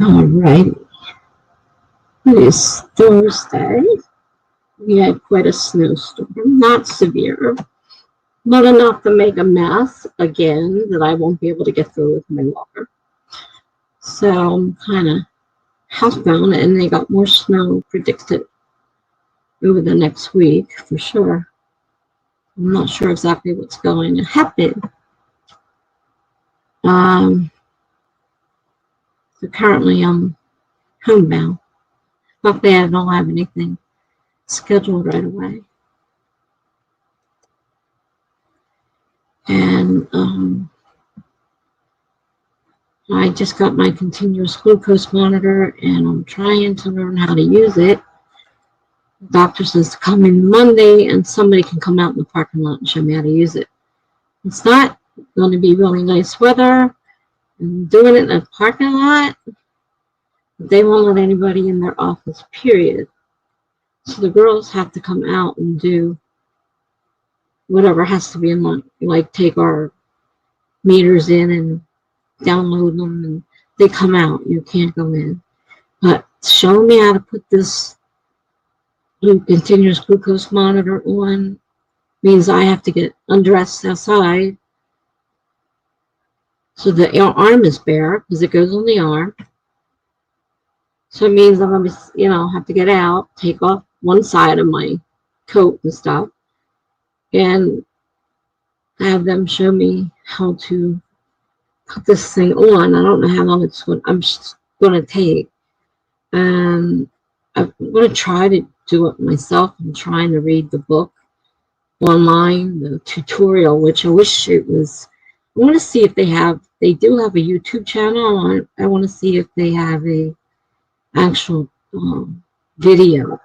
All right. It is Thursday. We had quite a snowstorm. Not severe, but enough to make a mess again that I won't be able to get through with my walker. So I'm kind of housebound, and they got more snow predicted over the next week for sure. I'm not sure exactly what's going to happen. Um, so currently I'm homebound. Luckily, I don't have anything scheduled right away. And I just got my continuous glucose monitor, and I'm trying to learn how to use it. The doctor says to come in Monday, and somebody can come out in the parking lot and show me how to use it. It's not going to be really nice weather. I'm doing it in a parking lot. They won't let anybody in their office, period. So the girls have to come out and do whatever has to be in, like take our meters in and download them, and they come out. You can't go in. But showing me how to put this continuous glucose monitor on means I have to get undressed outside so the arm is bare because it goes on the arm. So it means I'm going to, have to get out, take off one side of my coat and stuff, and have them show me how to put this thing on. I don't know how long I'm just going to take. And I'm going to try to do it myself. I'm trying to read the book online, the tutorial, which I wish it was. I want to see if they do have a YouTube channel. I want to see if they have a actual video,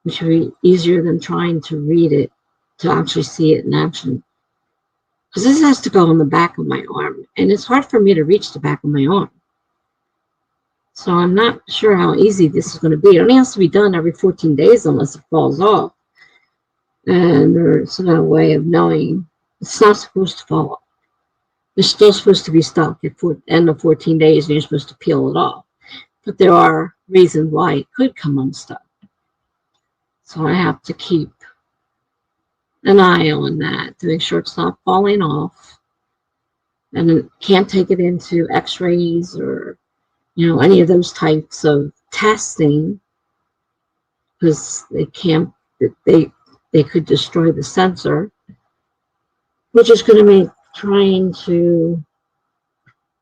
which would be easier than trying to read it, to actually see it in action. Because this has to go on the back of my arm, and it's hard for me to reach the back of my arm. So I'm not sure how easy this is going to be. It only has to be done every 14 days unless it falls off. And there's no way of knowing. It's not supposed to fall off. It's still supposed to be stuck at the end of 14 days, and you're supposed to peel it off. But there are reasons why it could come unstuck. So I have to keep an eye on that to make sure it's not falling off. And it can't take it into x-rays or, any of those types of testing, because they could destroy the sensor, which is going to make trying to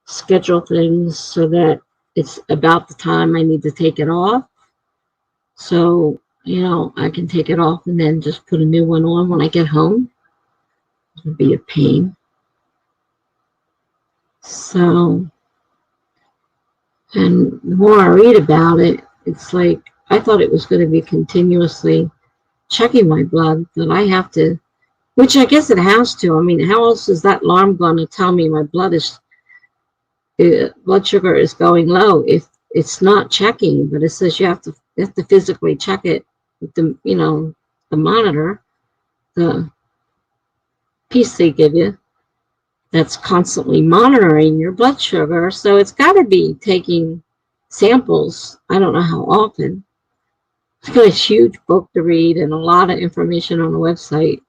schedule things so that it's about the time I need to take it off. So, I can take it off and then just put a new one on when I get home. It would be a pain. So, and the more I read about it, it's like I thought it was going to be continuously checking my blood, but I have to, which I guess it has to. I mean, how else is that alarm going to tell me my blood sugar is going low if it's not checking? But it says you have to physically check it with the the monitor, the piece they give you that's constantly monitoring your blood sugar. So it's got to be taking samples. I don't know how often. It's got a huge book to read and a lot of information on the website.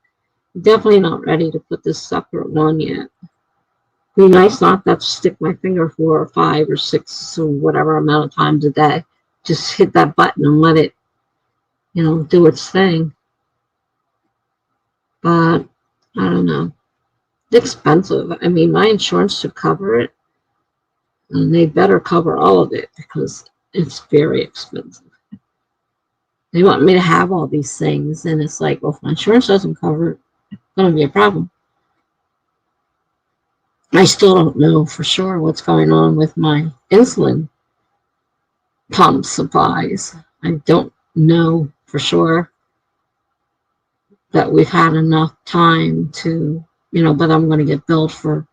Definitely not ready to put this sucker on yet. Be nice not to stick my finger 4 or 5 or 6 or whatever amount of times a day. Just hit that button and let it, do its thing. But I don't know. It's expensive. I mean, my insurance should cover it, and they better cover all of it because it's very expensive. They want me to have all these things, and it's like, well, if my insurance doesn't cover it, it's going to be a problem. I still don't know for sure what's going on with my insulin pump supplies. I don't know for sure that we've had enough time to, but I'm going to get billed for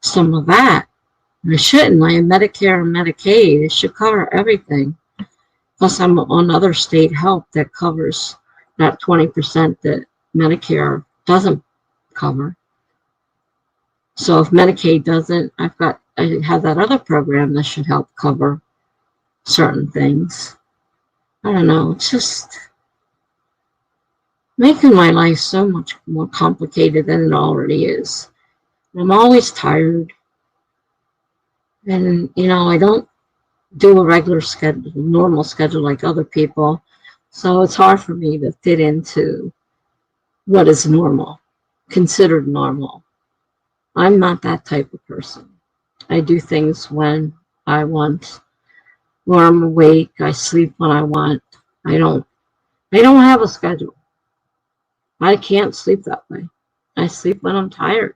some of that. And I shouldn't. I have Medicare and Medicaid. It should cover everything. Plus, I'm on other state help that covers that 20% that Medicare doesn't cover. So if Medicaid doesn't, I have that other program that should help cover certain things. I don't know. It's just making my life so much more complicated than it already is. I'm always tired. And, I don't do a regular schedule, normal schedule like other people. So it's hard for me to fit into what is normal, considered normal. I'm not that type of person. I do things when I want, or I'm awake. I sleep when I want. I don't. I don't have a schedule. I can't sleep that way. I sleep when I'm tired.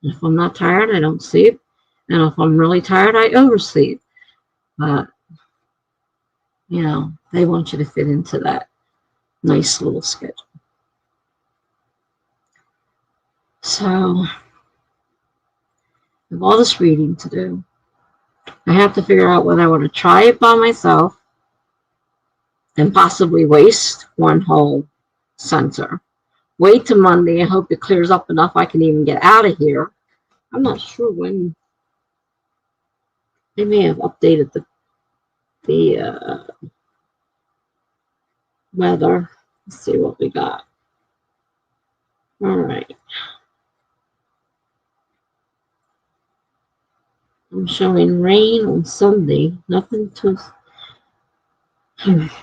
If I'm not tired, I don't sleep. And if I'm really tired, I oversleep. But, they want you to fit into that nice little schedule. So, I have all this reading to do. I have to figure out whether I want to try it by myself and possibly waste one whole center. Wait till Monday and hope it clears up enough I can even get out of here. I'm not sure when. They may have updated the weather. Let's see what we got. All right. I'm showing rain on Sunday. Nothing to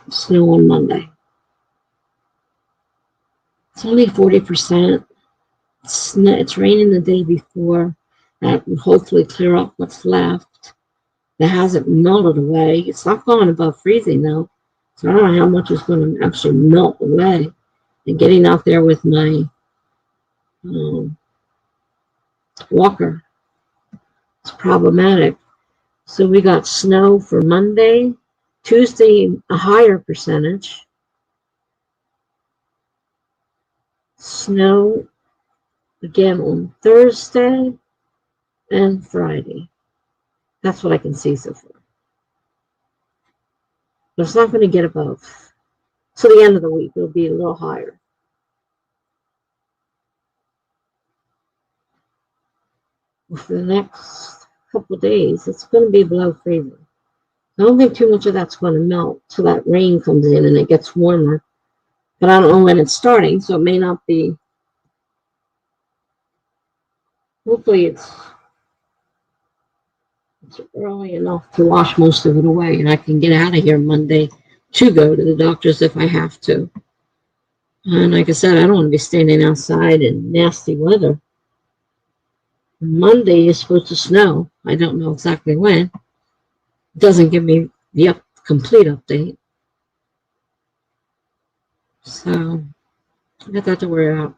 snow on Monday. It's only 40%. It's raining the day before. That will hopefully clear up what's left. That hasn't melted away. It's not going above freezing though. So I don't know how much is going to actually melt away. And getting out there with my walker, it's problematic. So we got snow for Monday, Tuesday, a higher percentage. Snow again on Thursday and Friday. That's what I can see so far. But it's not going to get above. So the end of the week, it'll be a little higher. For the next couple of days, it's going to be below freezing. I don't think too much of that's going to melt till that rain comes in and it gets warmer. But I don't know when it's starting, so it may not be. Hopefully it's early enough to wash most of it away and I can get out of here Monday to go to the doctor's if I have to. And like I said, I don't want to be standing outside in nasty weather. Monday is supposed to snow. I don't know exactly when. It doesn't give me the complete update. So I got that to worry about.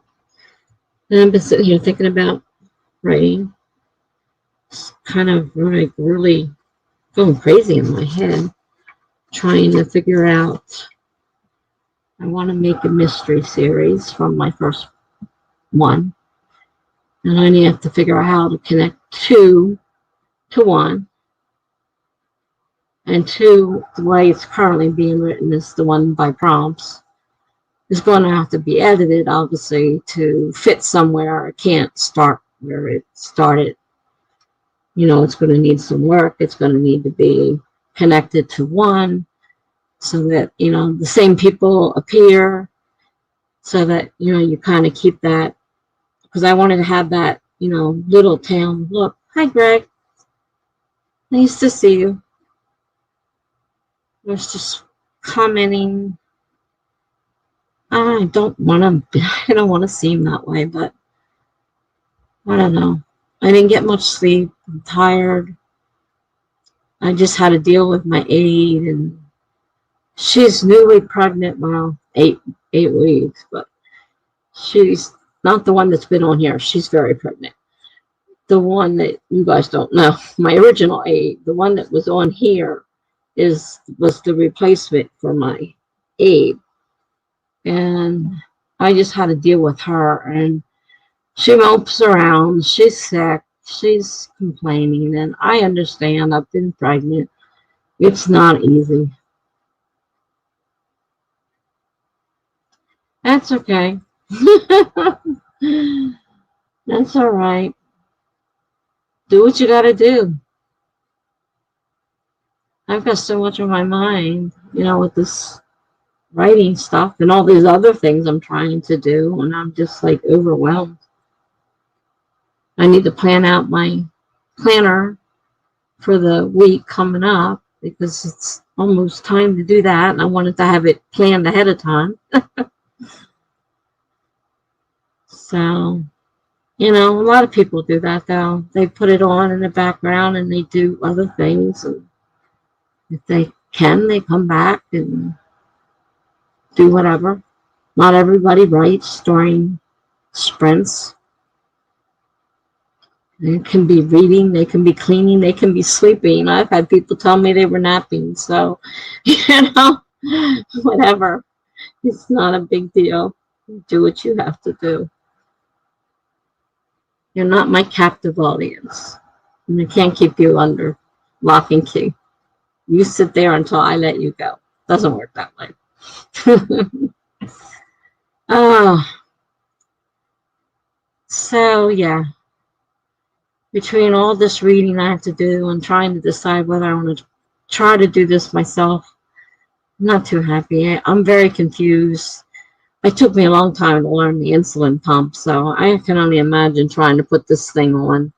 And I've been sitting here thinking about writing. It's kind of really going crazy in my head, trying to figure out. I want to make a mystery series from my first one. And I have to figure out how to connect two to one. And two, the way it's currently being written is the one by prompts. It's going to have to be edited, obviously, to fit somewhere. It can't start where it started. It's going to need some work. It's going to need to be connected to one so that, the same people appear so that, you kind of keep that. Because I wanted to have that, little town look. Hi, Greg. Nice to see you. I was just commenting. I don't want to seem that way, but I don't know. I didn't get much sleep. I'm tired. I just had to deal with my aide, and she's newly pregnant. Well, eight weeks, but she's not the one that's been on here. She's very pregnant. The one that you guys don't know, my original aide, the one that was on here, was the replacement for my aide, and I just had to deal with her. And she mopes around. She's sick. She's complaining, and I understand. I've been pregnant. It's not easy. That's okay. That's all right. Do what you got to do. I've got so much on my mind, with this writing stuff and all these other things I'm trying to do, and I'm just like overwhelmed. I need to plan out my planner for the week coming up because it's almost time to do that, and I wanted to have it planned ahead of time. So, a lot of people do that though. They put it on in the background and they do other things, and if they can, they come back and do whatever. Not everybody writes during sprints. They can be reading, they can be cleaning, they can be sleeping. I've had people tell me they were napping, so, whatever. It's not a big deal. Do what you have to do. You're not my captive audience. And I can't keep you under lock and key. You sit there until I let you go. Doesn't work that way. Oh, so yeah. Between all this reading I have to do and trying to decide whether I want to try to do this myself, I'm not too happy. I'm very confused. It took me a long time to learn the insulin pump, so I can only imagine trying to put this thing on,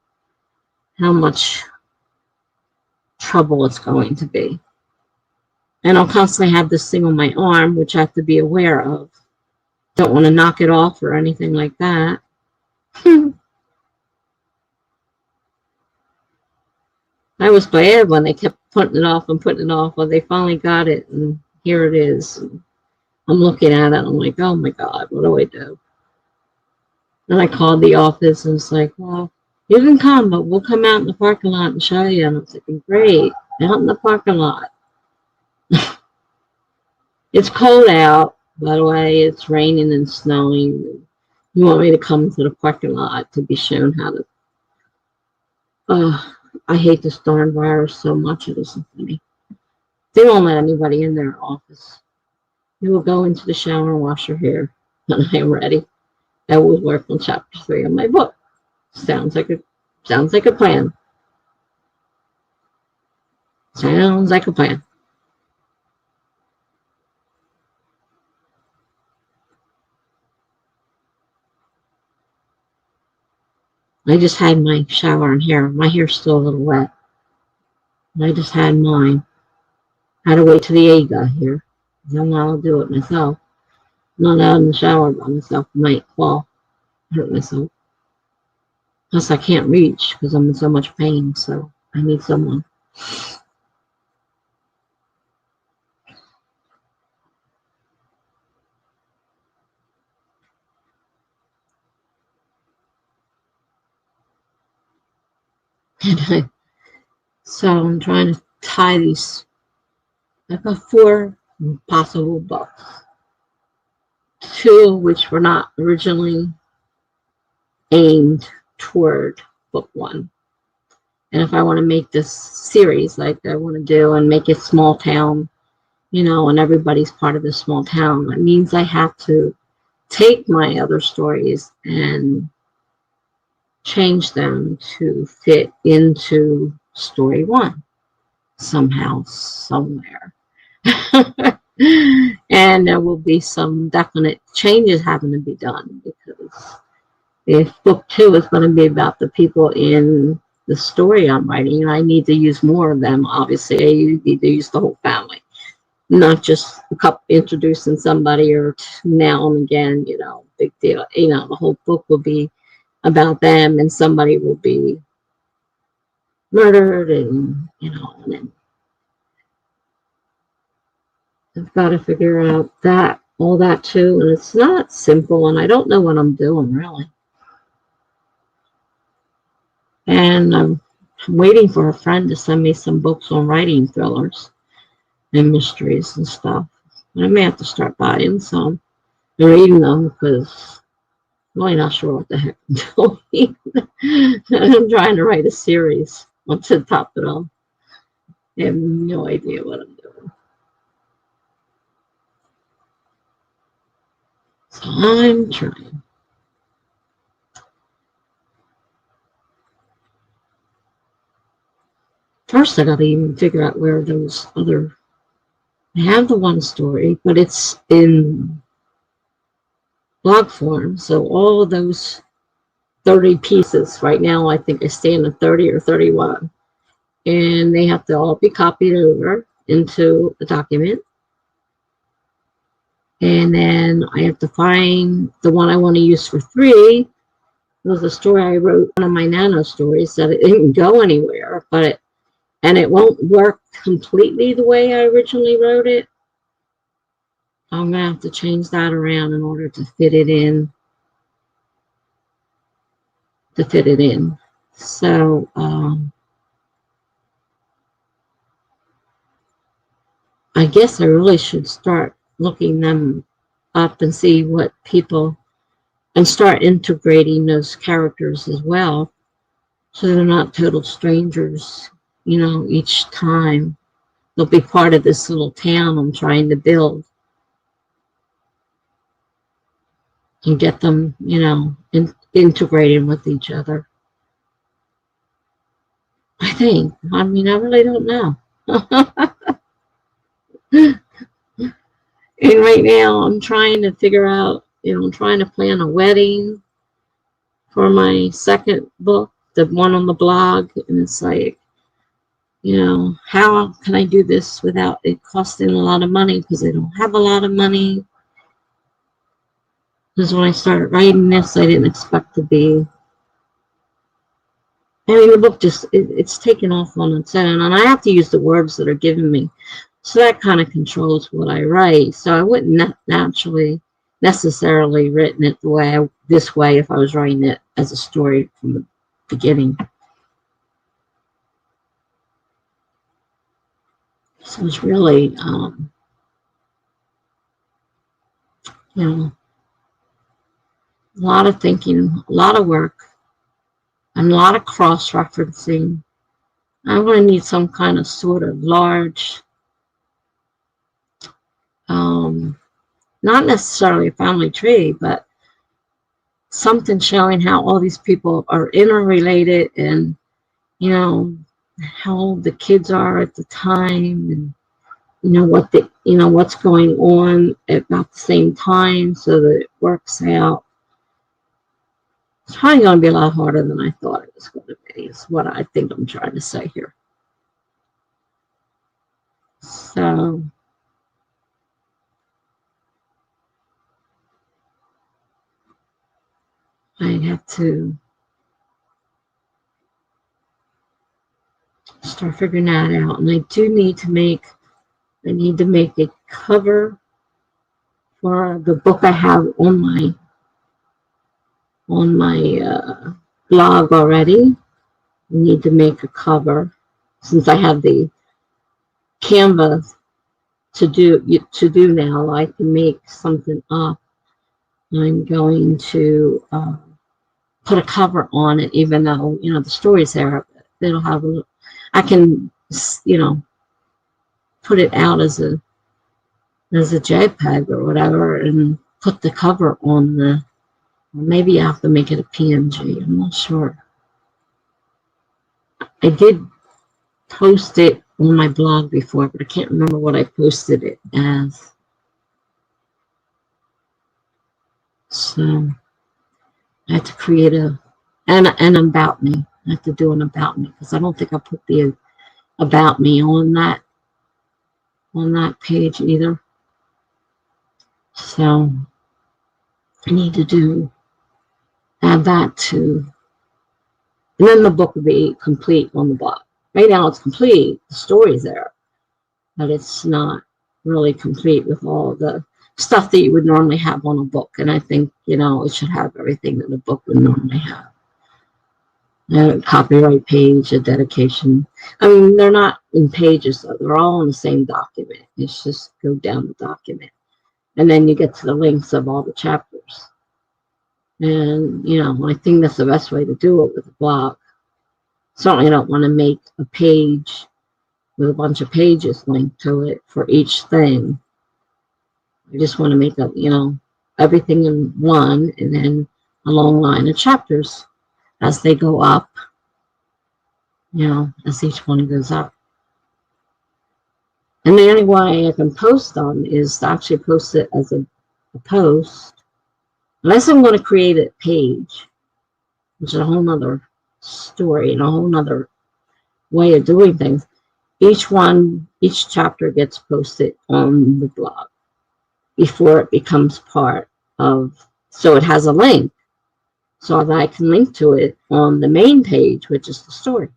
how much trouble it's going to be. And I'll constantly have this thing on my arm, which I have to be aware of. Don't want to knock it off or anything like that. I was glad when they kept putting it off and putting it off. Well, they finally got it, and here it is. And I'm looking at it, and I'm like, oh my God, what do I do? And I called the office, and it's like, well, you can come, but we'll come out in the parking lot and show you. And I was like, great, out in the parking lot. It's cold out, by the way. It's raining and snowing. You want me to come to the parking lot to be shown how to... I hate this darn virus so much. It isn't funny. They won't let anybody in their office. You will go into the shower and wash your hair when I am ready. That will work on chapter 3 of my book. Sounds like a plan. Sounds like a plan. I just had my shower and hair. My hair's still a little wet. And I just had mine. I had to wait till the aide got here. I'm not allowed to do it myself. I'm not out in the shower by myself. I might fall, hurt myself. Plus, I can't reach because I'm in so much pain, so I need someone. So I'm trying to tie these. I've got 4 possible books. 2 which were not originally aimed toward book 1. And if I want to make this series like I want to do and make it small town, and everybody's part of this small town, that means I have to take my other stories and change them to fit into story 1 somehow, somewhere. And there will be some definite changes having to be done, because if book 2 is going to be about the people in the story I'm writing, I need to use more of them. Obviously, I need to use the whole family, not just a couple introducing somebody or now and again, big deal. The whole book will be about them, and somebody will be murdered, and and then I've got to figure out all that too, and it's not simple, and I don't know what I'm doing really. And I'm waiting for a friend to send me some books on writing thrillers and mysteries and stuff. I may have to start buying some and reading them, because I'm really not sure what the heck I'm doing. I'm trying to write a series. What's to top it all? I have no idea what I'm doing. So I'm trying. First, I got to even figure out where those other. I have the one story, but it's in blog form. So all of those 30 pieces right now, I think I stand at 30 or 31. And they have to all be copied over into a document. And then I have to find the one I want to use for 3. It was a story I wrote, one of my nano stories, that it didn't go anywhere, and it won't work completely the way I originally wrote it. I'm going to have to change that around in order to fit it in. So, I guess I really should start looking them up and see what people, and start integrating those characters as well, so they're not total strangers, each time. They'll be part of this little town I'm trying to build, and get them, integrated with each other. I think. I mean, I really don't know. And right now, I'm trying to figure out, I'm trying to plan a wedding for my second book, the one on the blog. And it's like, how can I do this without it costing a lot of money? Because I don't have a lot of money. Because when I started writing this, I didn't expect to be. I mean, the book just, it's taken off on its own. And I have to use the words that are given me. So that kind of controls what I write. So I wouldn't necessarily written it this way if I was writing it as a story from the beginning. So it's really, a lot of thinking, a lot of work, and a lot of cross-referencing. I'm going to need some kind of sort of large, not necessarily a family tree, but something showing how all these people are interrelated, and how old the kids are at the time, and what's going on at about the same time, so that it works out. It's probably going to be a lot harder than I thought it was going to be, is what I think I'm trying to say here. So I have to start figuring that out. And I do need to make a cover for the book I have on my blog already. I need to make a cover, since I have the canvas to do now. I can make something up. I'm going to put a cover on it, even though the story's there. It'll have I can put it out as a JPEG or whatever, and put the cover on the. Maybe I have to make it a PNG. I'm not sure. I did post it on my blog before, but I can't remember what I posted it as. So I had to create an about me. I have to do an about me, because I don't think I put the about me on that page either. So I need to add that to, and then the book will be complete on the blog. Right now it's complete, the story's there, but it's not really complete with all the stuff that you would normally have on a book. And I think, it should have everything that a book would normally have. A copyright page, a dedication. I mean, they're not in pages, though. They're all in the same document. It's just go down the document. And then you get to the links of all the chapters. And, I think that's the best way to do it with a blog. Certainly I don't want to make a page with a bunch of pages linked to it for each thing. I just want to make everything in one, and then a long line of chapters as they go up. you know, as each one goes up. And the only way I can post them is to actually post it as a post. Unless I'm going to create a page, which is a whole nother story and a whole nother way of doing things. Each chapter gets posted on the blog before it becomes part of, so it has a link so that I can link to it on the main page, which is the story.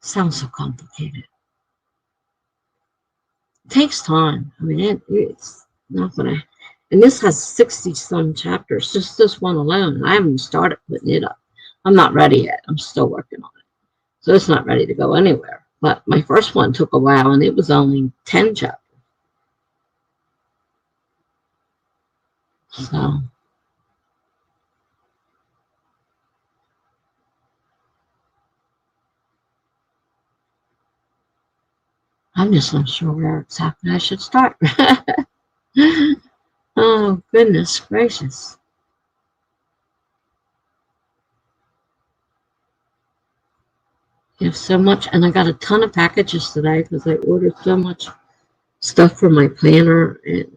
Sounds so complicated. It takes time. I mean, it's not going to, and this has 60 some chapters, just this one alone. I haven't started putting it up. I'm not ready yet. I'm still working on it. So it's not ready to go anywhere. But my first one took a while, and it was only 10 chapters. So I'm just not sure where exactly I should start. Oh, goodness gracious. You have so much, and I got a ton of packages today because I ordered so much stuff for my planner, and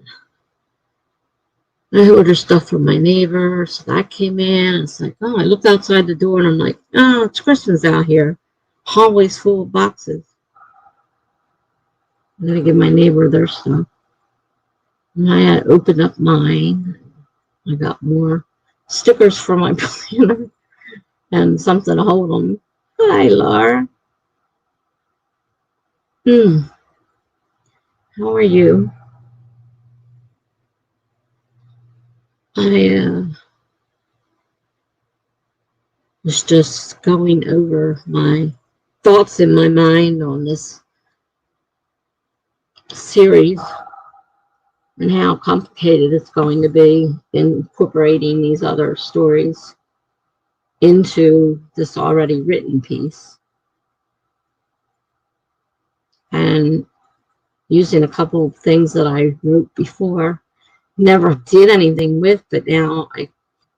I ordered stuff from my neighbor, so that came in. It's like, oh, I looked outside the door, and I'm like, oh, it's Christmas out here. Hallways full of boxes. I'm going to give my neighbor their stuff. And I had opened up mine. I got more stickers for my planner and something to hold them. Hi, Laura. How are you? I was just going over my thoughts in my mind on this series and how complicated it's going to be incorporating these other stories into this already written piece and using a couple of things that I wrote before, never did anything with, but now I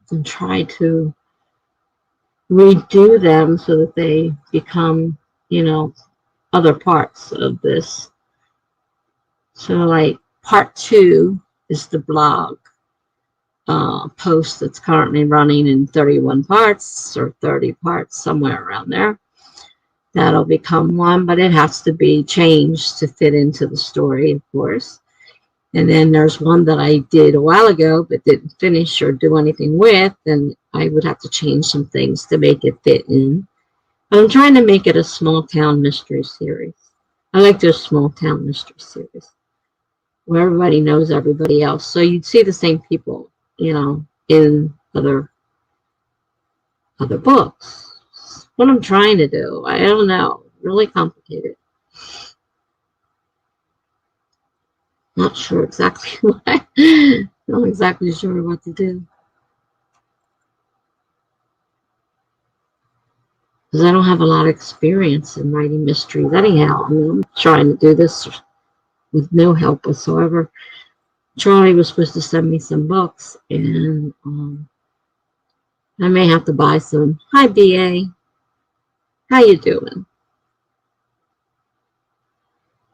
can try to redo them so that they become, you know, other parts of this. So, like, part 2 is the blog post that's currently running in 31 parts or 30 parts, somewhere around there. That'll become one, but it has to be changed to fit into the story, of course. And then there's one that I did a while ago but didn't finish or do anything with, and I would have to change some things to make it fit in. But I'm trying to make it a small town mystery series. I like those small town mystery series where everybody knows everybody else. So you'd see the same people, you know, in other books. What I'm trying to do, I don't know. Really complicated. Not sure exactly what. Not exactly sure what to do. Because I don't have a lot of experience in writing mysteries anyhow. I mean, I'm trying to do this with no help whatsoever. Charlie was supposed to send me some books, and I may have to buy some. Hi, BA. How you doing?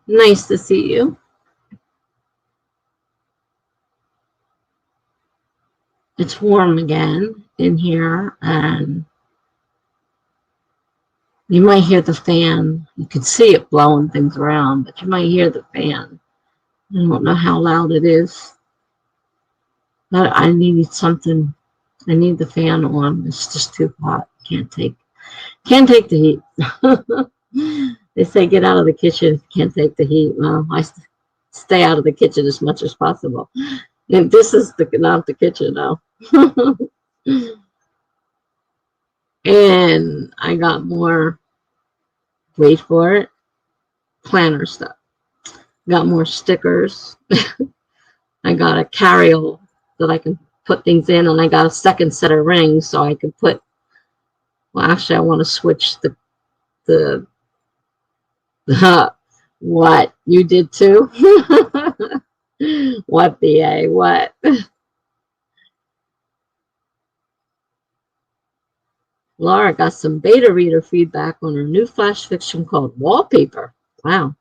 Nice to see you. It's warm again in here, and you might hear the fan. You can see it blowing things around, but you might hear the fan. I don't know how loud it is, but I need something. I need the fan on. It's just too hot. Can't take the heat. They say get out of the kitchen. Can't take the heat. Well, I stay out of the kitchen as much as possible. And this is not the kitchen now. And I got more, wait for it, planner stuff. Got more stickers. I got a carryall that I can put things in, and I got a second set of rings so I can put, well, actually I want to switch the what you did too. What, BA, what? Laura got some beta reader feedback on her new flash fiction called Wallpaper. Wow.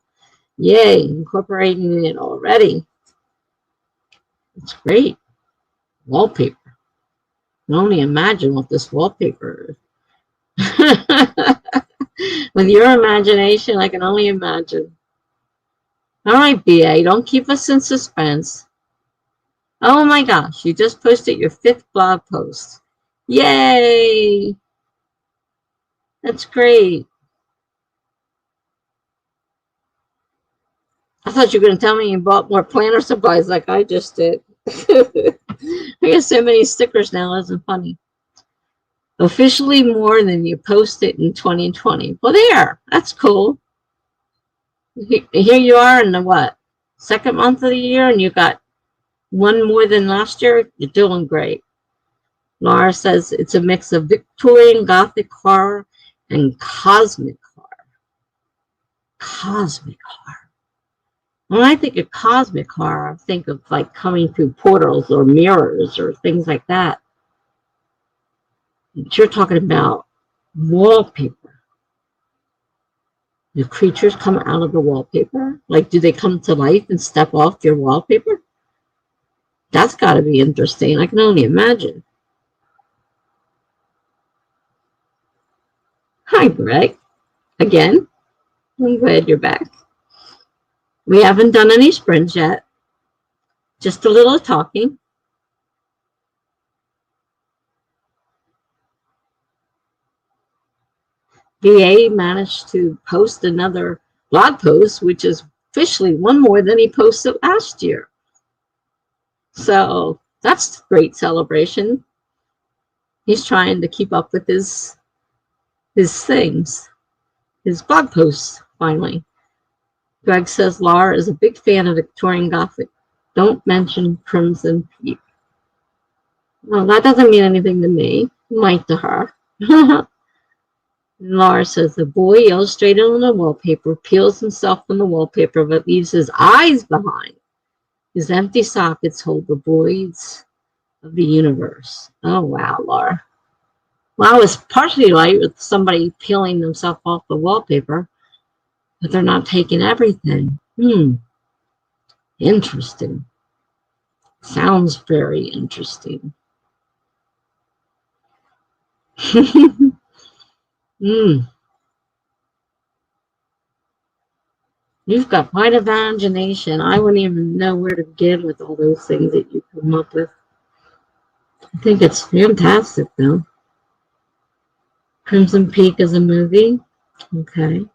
Yay, incorporating it already. It's great. Wallpaper. I can only imagine what this wallpaper is. With your imagination, I can only imagine. All right, BA, don't keep us in suspense. Oh my gosh, you just posted your 5th blog post. Yay! That's great. I thought you were going to tell me you bought more planner supplies like I just did. I got so many stickers now, isn't funny. Officially more than you posted in 2020. Well, there. That's cool. Here you are in the what? 2nd month of the year, and you got one more than last year. You're doing great. Laura says it's a mix of Victorian Gothic horror and cosmic horror. Cosmic horror. When I think of cosmic horror, I think of like coming through portals or mirrors or things like that. But you're talking about wallpaper. Do creatures come out of the wallpaper? Like, do they come to life and step off your wallpaper? That's got to be interesting. I can only imagine. Hi, Greg. Again, I'm glad you're back. We haven't done any sprints yet. Just a little talking. VA managed to post another blog post, which is officially one more than he posted last year. So that's a great celebration. He's trying to keep up with his things, his blog posts, finally. Greg says Laura is a big fan of Victorian Gothic. Don't mention Crimson Peak. Well, that doesn't mean anything to me. It might to her. Laura says the boy illustrated on the wallpaper peels himself from the wallpaper but leaves his eyes behind. His empty sockets hold the voids of the universe. Oh, wow, Laura. Well, I was partially right with somebody peeling themselves off the wallpaper, but they're not taking everything. Interesting. Sounds very interesting. You've got quite a imagination. I wouldn't even know where to begin with all those things that you come up with. I think it's fantastic, though. Crimson Peak is a movie. Okay.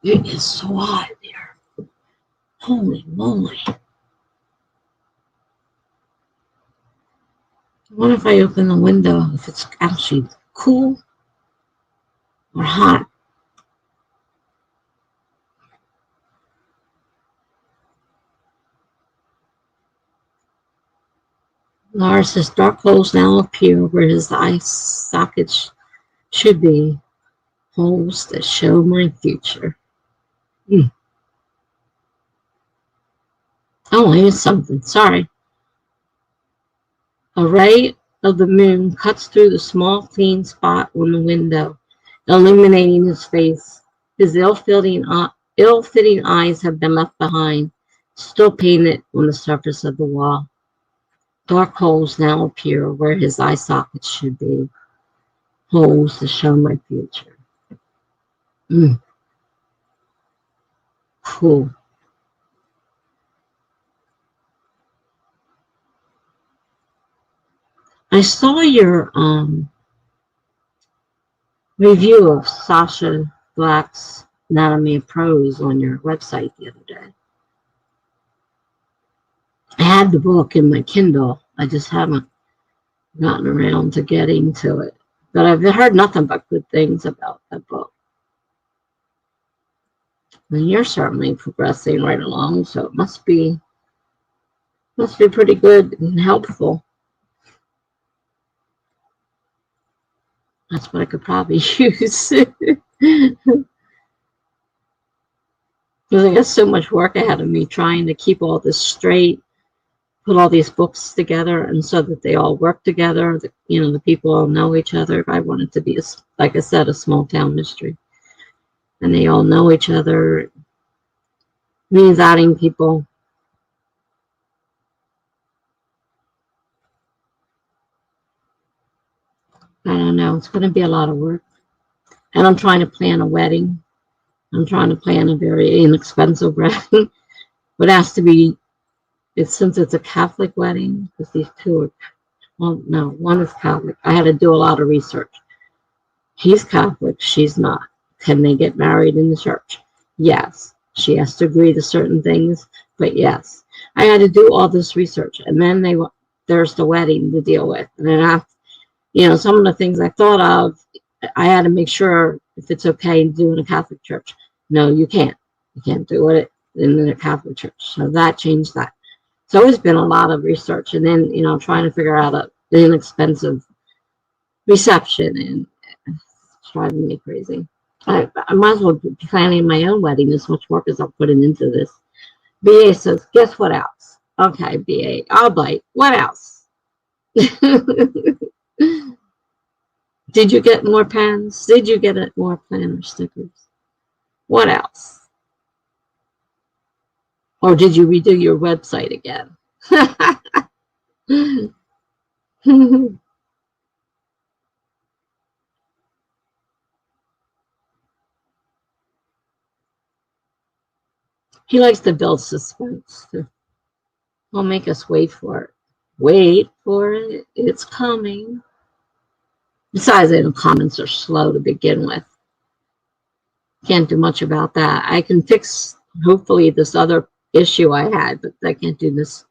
It is so hot there. Holy moly. I wonder if I open the window, if it's actually cool or hot. Laura says dark holes now appear where his eye sockets should be. Holes that show my future. Oh, here's something. Sorry. A ray of the moon cuts through the small, clean spot on the window, illuminating his face. His ill-fitting eyes have been left behind, still painted on the surface of the wall. Dark holes now appear where his eye sockets should be. Holes to show my future. Cool. I saw your review of Sasha Black's Anatomy of Prose on your website the other day. I had the book in my Kindle. I just haven't gotten around to getting to it. But I've heard nothing but good things about that book. And you're certainly progressing right along, so it must be pretty good and helpful. That's what I could probably use. Because I got so much work ahead of me trying to keep all this straight, put all these books together, and so that they all work together. The people all know each other. I want it to be, like I said, a small town mystery, and they all know each other. Means adding people. I don't know. It's going to be a lot of work, and I'm trying to plan a wedding. I'm trying to plan a very inexpensive wedding. But it has to be. Since it's a Catholic wedding, because these two are. Well, no, one is Catholic. I had to do a lot of research. He's Catholic, she's not. Can they get married in the church? Yes. She has to agree to certain things, but yes. I had to do all this research, and then there's the wedding to deal with. And then some of the things I thought of, I had to make sure if it's okay to do in a Catholic church. No, you can't. You can't do it in a Catholic church. So that changed that. So it's been a lot of research, and then trying to figure out an inexpensive reception, and it's driving me crazy. I might as well be planning my own wedding as much work as I'm putting into this. BA says, guess what else? Okay, BA, I'll bite. What else? Did you get more pens? Did you get more planner stickers? What else? Or did you redo your website again? He likes to build suspense. He'll make us wait for it. Wait for it. It's coming. Besides, the comments are slow to begin with. Can't do much about that. I can fix, hopefully, this other issue I had, but I can't do this.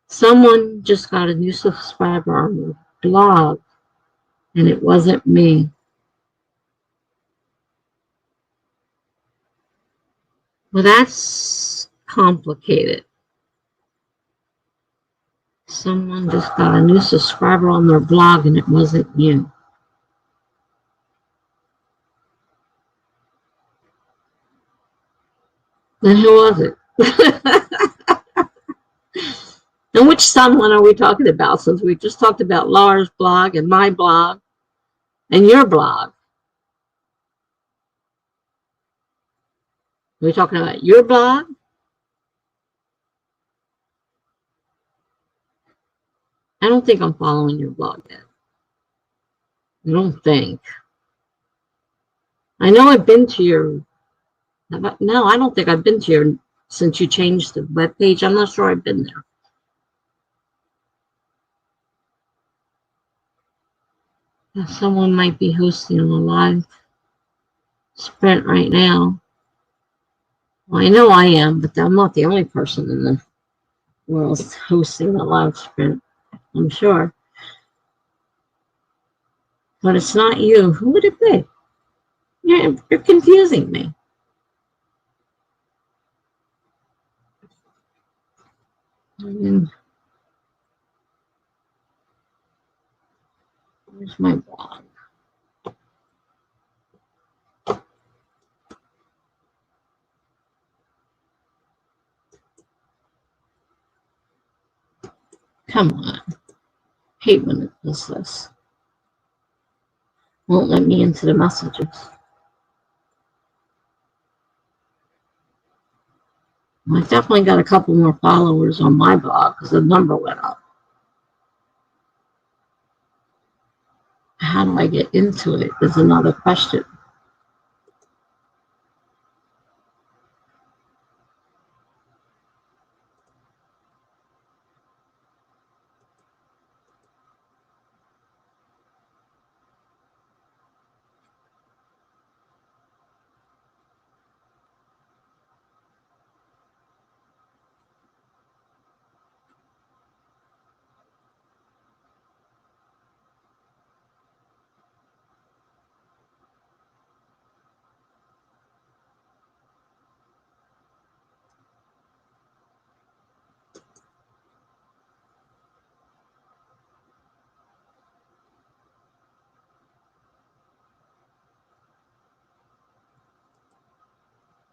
Someone just got a new subscriber on the blog, and it wasn't me. Well, that's complicated. Someone just got a new subscriber on their blog, and it wasn't you. Then who was it? And which someone are we talking about? Since we just talked about Laura's blog and my blog and your blog. Are we talking about your blog? I don't think I'm following your blog yet. I don't think. I know I've been to your. No, I don't think I've been to your since you changed the web page. I'm not sure I've been there. Someone might be hosting a live sprint right now. Well, I know I am, but I'm not the only person in the world hosting a live sprint. I'm sure. But it's not you. Who would it be? You're confusing me. Where's my blog? Come on. Hate when it does this. Won't let me into the messages. I definitely got a couple more followers on my blog because the number went up. How do I get into it is another question.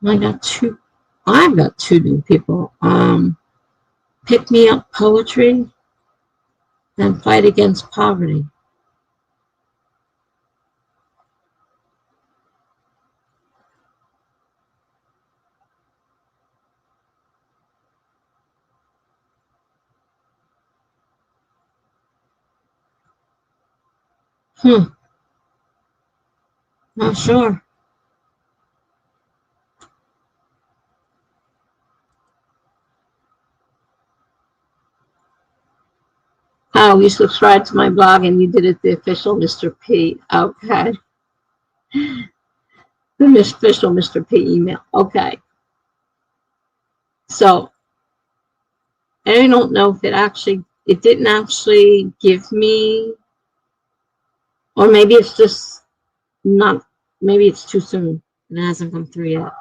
I got two. I've got two new people. Pick Me Up Poetry and Fight Against Poverty. Not sure. Oh, you subscribed to my blog and you did it the official Mr. P. Okay. The official Mr. P email. Okay. So I don't know if it didn't actually give me, or maybe it's just not, maybe it's too soon. It hasn't come through yet.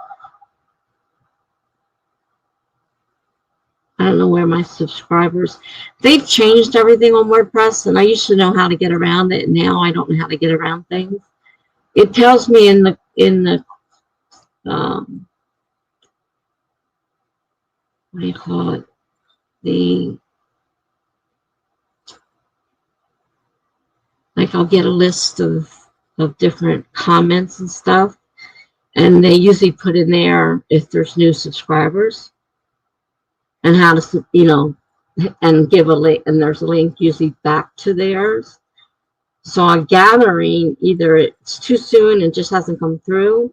I don't know where my subscribers, they've changed everything on WordPress, and I used to know how to get around it. Now I don't know how to get around things. It tells me in the what do you call it? I'll get a list of different comments and stuff, and they usually put in there if there's new subscribers and how to, and give a link, and there's a link usually back to theirs. So I'm gathering either it's too soon and just hasn't come through,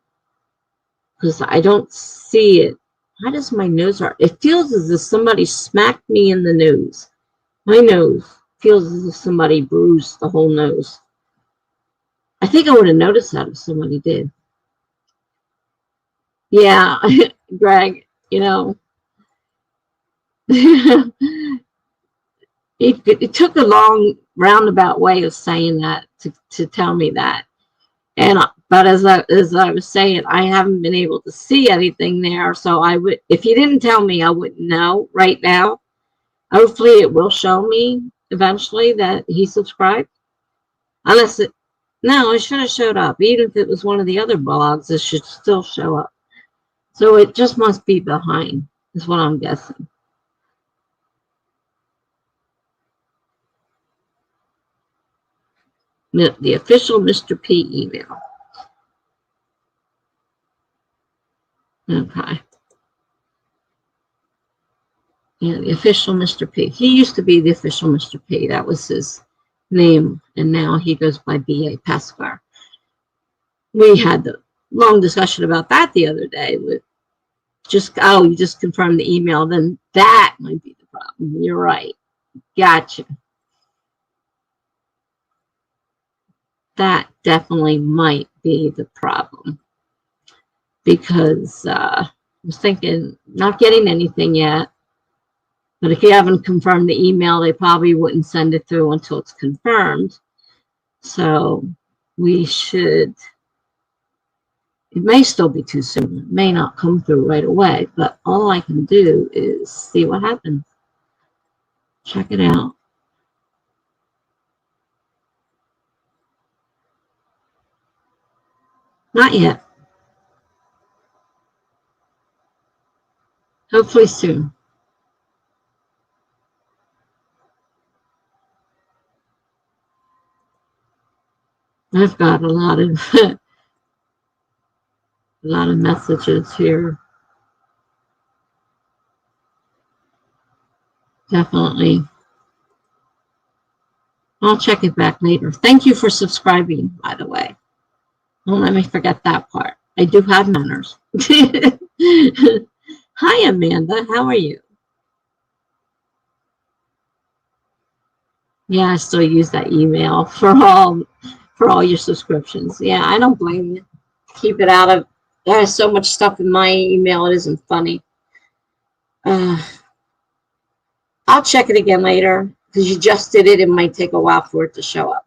because I don't see it. How does my nose hurt? It feels as if somebody smacked me in the nose. My nose feels as if somebody bruised the whole nose. I think I would have noticed that if somebody did. Yeah, Greg, it took a long roundabout way of saying that to tell me that. But as I was saying, I haven't been able to see anything there. So I would, if you didn't tell me, I wouldn't know right now. Hopefully it will show me eventually that he subscribed. No, it should have showed up. Even if it was one of the other blogs, it should still show up. So it just must be behind, is what I'm guessing. The official Mr. P email. Okay. Yeah, the official Mr. P. He used to be the official Mr. P. That was his name, and now he goes by B.A. Pescar. We had the long discussion about that the other day. With you just confirmed the email, then that might be the problem. You're right. Gotcha. That definitely might be the problem, because I was thinking, not getting anything yet. But if you haven't confirmed the email, they probably wouldn't send it through until it's confirmed. So we should, it may still be too soon. It may not come through right away, but all I can do is see what happens. Check it out. Not yet. Hopefully soon. I've got a lot of a lot of messages here. Definitely. I'll check it back later. Thank you for subscribing, by the way. Don't let me forget that part. I do have manners. Hi, Amanda. How are you? Yeah, I still use that email for all your subscriptions. Yeah, I don't blame you. Keep it out of. There's so much stuff in my email. It isn't funny. I'll check it again later, because you just did it. It might take a while for it to show up.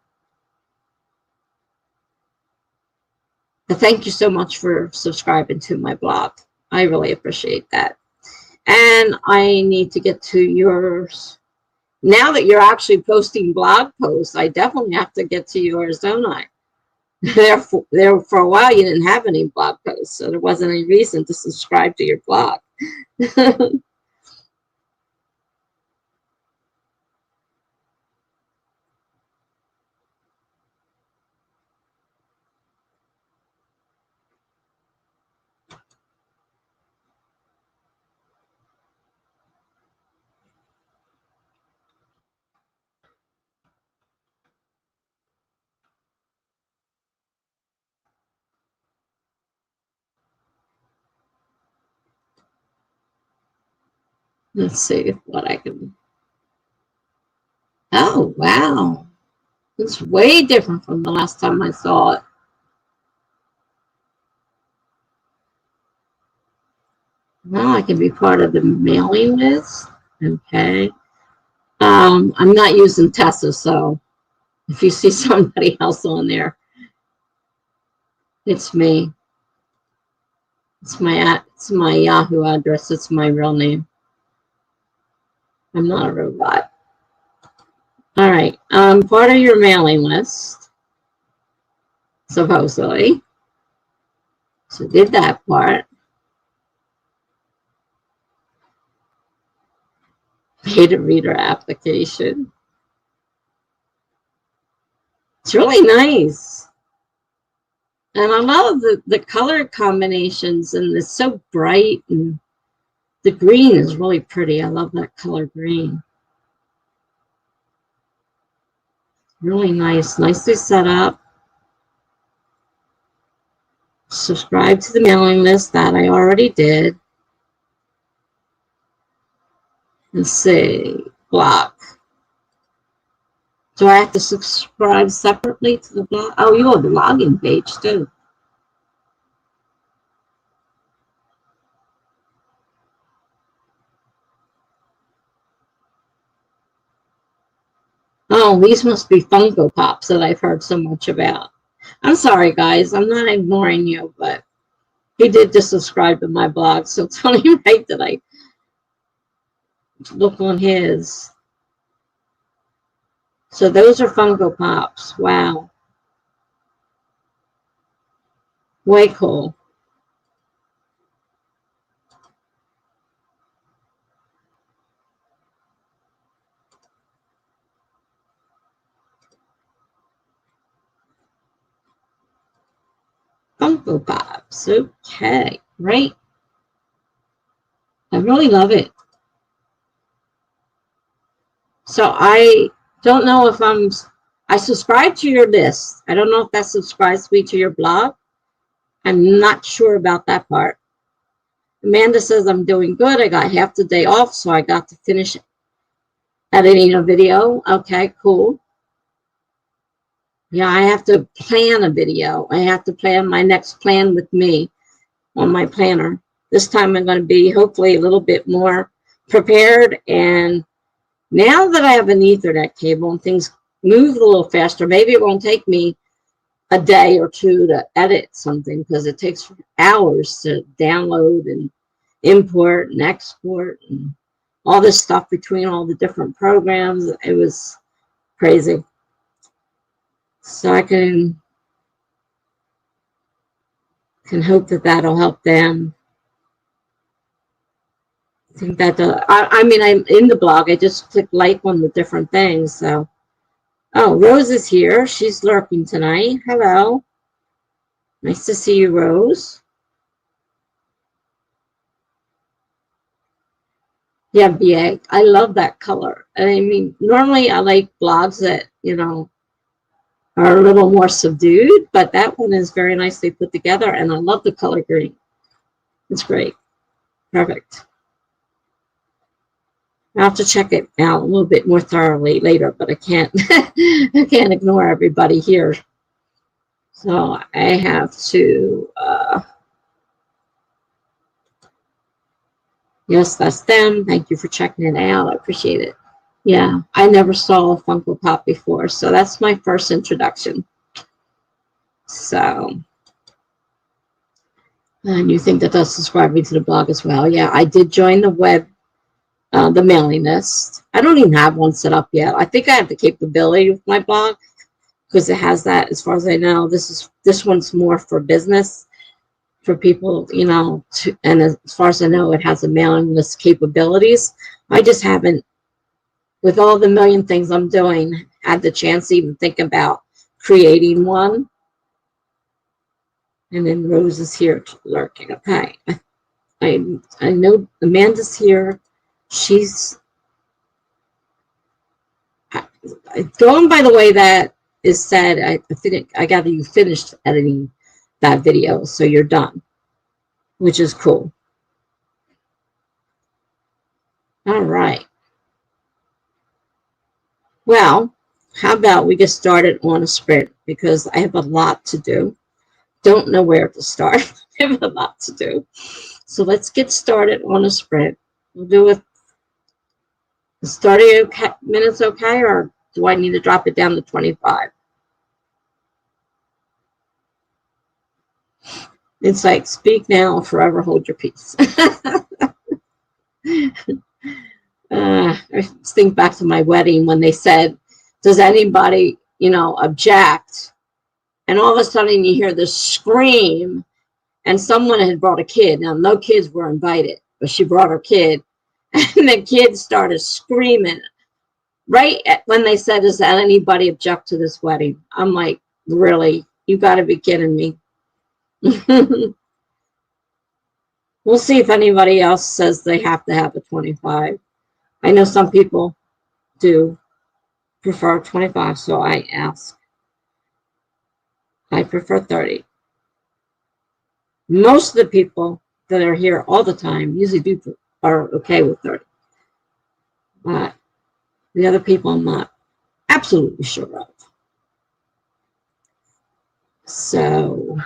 But thank you so much for subscribing to my blog. I really appreciate that. And I need to get to yours. Now that you're actually posting blog posts, I definitely have to get to yours, don't I? There for a while, you didn't have any blog posts, so there wasn't any reason to subscribe to your blog. Let's see what I can. Oh, wow. It's way different from the last time I saw it. Now I can be part of the mailing list. Okay. I'm not using Tessa, so if you see somebody else on there, it's me. It's my Yahoo address. It's my real name. I'm not a robot. All right. Part of your mailing list, supposedly. So did that part. Beta reader application. It's really nice. And I love the color combinations, and it's so bright, and the green is really pretty. I love that color green. Really nice. Nicely set up. Subscribe to the mailing list. That I already did. Let's see. Block. Do I have to subscribe separately to the blog? Oh, you have a login page too. Oh, these must be Funko Pops that I've heard so much about. I'm sorry, guys. I'm not ignoring you, but he did just subscribe to my blog, so it's only right that I look on his. So those are Funko Pops. Wow. Way cool. Funko Pops. Okay. Right. I really love it. So I don't know if I subscribe to your list. I don't know if that subscribes me to your blog. I'm not sure about that part. Amanda says I'm doing good. I got half the day off, so I got to finish editing a video. Okay, cool. Yeah, I have to plan a video. I have to plan my next plan with me on my planner. This time I'm going to be hopefully a little bit more prepared. And now that I have an Ethernet cable and things move a little faster, maybe it won't take me a day or two to edit something, because it takes hours to download and import and export and all this stuff between all the different programs. It was crazy. So I can hope that that'll help them. I think that I mean, I'm in the blog. I just click like on the different things. So, oh, Rose is here. She's lurking tonight. Hello. Nice to see you, Rose. Yeah, BA. I love that color. And I mean, normally I like blogs that, are a little more subdued, but that one is very nicely put together, and I love the color green. It's great. Perfect. I'll have to check it out a little bit more thoroughly later, but I can't I can't ignore everybody here. So I have to yes, that's them. Thank you for checking it out. I appreciate it. Yeah, I never saw a Funko Pop before, so that's my first introduction. So, and you think that does subscribe me to the blog as well? Yeah, I did join the mailing list. I don't even have one set up yet. I think I have the capability with my blog because it has that, as far as I know. This one's more for business, for people, you know, and as far as I know, it has a mailing list capabilities. I just haven't, with all the million things I'm doing, had the chance to even think about creating one. And then Rose is here lurking. Okay. I know Amanda's here. She's going by the way that is said. I think I gather you finished editing that video, so you're done, which is cool. All right. Well, how about we get started on a sprint, because I have a lot to do. Don't know where to start. I have a lot to do. So let's get started on a sprint. We'll do it. Is 30 minutes okay, or do I need to drop it down to 25? It's like, speak now or forever hold your peace. I think back to my wedding when they said, does anybody, you know, object? And all of a sudden you hear this scream, and someone had brought a kid. Now, no kids were invited, but she brought her kid, and the kid started screaming right when they said, does anybody object to this wedding? I'm like, really? You got to be kidding me. We'll see if anybody else says they have to have a 25. I know some people do prefer 25, so I ask. I prefer 30. Most of the people that are here all the time usually are okay with 30. But the other people I'm not absolutely sure of. So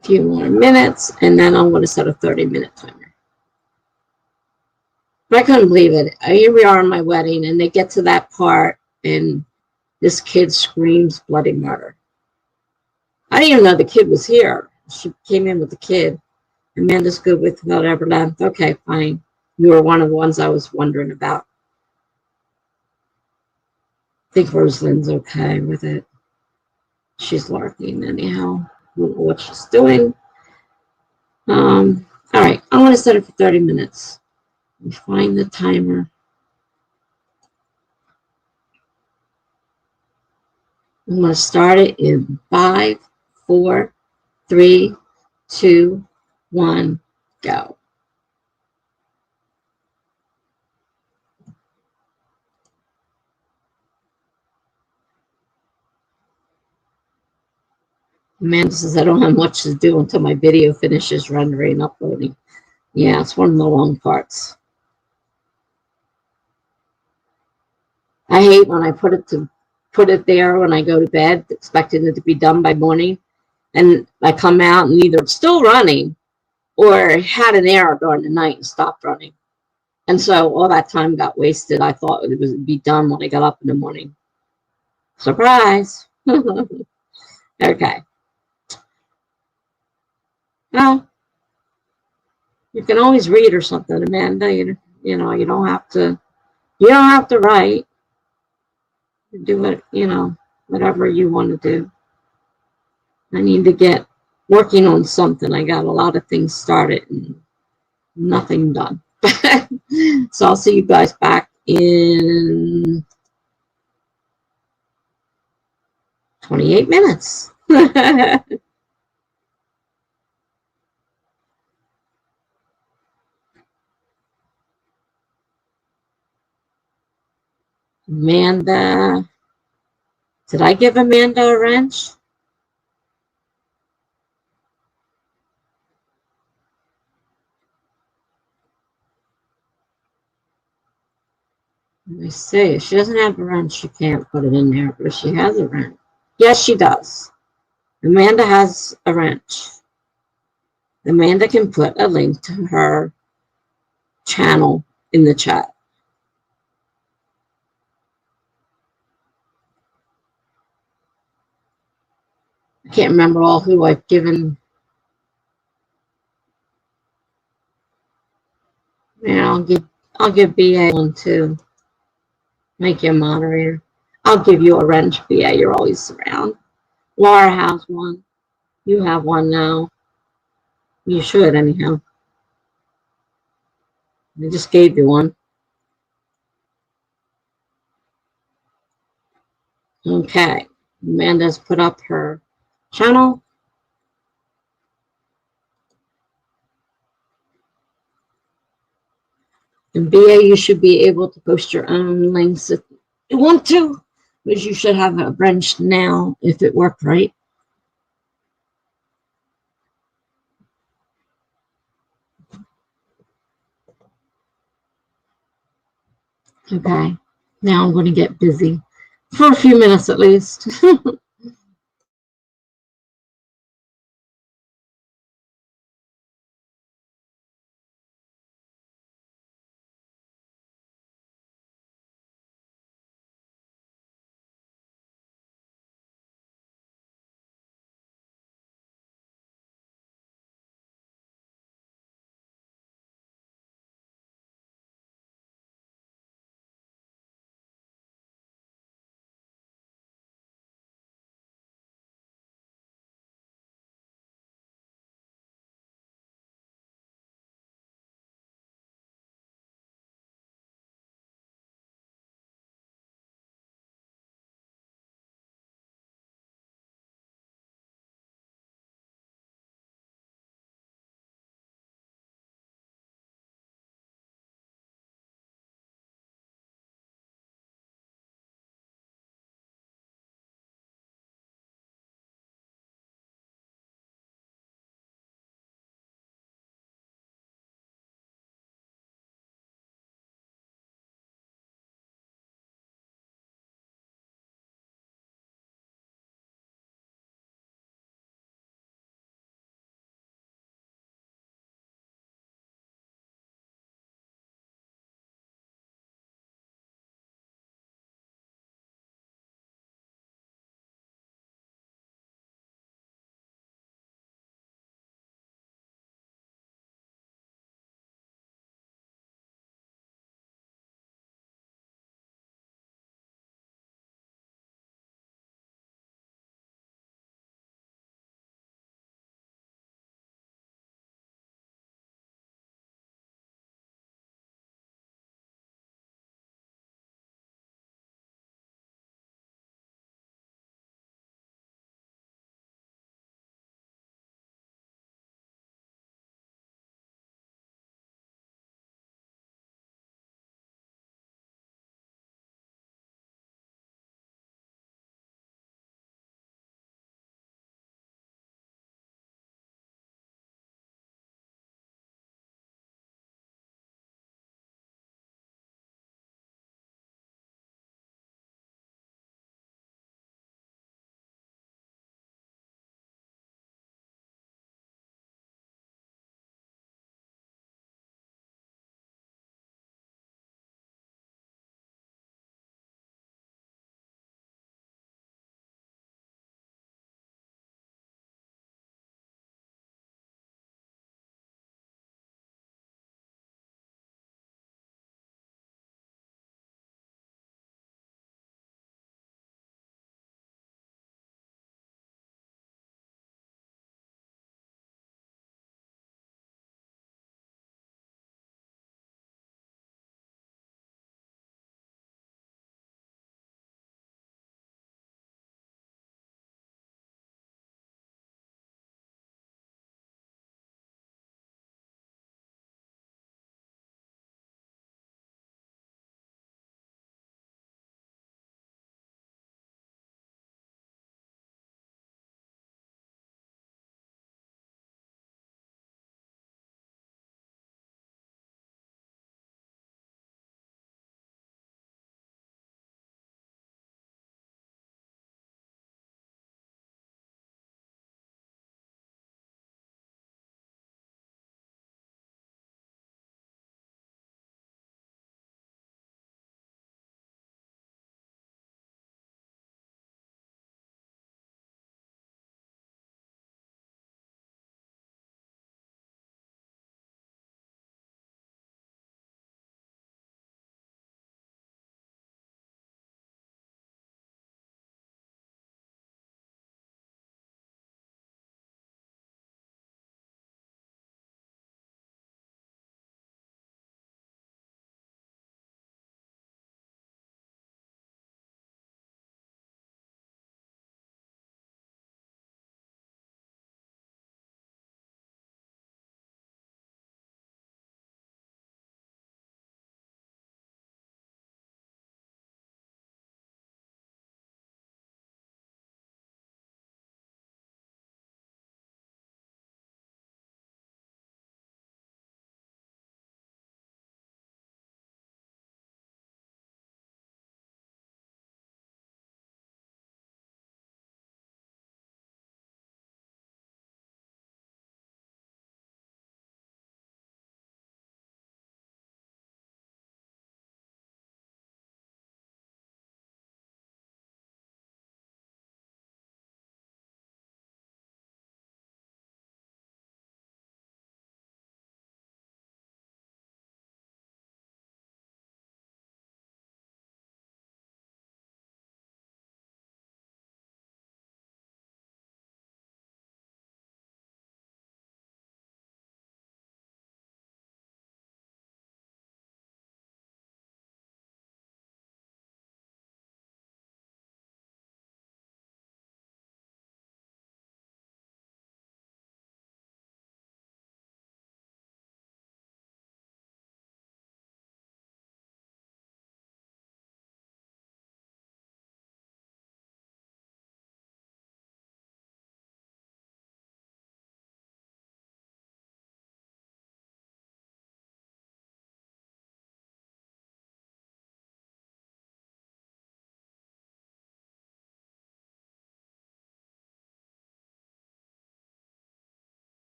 a few more minutes, and then I'm going to set a 30-minute timer. But I couldn't believe it. Here we are in my wedding, and they get to that part, and this kid screams bloody murder. I didn't even know the kid was here. She came in with the kid. Amanda's good with whatever length. Okay, fine. You were one of the ones I was wondering about. I think Rosalind's okay with it. She's lurking anyhow. I don't know what she's doing. All right, I want to set it for 30 minutes. Let me find the timer. I'm going to start it in 5, 4, 3, 2, 1, go. Amanda says, I don't have much to do until my video finishes rendering, uploading. Yeah, it's one of the long parts. I hate when I put it there when I go to bed, expecting it to be done by morning, and I come out and either it's still running or it had an error during the night and stopped running. And so all that time got wasted. I thought it would be done when I got up in the morning. Surprise. Okay. Well, you can always read or something, Amanda. You know, you don't have to write. Do it, you know, whatever you want to do. I need to get working on something. I got a lot of things started and nothing done. So I'll see you guys back in 28 minutes. Amanda, did I give Amanda a wrench? Let me see. If she doesn't have a wrench, she can't put it in there. But if she has a wrench, yes, she does. Amanda has a wrench. Amanda can put a link to her channel in the chat. I can't remember all who I've given. Yeah, I'll give BA one too. Make you a moderator. I'll give you a wrench, but yeah, you're always around. Laura has one. You have one now. You should, anyhow. I just gave you one. Okay. Amanda's put up her channel. And BA, you should be able to post your own links if you want to, because you should have a wrench now if it worked right. Okay. Now I'm going to get busy for a few minutes at least.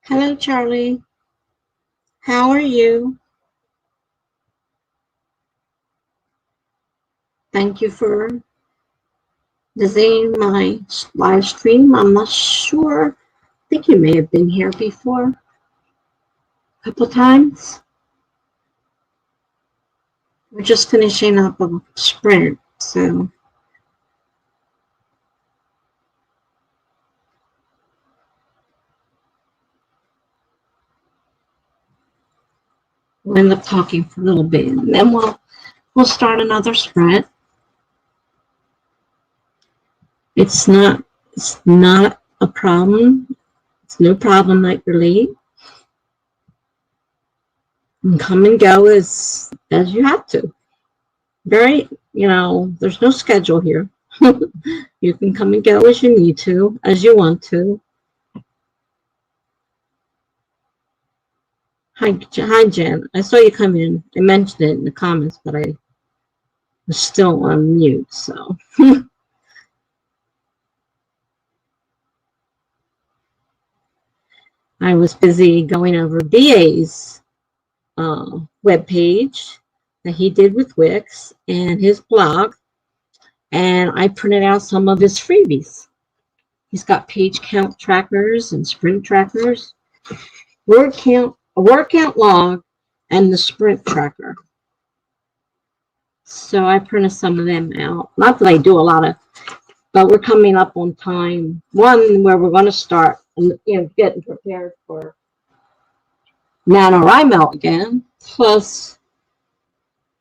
Hello, Charlie. How are you? Thank you for visiting my live stream. I'm not sure. I think you may have been here before a couple times. We're just finishing up a sprint, so we'll end up talking for a little bit, and then we'll start another sprint. It's not a problem. It's no problem that you're late. And come and go as you have to. There's no schedule here. You can come and go as you need to, as you want to. Hi, Jen. I saw you come in. I mentioned it in the comments, but I was still on mute, so. I was busy going over BA's webpage that he did with Wix and his blog, and I printed out some of his freebies. He's got page count trackers and sprint trackers, word count, a word count log, and the sprint tracker. So I printed some of them out. Not that I do a lot of, but we're coming up on time. One where we're going to start, getting prepared for NaNoWriMo again. Plus,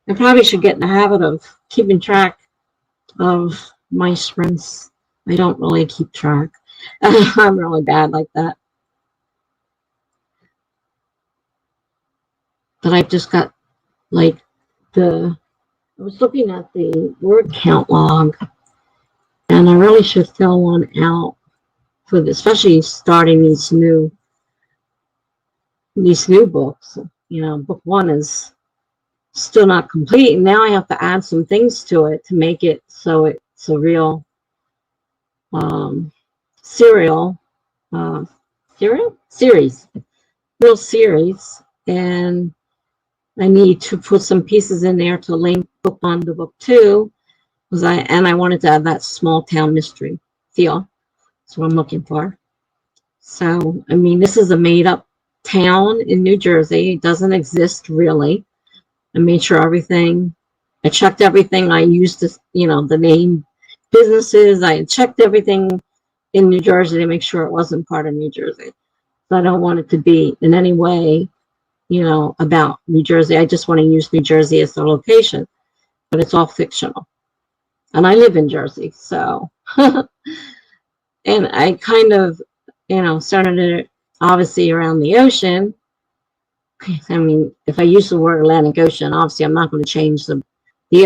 I probably should get in the habit of keeping track of my sprints. I don't really keep track. I'm really bad like that. But I've just got I was looking at the word count log, and I really should fill one out for especially starting these new books. Book one is still not complete, and now I have to add some things to it to make it so it's a real real series, and I need to put some pieces in there to link book one to book two, I wanted to have that small town mystery feel. That's what I'm looking for. So, this is a made-up town in New Jersey. It doesn't exist really. I made sure I checked everything. I used the name businesses. I checked everything in New Jersey to make sure it wasn't part of New Jersey. So I don't want it to be in any way, about New Jersey. I just want to use New Jersey as the location, but it's all fictional. And I live in Jersey, so. And I kind of, started it obviously around the ocean. If I use the word Atlantic Ocean, obviously I'm not going to change the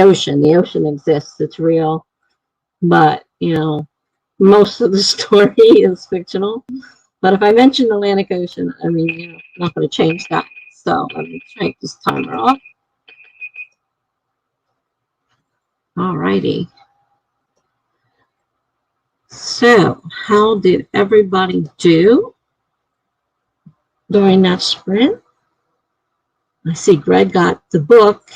ocean. The ocean exists, it's real. But, most of the story is fictional. But if I mention the Atlantic Ocean, I'm not going to change that. So let me take this timer off. All righty. So, how did everybody do during that sprint? I see Greg got the book.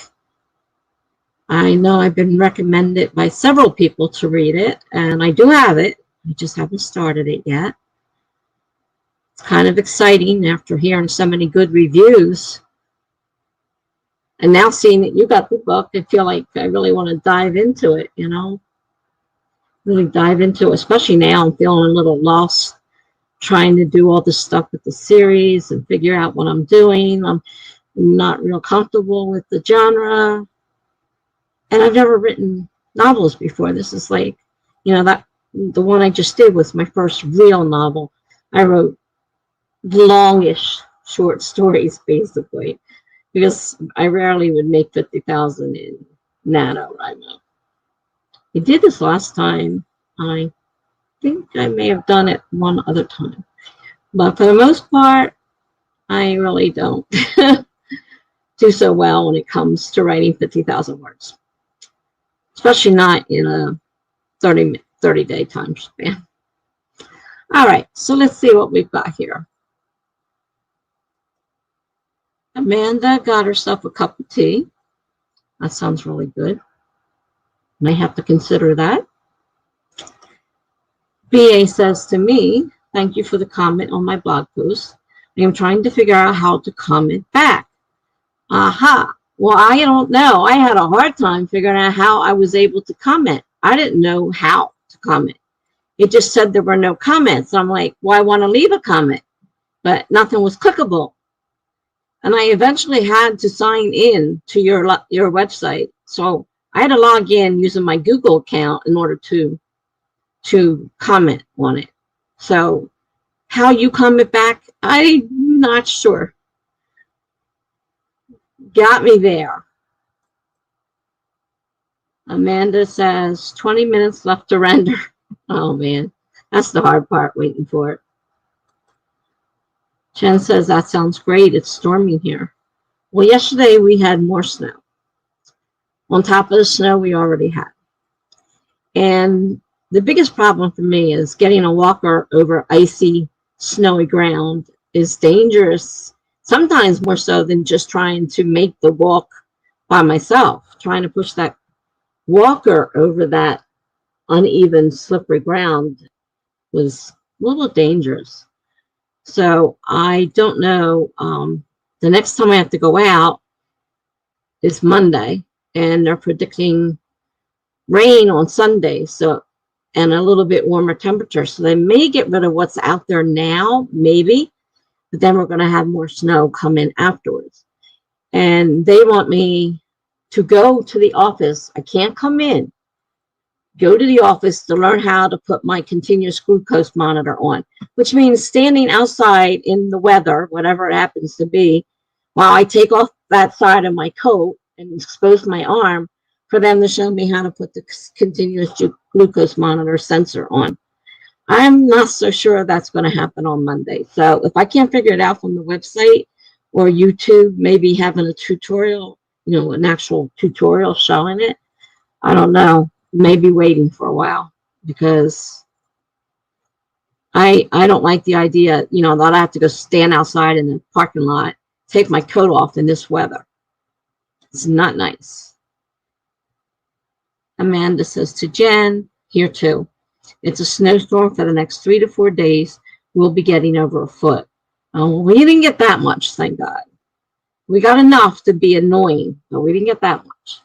I know I've been recommended by several people to read it, and I do have it. I just haven't started it yet. It's kind of exciting after hearing so many good reviews. And now seeing that you got the book, I feel like I really want to dive into it, really dive into it. Especially now I'm feeling a little lost trying to do all this stuff with the series and figure out what I'm doing. I'm not real comfortable with the genre. And I've never written novels before. This is like, that the one I just did was my first real novel. I wrote longish short stories, basically, because I rarely would make 50,000 in NaNoWriMo. I did this last time. I think I may have done it one other time. But for the most part, I really don't do so well when it comes to writing 50,000 words. Especially not in a 30-day time span. All right, so let's see what we've got here. Amanda got herself a cup of tea. That sounds really good. May have to consider that. BA says to me, thank you for the comment on my blog post. I am trying to figure out how to comment back. Aha. Well, I don't know. I had a hard time figuring out how I was able to comment. I didn't know how to comment. It just said there were no comments. I'm like, well, I want to leave a comment, but nothing was clickable. And I eventually had to sign in to your website. So I had to log in using my Google account in order to comment on it. So how you comment back, I'm not sure. Got me there. Amanda says 20 minutes left to render. Oh man, that's the hard part, waiting for it. Jen says that sounds great. It's storming here. Well, yesterday we had more snow on top of the snow we already had. And the biggest problem for me is getting a walker over icy, snowy ground is dangerous, sometimes more so than just trying to make the walk by myself. Trying to push that walker over that uneven, slippery ground was a little dangerous. So I don't know. The next time I have to go out is Monday, and they're predicting rain on Sunday, so and a little bit warmer temperature. So they may get rid of what's out there now, maybe, but then we're going to have more snow come in afterwards. And they want me to go to the office. I can't come in. Go to the office to learn how to put my continuous glucose monitor on, which means standing outside in the weather, whatever it happens to be, while I take off that side of my coat and expose my arm for them to show me how to put the continuous glucose monitor sensor on. I'm not so sure that's going to happen on Monday. So if I can't figure it out from the website or YouTube, maybe having a tutorial, an actual tutorial showing it, I don't know. Maybe waiting for a while, because I don't like the idea, that I have to go stand outside in the parking lot, take my coat off in this weather. It's not nice. Amanda says to Jen, here too, it's a snowstorm for the next 3 to 4 days. We'll be getting over a foot. Oh, we didn't get that much, thank God. We got enough to be annoying, but we didn't get that much.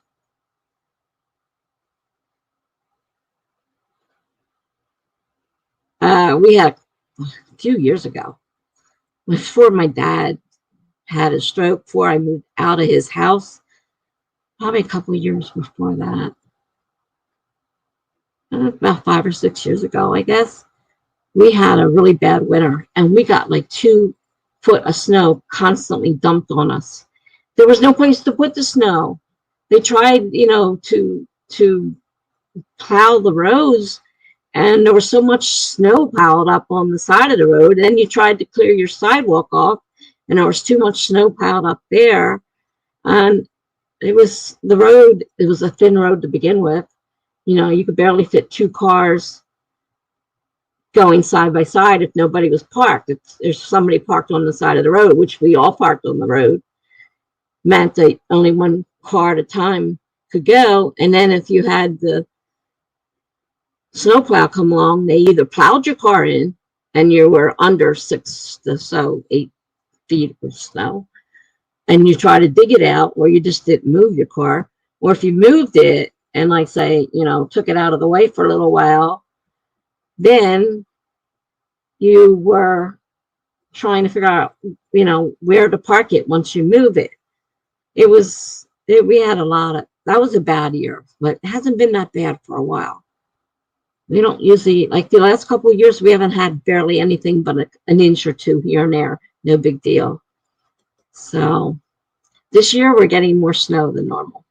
We had a few years ago, before my dad had a stroke, before I moved out of his house, probably a couple of years before that, about 5 or 6 years ago, I guess, we had a really bad winter, and we got like 2 foot of snow constantly dumped on us. There was no place to put the snow. They tried, to plow the roads, and there was so much snow piled up on the side of the road. And then you tried to clear your sidewalk off, and there was too much snow piled up there. And it was a thin road to begin with. You could barely fit 2 cars going side by side if nobody was parked. If there's somebody parked on the side of the road, which we all parked on the road, meant that only 1 car at a time could go. And then if you had the snowplow come along, they either plowed your car in and you were under 6 to 8 feet of snow, and you try to dig it out, or you just didn't move your car. Or if you moved it and, like, say, took it out of the way for a little while, then you were trying to figure out, where to park it once you move it. We had that was a bad year, but it hasn't been that bad for a while. We don't usually, like the last couple of years, we haven't had barely anything but an inch or 2 here and there. No big deal. So this year we're getting more snow than normal.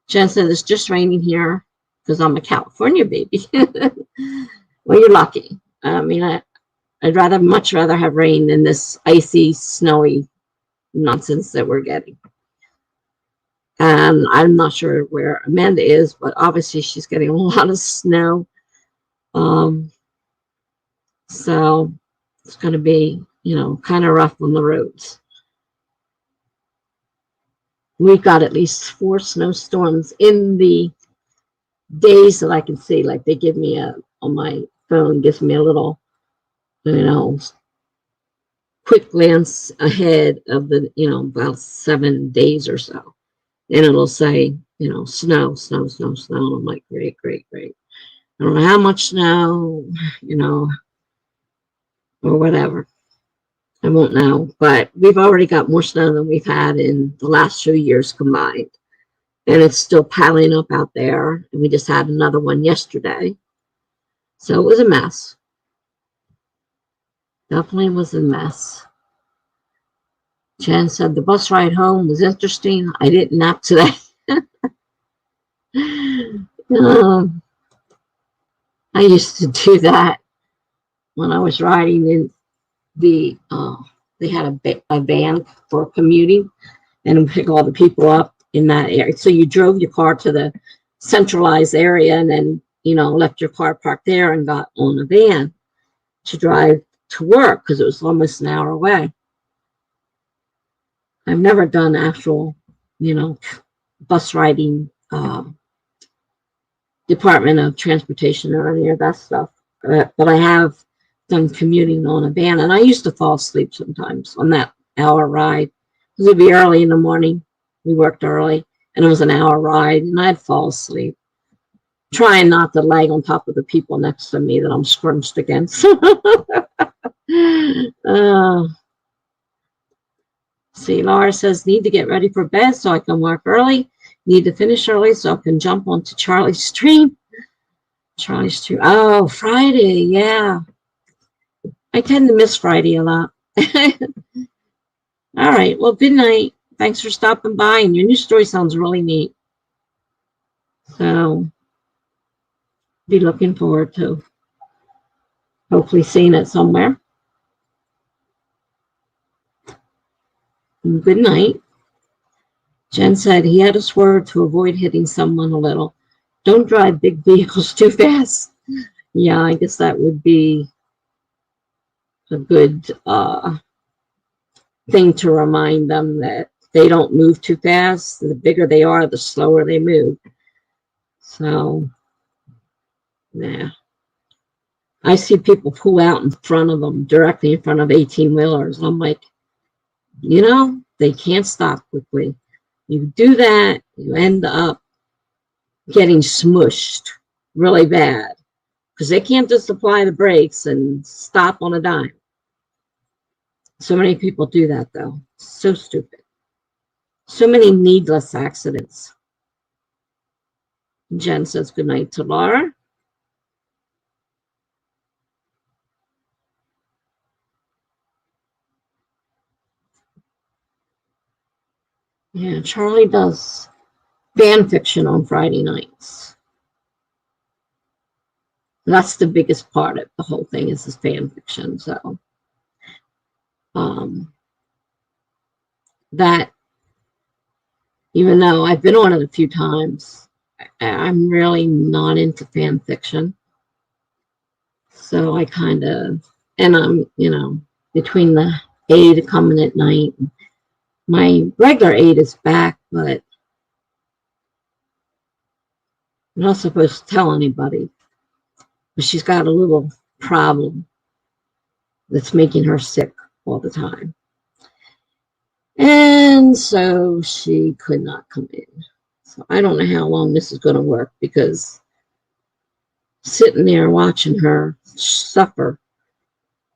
Jen said it's just raining here because I'm a California baby. Well, you're lucky. I mean, I'd much rather have rain than this icy, snowy nonsense that we're getting. And I'm not sure where Amanda is, but obviously she's getting a lot of snow. So it's going to be, kind of rough on the roads. We got at least 4 snowstorms in the days that I can see. Like they give me on my phone, gives me a little, you know, quick glance ahead of the, about 7 days or so. And it'll say, snow, snow, snow, snow. And I'm like, great, great, great. I don't know how much snow, or whatever. I won't know. But we've already got more snow than we've had in the last 2 years combined. And it's still piling up out there. And we just had another one yesterday. So it was a mess. Definitely was a mess. Jen said the bus ride home was interesting. I didn't nap today. I used to do that when I was riding in they had a van for commuting and pick all the people up in that area. So you drove your car to the centralized area and then, left your car parked there and got on a van to drive to work because it was almost an hour away. I've never done actual, bus riding, Department of Transportation or any of that stuff. But I have done commuting on a van, and I used to fall asleep sometimes on that hour ride because it'd be early in the morning. We worked early, and it was an hour ride, and I'd fall asleep, trying not to lag on top of the people next to me that I'm scrunched against. See, Laura says, need to get ready for bed so I can work early. Need to finish early so I can jump onto Charlie's stream. Charlie's stream. Oh, Friday. Yeah. I tend to miss Friday a lot. All right. Well, good night. Thanks for stopping by. And your new story sounds really neat. So, be looking forward to hopefully seeing it somewhere. And good night. Jen said he had to swerve to avoid hitting someone a little. Don't drive big vehicles too fast. Yeah, I guess that would be a good thing to remind them that they don't move too fast. The bigger they are, the slower they move. So, yeah. I see people pull out in front of them, directly in front of 18-wheelers. I'm like, they can't stop quickly. You do that, you end up getting smushed really bad because they can't just apply the brakes and stop on a dime. So many people do that, though. So stupid. So many needless accidents. Jen says goodnight to Laura. Yeah, Charlie does fan fiction on Friday nights. That's the biggest part of the whole thing is his fan fiction. So that, even though I've been on it a few times, I'm really not into fan fiction. So I kind of, and I'm, between the 8 coming at night, my regular 8 is back, but I'm not supposed to tell anybody. But she's got a little problem that's making her sick all the time. And so she could not come in. So I don't know how long this is going to work because sitting there watching her suffer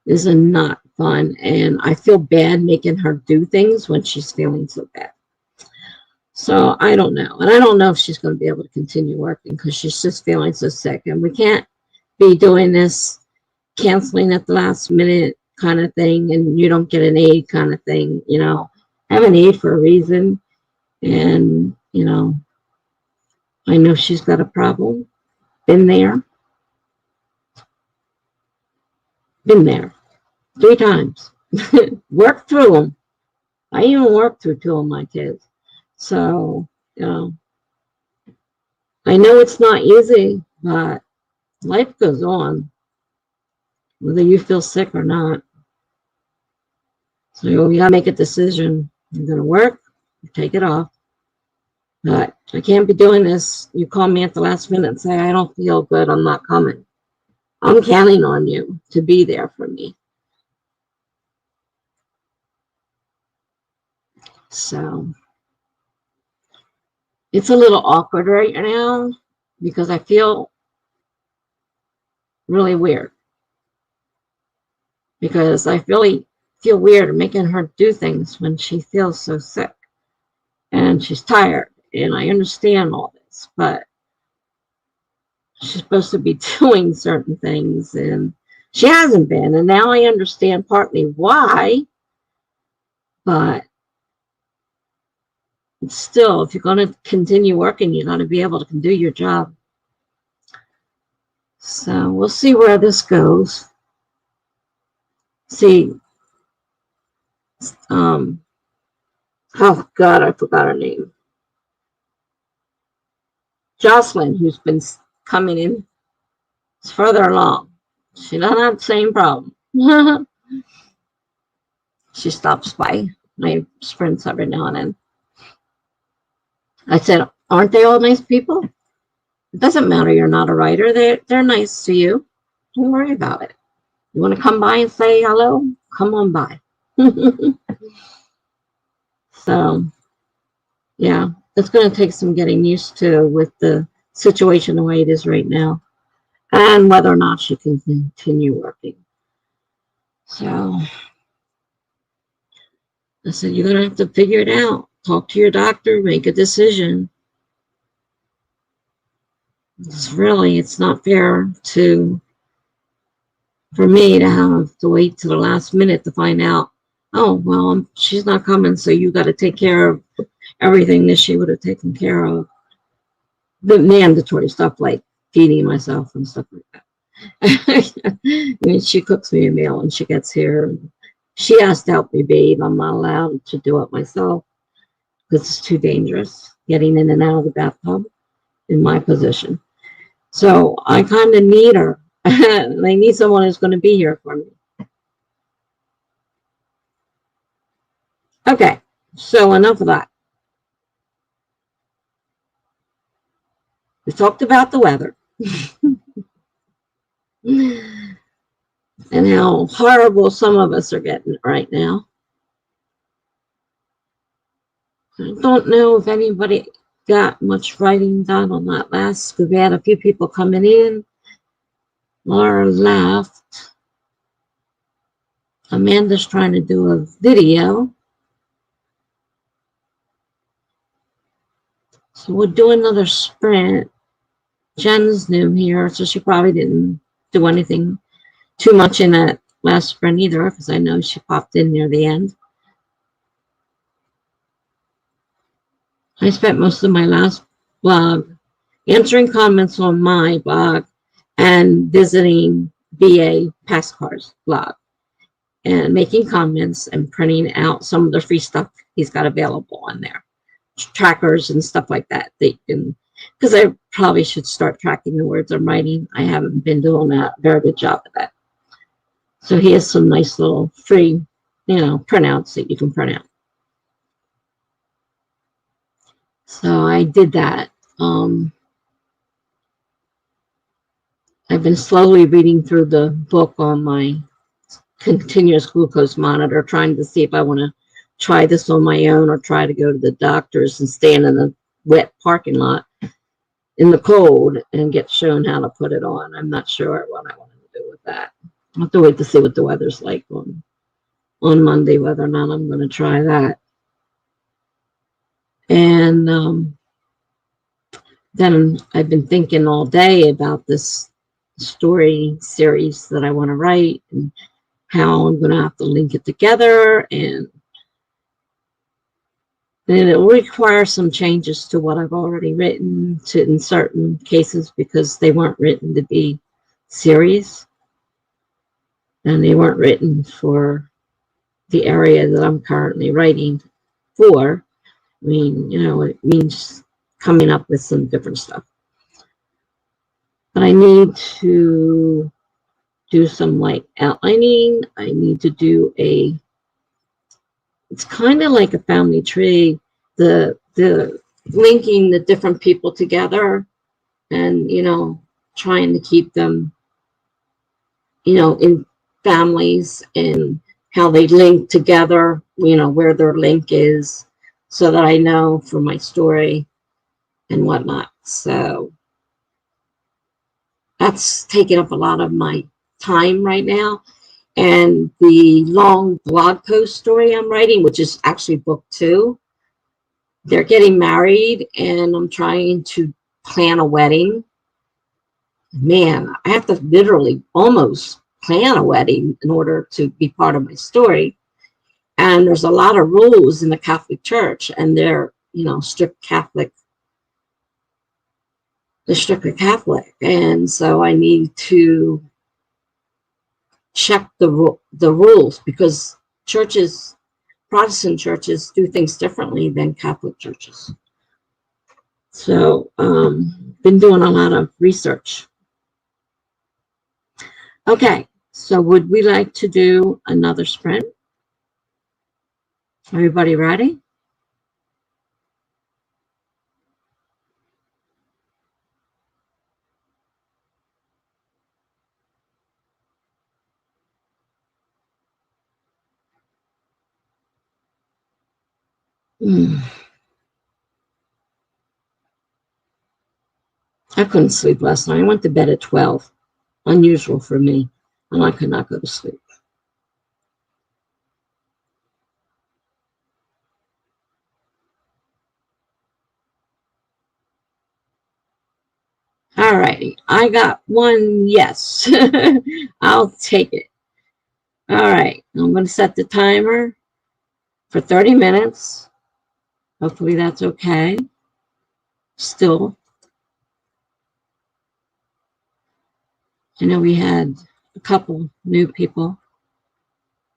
is not fun. And I feel bad making her do things when she's feeling so bad. So I don't know. And I don't know if she's going to be able to continue working because she's just feeling so sick. And we can't be doing this canceling at the last minute kind of thing and you don't get an aid kind of thing. Have an aid for a reason. And, I know she's got a problem. Been there 3 times. Worked through them. I even worked through 2 of my kids. So, I know it's not easy, but life goes on, whether you feel sick or not. So you got to make a decision. You're going to work, you take it off. But I can't be doing this. You call me at the last minute and say, I don't feel good, I'm not coming. I'm counting on you to be there for me. So it's a little awkward right now because I feel really weird. Because I really feel weird making her do things when she feels so sick and she's tired. And I understand all this, but she's supposed to be doing certain things and she hasn't been. And now I understand partly why, but still, if you're going to continue working, you got to be able to do your job. So we'll see where this goes. See, oh God, I forgot her name. Jocelyn, who's been coming in, is further along. She doesn't have the same problem. She stops by my sprints every now and then. I said, aren't they all nice people? It doesn't matter you're not a writer. They're nice to you. Don't worry about it. You want to come by and say hello? Come on by. So, yeah, it's going to take some getting used to with the situation the way it is right now and whether or not she can continue working. So, I said, you're going to have to figure it out. Talk to your doctor, make a decision. It's not fair for me to have to wait to the last minute to find out, oh, well, she's not coming, so you got to take care of everything that she would have taken care of. The mandatory stuff like feeding myself and stuff like that. I mean, she cooks me a meal and she gets here. She has to help me bathe. I'm not allowed to do it myself because it's too dangerous getting in and out of the bathtub in my position. So I kind of need her. I need someone who's going to be here for me. Okay, so enough of that. We talked about the weather and how horrible some of us are getting right now. I don't know if anybody got much writing done on that last, because we had a few people coming in. Laura left. Amanda's trying to do a video. So we'll do another sprint. Jen's new here, so she probably didn't do anything too much in that last sprint either, because I know she popped in near the end. I spent most of my last blog answering comments on my blog and visiting BA Passcar's blog and making comments and printing out some of the free stuff he's got available on there. Trackers and stuff like that. They can, because I probably should start tracking the words I'm writing. I haven't been doing a very good job of that. So he has some nice little free, printouts that you can print out. So I did that. I've been slowly reading through the book on my continuous glucose monitor, trying to see if I want to try this on my own or try to go to the doctor's and stand in the wet parking lot in the cold and get shown how to put it on. I'm not sure what I want to do with that. I'll have to wait to see what the weather's like on Monday, whether or not I'm going to try that. And then I've been thinking all day about this story series that I want to write and how I'm going to have to link it together, and it will require some changes to what I've already written in certain cases, because they weren't written to be series and they weren't written for the area that I'm currently writing for. I mean, it means coming up with some different stuff. But I need to do some like outlining. I need to do it's kind of like a family tree. The linking the different people together and, trying to keep them, in families and how they link together, where their link is so that I know for my story and whatnot. So that's taking up a lot of my time right now. And the long blog post story I'm writing, which is actually book 2, they're getting married and I'm trying to plan a wedding. Man, I have to literally almost plan a wedding in order to be part of my story. And there's a lot of rules in the Catholic Church, and they're, strict Catholic. They're strictly Catholic. And so I need to check the rules because churches, Protestant churches, do things differently than Catholic churches. So, been doing a lot of research. Okay, so would we like to do another sprint? Everybody ready? I couldn't sleep last night. I went to bed at 12. Unusual for me. And I could not go to sleep. All righty. I got one yes. I'll take it. All right. I'm going to set the timer for 30 minutes. Hopefully that's okay. Still, I know we had a couple new people.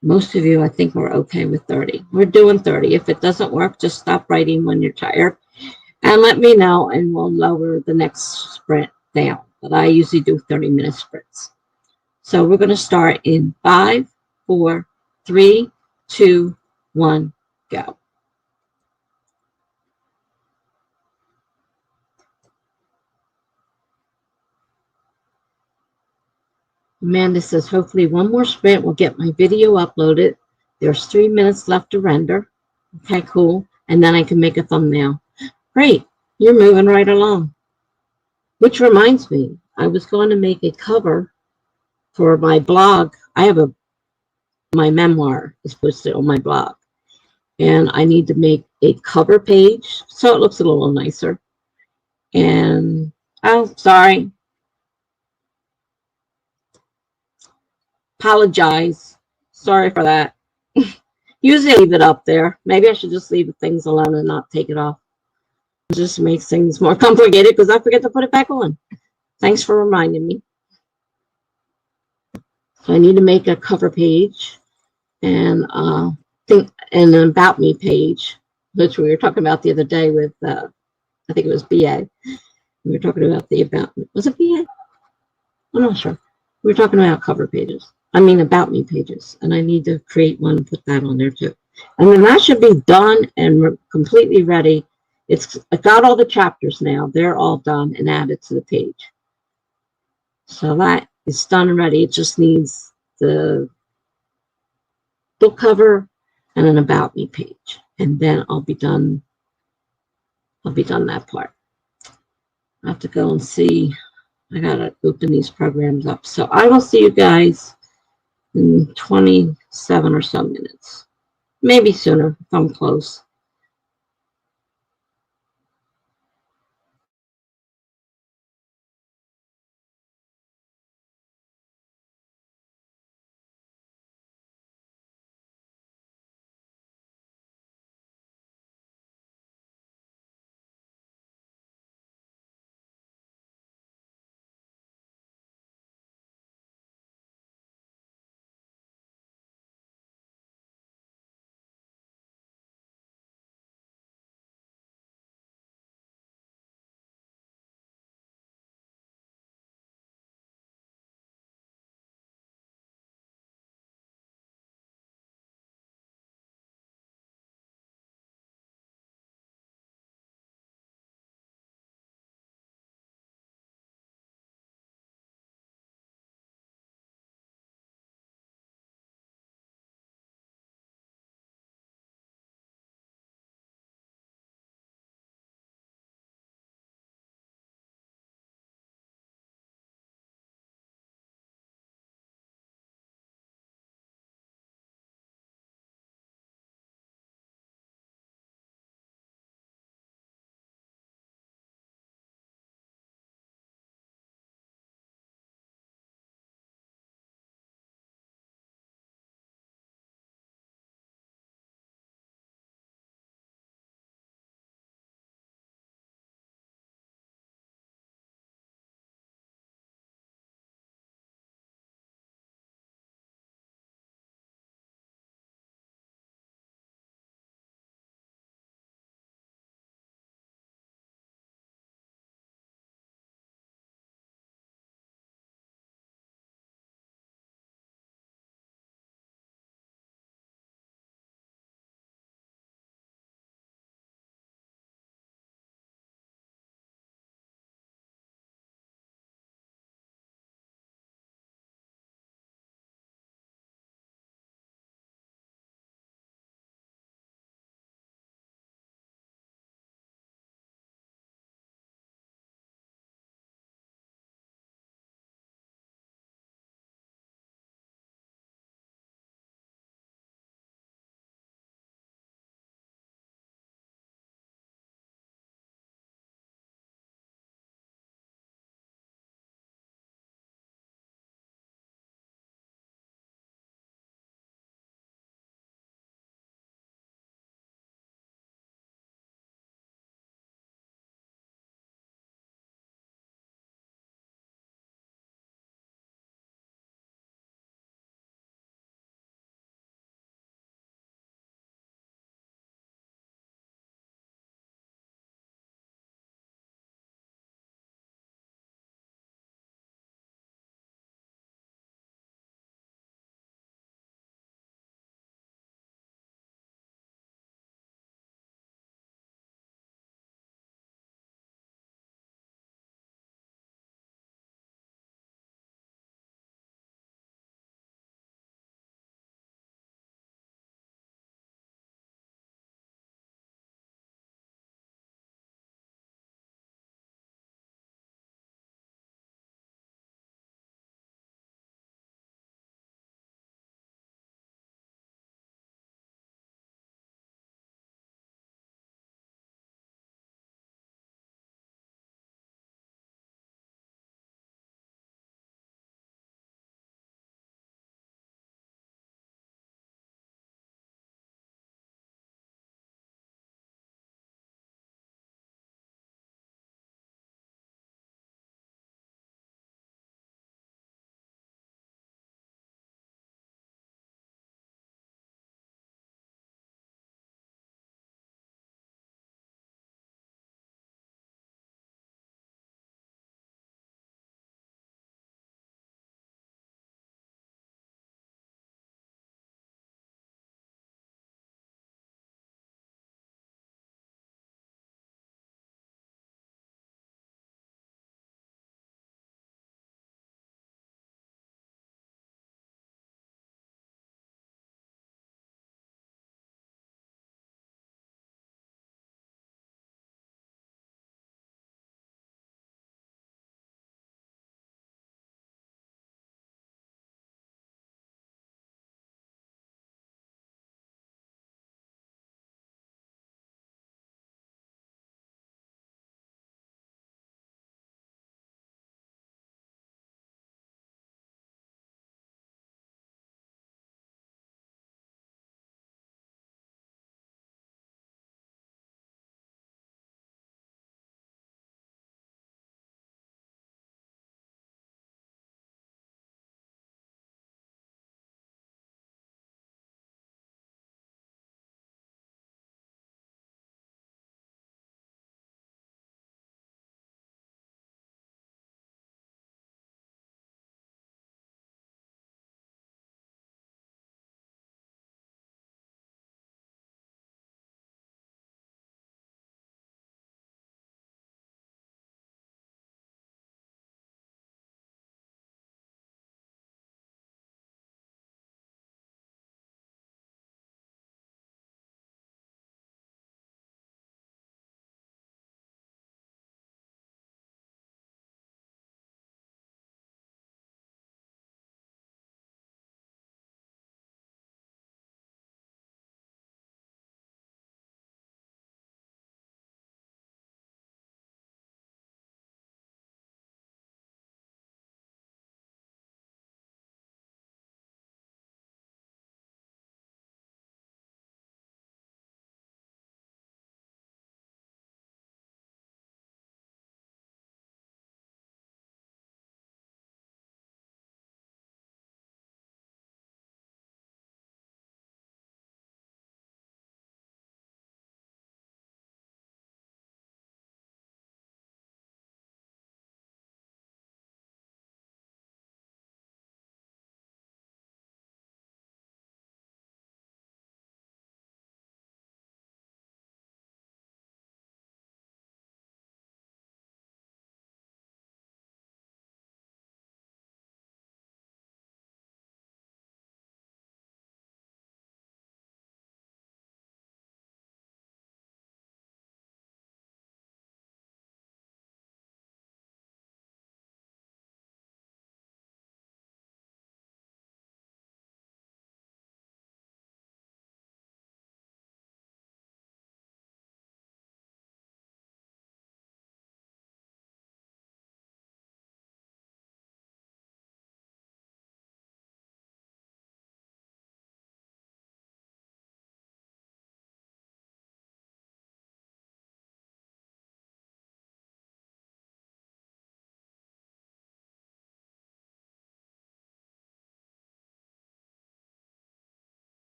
Most of you, I think, are okay with 30. We're doing 30. If it doesn't work, just stop writing when you're tired and let me know, and we'll lower the next sprint down. But I usually do 30-minute sprints. So we're going to start in 5, 4, 3, 2, 1, go. Amanda says, hopefully one more sprint will get my video uploaded. There's 3 minutes left to render. Okay, cool. And then I can make a thumbnail. Great. You're moving right along. Which reminds me, I was going to make a cover for my blog. I have my memoir is posted on my blog. And I need to make a cover page so it looks a little nicer. And, oh, sorry. Apologize. Sorry for that. Usually I leave it up there. Maybe I should just leave things alone and not take it off. It just makes things more complicated because I forget to put it back on. Thanks for reminding me. So I need to make a cover page and an about me page, which we were talking about the other day with, I think it was BA. We were talking about the about me. Was it BA? I'm not sure. We were talking about cover pages. I mean, about me pages. And I need to create one and put that on there too. And then that should be done and completely ready. I got all the chapters now. They're all done and added to the page. So that is done and ready. It just needs the book cover and an about me page. And then I'll be done. I'll be done that part. I have to go and see. I gotta open these programs up. So I will see you guys in 27 or so minutes. Maybe sooner if I'm close.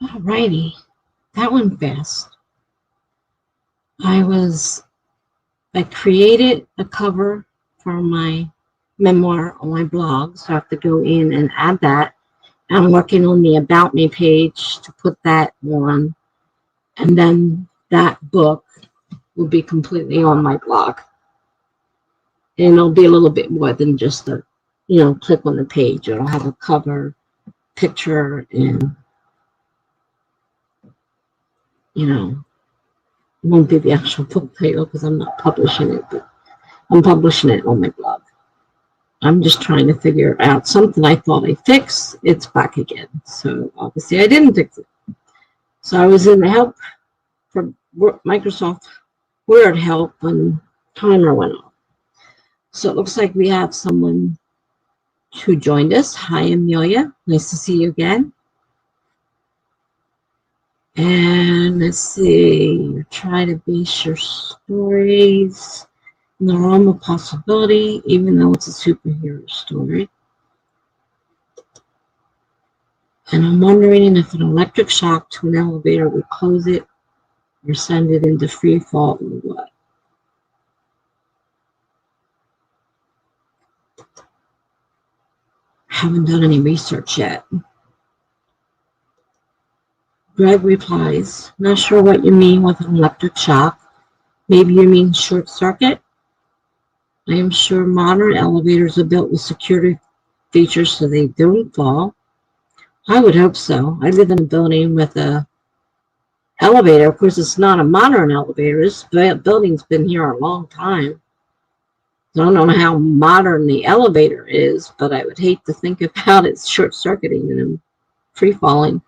Alrighty, that went fast. I created a cover for my memoir on my blog, so I have to go in and add that. I'm working on the About Me page to put that on, and then that book will be completely on my blog. And it'll be a little bit more than just a, click on the page. It'll have a cover, picture, and, it won't be the actual book title because I'm not publishing it, but I'm publishing it on my blog. I'm just trying to figure out something I thought I fixed. It's back again. So obviously I didn't fix it. So I was in the help for Microsoft Word help when timer went off. So it looks like we have someone who joined us. Hi, Amelia. Nice to see you again. And let's see. Try to base your stories in the realm of possibility, even though it's a superhero story. And I'm wondering if an electric shock to an elevator would close it or send it into free fall or what. Haven't done any research yet. Greg replies, not sure what you mean with an electric shock. Maybe you mean short circuit? I am sure modern elevators are built with security features so they don't fall. I would hope so. I live in a building with a elevator. Of course, it's not a modern elevator. This building's been here a long time. I don't know how modern the elevator is, but I would hate to think about it short-circuiting and free falling.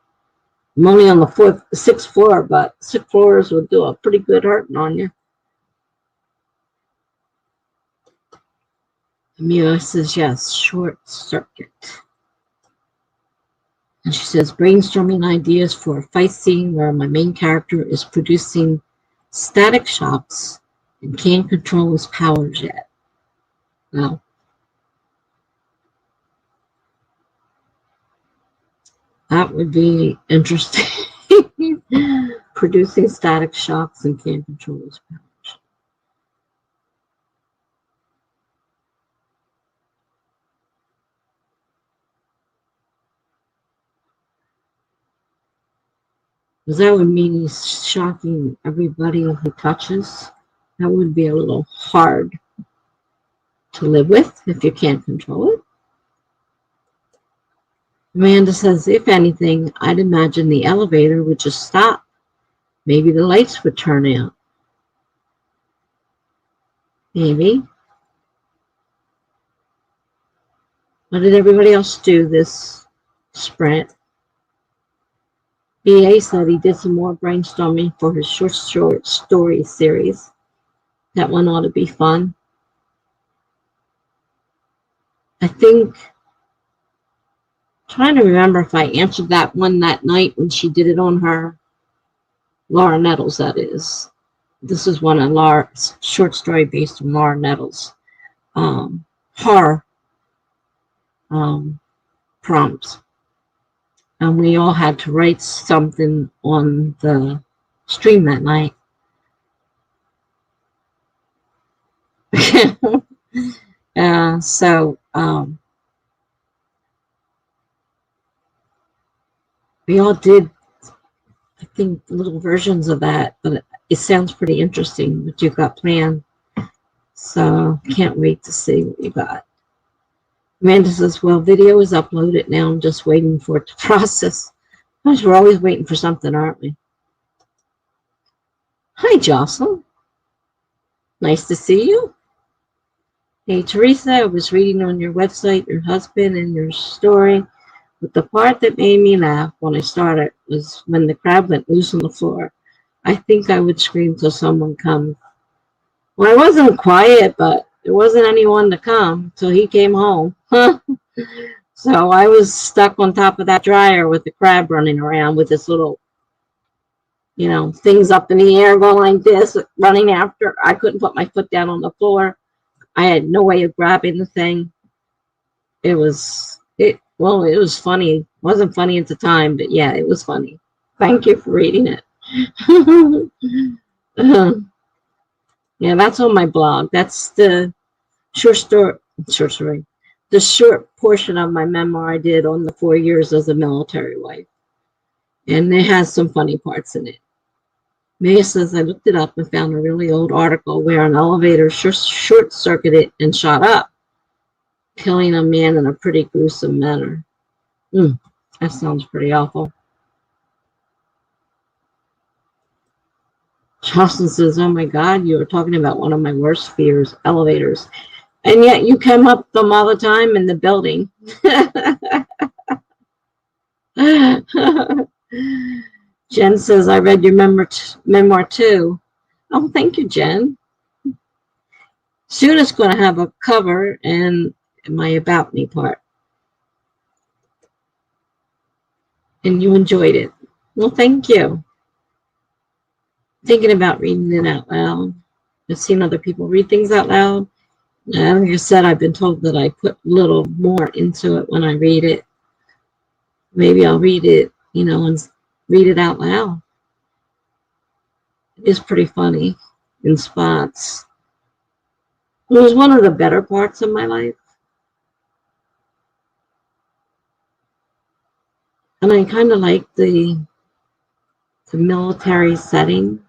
I'm only on the sixth floor, but 6 floors would do a pretty good hurting on you. Amelia says yes, short circuit. And she says, brainstorming ideas for a fight scene where my main character is producing static shocks and can't control his powers yet. Well, that would be interesting. Producing static shocks and can't control his powers. Because that would mean he's shocking everybody he touches. That would be a little hard to live with if you can't control it. Amanda says, if anything, I'd imagine the elevator would just stop. Maybe the lights would turn out. Maybe. What did everybody else do this sprint? BA said he did some more brainstorming for his short story series. That one ought to be fun. I think, trying to remember if I answered that one that night when she did it on her, Laura Nettles, that is. This is one of Laura's short story based on Laura Nettles' horror prompts. And we all had to write something on the stream that night. So we all did, I think, little versions of that, but it sounds pretty interesting what you've got planned. So can't wait to see what you got. Amanda says, well, video is uploaded now. I'm just waiting for it to process. Gosh, we're always waiting for something, aren't we? Hi, Jocelyn. Nice to see you. Hey, Teresa, I was reading on your website, your husband and your story. But the part that made me laugh when I started was when the crab went loose on the floor. I think I would scream till someone comes. Well, I wasn't quiet, but there wasn't anyone to come till he came home. So I was stuck on top of that dryer with the crab running around with this little, things up in the air going like this, running after. I couldn't put my foot down on the floor. I had no way of grabbing the thing. It was funny. It wasn't funny at the time, but yeah, it was funny. Thank you for reading it. Yeah, that's on my blog. That's the short story, short story, the short portion of my memoir I did on the 4 years as a military wife. And it has some funny parts in it. Maya says, I looked it up and found a really old article where an elevator short-circuited and shot up, killing a man in a pretty gruesome manner. That sounds pretty awful. Charleston says, oh my God, you were talking about one of my worst fears, elevators. And yet you come up them all the time in the building. Jen says, I read your memoir too. Oh, thank you, Jen. Soon it's going to have a cover and my About Me part. And you enjoyed it. Well, thank you. Thinking about reading it out loud. I've seen other people read things out loud. And like I said, I've been told that I put a little more into it when I read it. Maybe I'll read it, and read it out loud. It is pretty funny in spots. It was one of the better parts of my life. And I kind of like the military setting.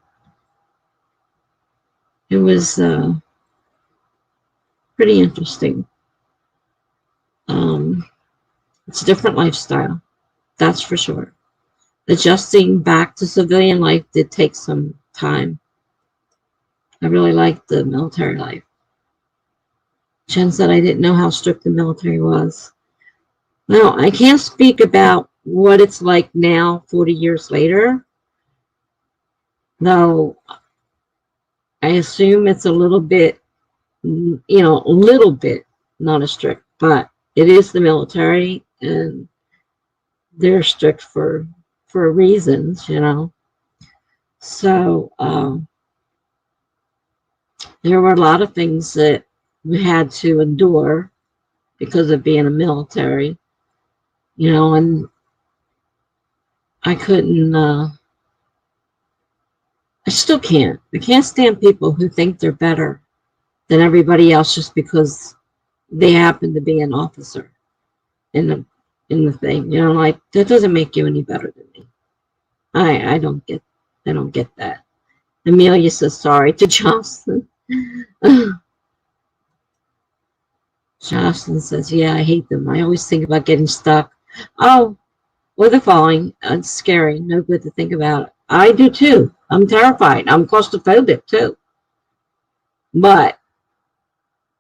It was pretty interesting. It's a different lifestyle, that's for sure. Adjusting back to civilian life did take some time. I really liked the military life. Jen said I didn't know how strict the military was. Well, I can't speak about what it's like now, 40 years later, though I assume it's a little bit, not as strict, but it is the military, and they're strict for reasons, So there were a lot of things that we had to endure because of being a military, and I couldn't, I still can't. I can't stand people who think they're better than everybody else just because they happen to be an officer in the thing. Like, that doesn't make you any better than me. I don't get that. Amelia says sorry to Jocelyn. Jocelyn says, yeah, I hate them. I always think about getting stuck. Oh, or the falling. It's scary. No good to think about. I do too. I'm terrified. I'm claustrophobic too. But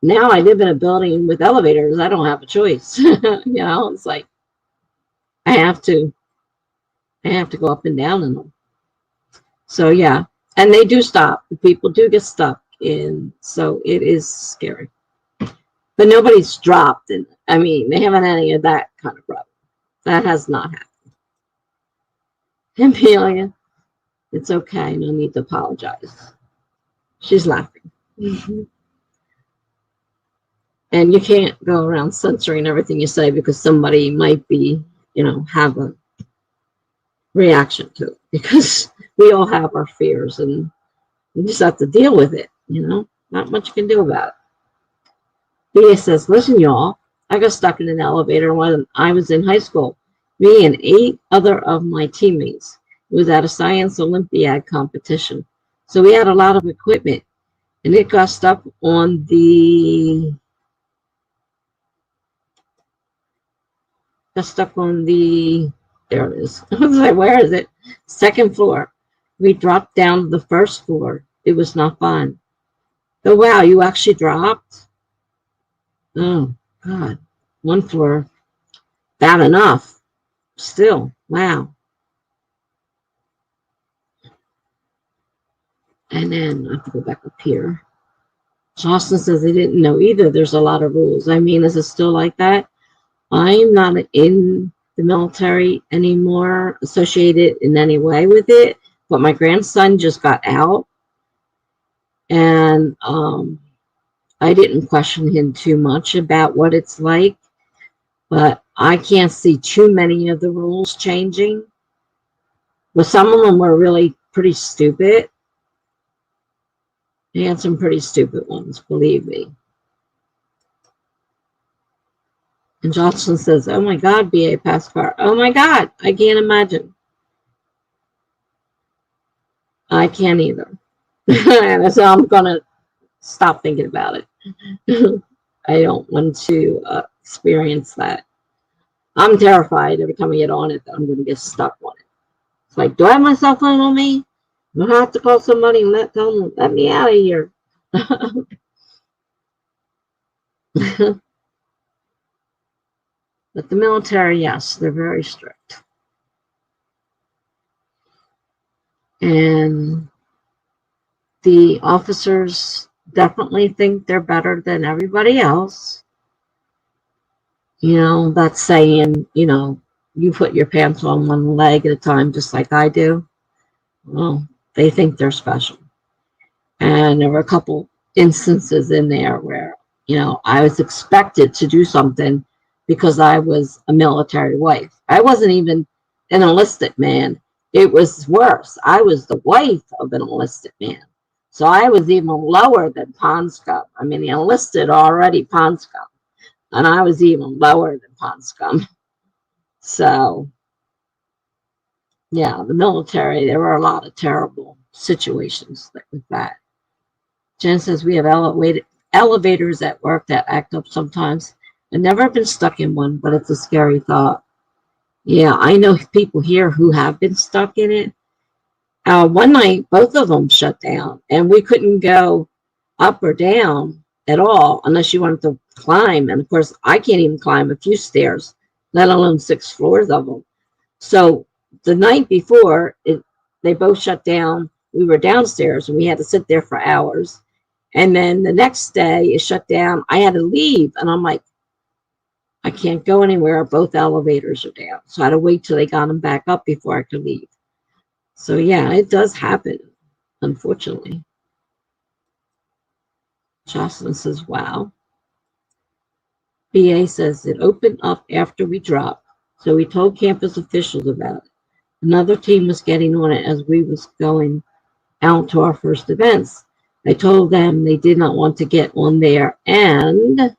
now I live in a building with elevators. I don't have a choice. It's like I have to go up and down in them. So yeah, and they do stop. The people do get stuck in, so it is scary. But nobody's dropped, and they haven't had any of that kind of problem. That has not happened. Amelia, it's okay. No need to apologize. She's laughing. And you can't go around censoring everything you say because somebody might be, have a reaction to it, because we all have our fears and we just have to deal with it, not much you can do about it. Bea says, listen, y'all, I got stuck in an elevator when I was in high school. Me and 8 other of my teammates. It was at a science Olympiad competition. So we had a lot of equipment, and it got stuck on the there it is. I was like, where is it? Second floor. We dropped down to the first floor. It was not fun. Oh, wow, you actually dropped? Oh, God. One floor. Bad enough. Still, wow. And then I have to go back up here. Austin says they didn't know either. There's a lot of rules. Is it still like that? I'm not in the military anymore, associated in any way with it, but my grandson just got out, and I didn't question him too much about what it's like, but I can't see too many of the rules changing. But some of them were really pretty stupid. They had some pretty stupid ones, believe me. And Jocelyn says, oh my God, BA Passport. Oh my God, I can't imagine. I can't either. And so I'm going to stop thinking about it. I don't want to experience that. I'm terrified every time I get on it that I'm going to get stuck on it. It's like, do I have my cell phone on me? I'm going to have to call somebody and let me out of here. But the military, yes, they're very strict. And the officers definitely think they're better than everybody else. You know, that's saying, you know, you put your pants on one leg at a time, just like I do. Well, they think they're special. And there were a couple instances in there where, you know, I was expected to do something because I was a military wife. I wasn't even an enlisted man. It was worse. I was the wife of an enlisted man. So I was even lower than pond scum. I mean, the enlisted already pond scum. And I was even lower than pond scum. So, yeah, the military, there were a lot of terrible situations with that. Jen says we have elevators at work that act up sometimes. I've never been stuck in one, but it's a scary thought. Yeah, I know people here who have been stuck in it. One night, both of them shut down, and we couldn't go up or down at all unless you wanted to climb. And of course, I can't even climb a few stairs, let alone 6 floors of them. So the night before, they both shut down. We were downstairs, and we had to sit there for hours. And then the next day it shut down. I had to leave. And I'm like, I can't go anywhere. Both elevators are down. So I had to wait till they got them back up before I could leave. So yeah, it does happen, unfortunately. Jocelyn says, wow. BA says it opened up after we dropped. So we told campus officials about it. Another team was getting on it as we was going out to our first events. I told them they did not want to get on there, and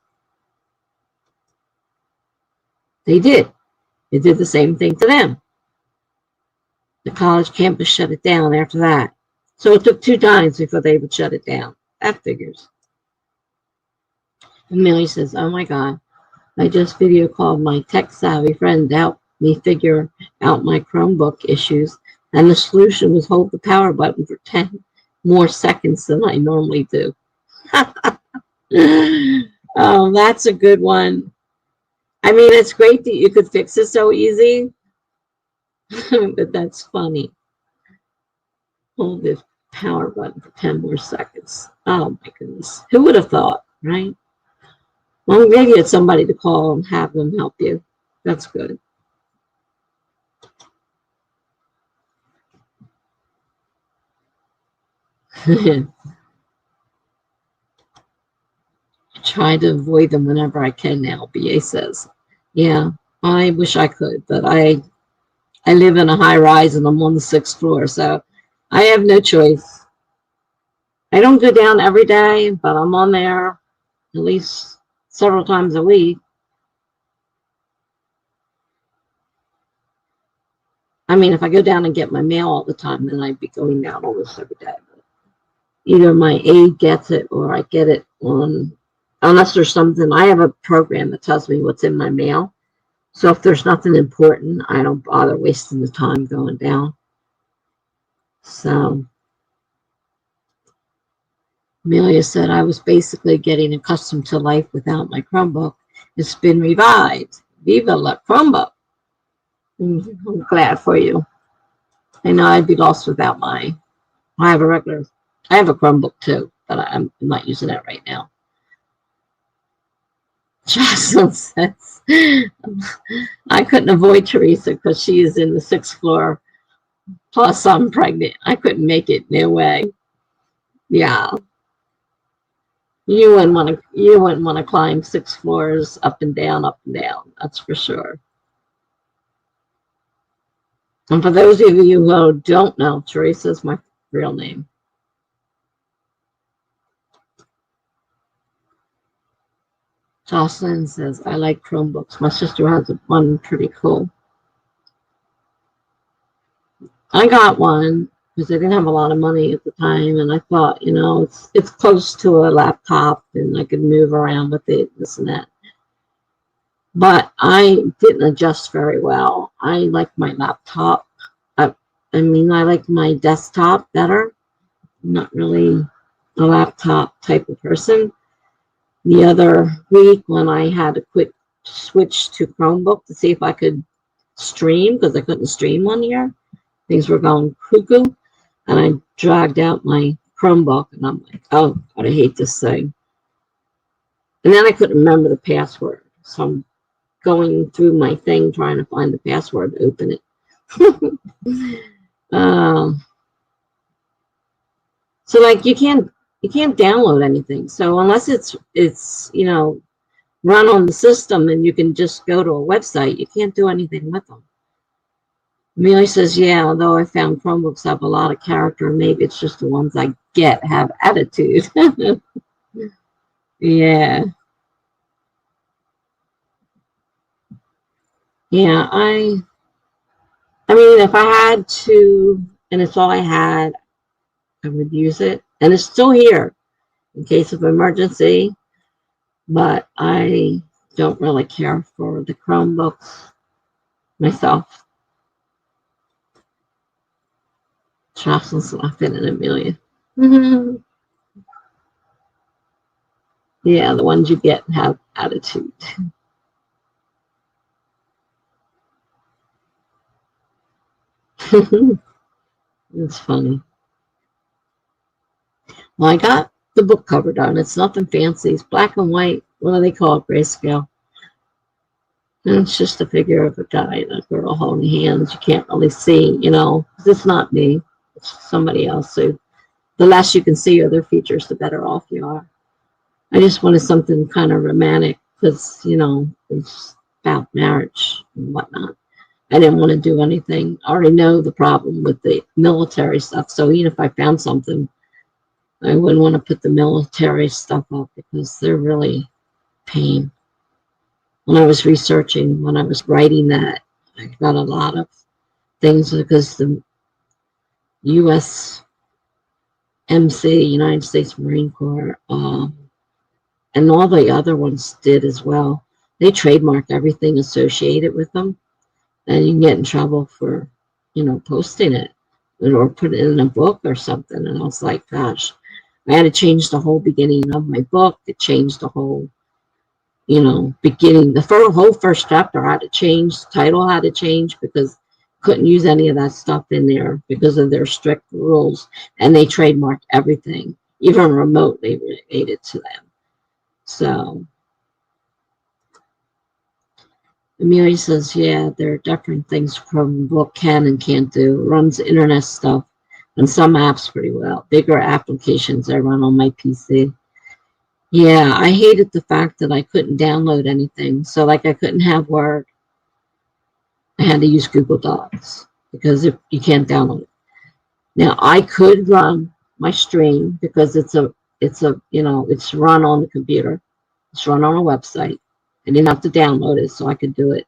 they did. It did the same thing to them. The college campus shut it down after that. So it took 2 times before they would shut it down. That figures. And Millie says, oh my God, I just video called my tech-savvy friend to help me figure out my Chromebook issues, and the solution was hold the power button for 10 more seconds than I normally do. Oh, that's a good one. I mean, it's great that you could fix it so easy, but that's funny. Hold this power button for 10 more seconds. Oh my goodness. Who would have thought, right? Well, maybe it's somebody to call and have them help you. That's good. Try to avoid them whenever I can now, BA says. Yeah, I wish I could, but I live in a high rise and I'm on the 6th floor, so I have no choice. I don't go down every day, but I'm on there at least several times a week. I mean, if I go down and get my mail all the time, then I'd be going down almost every day. But either my aide gets it or I get it on, unless there's something. I have a program that tells me what's in my mail. So if there's nothing important, I don't bother wasting the time going down. So Amelia said, I was basically getting accustomed to life without my Chromebook. It's been revived. Viva la Chromebook. I'm glad for you. I know I'd be lost without mine. I have a Chromebook too, but I'm not using it right now. Jocelyn says, I couldn't avoid Teresa because she is in the 6th floor. Plus, I'm pregnant. I couldn't make it. No way. Yeah. You wouldn't want to climb 6 floors up and down. That's for sure. And for those of you who don't know, Teresa is my real name. Jocelyn says, I like Chromebooks. My sister has one pretty cool. I got one because I didn't have a lot of money at the time, and I thought, you know, it's close to a laptop, and I could move around with it, this and that. But I didn't adjust very well. I like my laptop. I mean, I like my desktop better. I'm not really a laptop type of person. The other week when I had a quick switch to Chromebook to see if I could stream, because I couldn't stream on here, things were going cuckoo, and I dragged out my Chromebook, and I'm like, oh, God, I hate this thing. And then I couldn't remember the password, so I'm going through my thing trying to find the password to open it. So like you can't download anything. So unless it's you know, run on the system and you can just go to a website, you can't do anything with them. Amelia says, yeah, although I found Chromebooks have a lot of character, maybe it's just the ones I get have attitude. Yeah. Yeah, I mean, if I had to, and it's all I had, I would use it. And it's still here in case of emergency, but I don't really care for the Chromebooks myself. Jocelyn's laughing at Amelia. Yeah, the ones you get have attitude. It's funny. Well, I got the book cover done. It's nothing fancy. It's black and white. What do they call it? Grayscale. And it's just a figure of a guy and a girl holding hands. You can't really see, you know. It's not me. It's somebody else. So the less you can see other features, the better off you are. I just wanted something kind of romantic because, you know, it's about marriage and whatnot. I didn't want to do anything. I already know the problem with the military stuff. So even if I found something, I wouldn't want to put the military stuff up because they're really pain. When I was researching, when I was writing that, I got a lot of things because the USMC, United States Marine Corps, and all the other ones did as well. They trademark everything associated with them, and you can get in trouble for, you know, posting it or put it in a book or something. And I was like, gosh, I had to change the whole beginning of my book. It changed the whole, you know, beginning. The whole first chapter I had to change. The title had to change because couldn't use any of that stuff in there because of their strict rules. And they trademarked everything, even remote. They related to them. So Amelia says, yeah, there are different things Chromebook can and can't do. It runs internet stuff and some apps pretty well. Bigger applications I run on my PC. Yeah, I hated the fact that I couldn't download anything. So like I couldn't have Word. I had to use Google Docs because you can't download it. Now I could run my stream because it's a you know, it's run on the computer. It's run on a website. I didn't have to download it, so I could do it.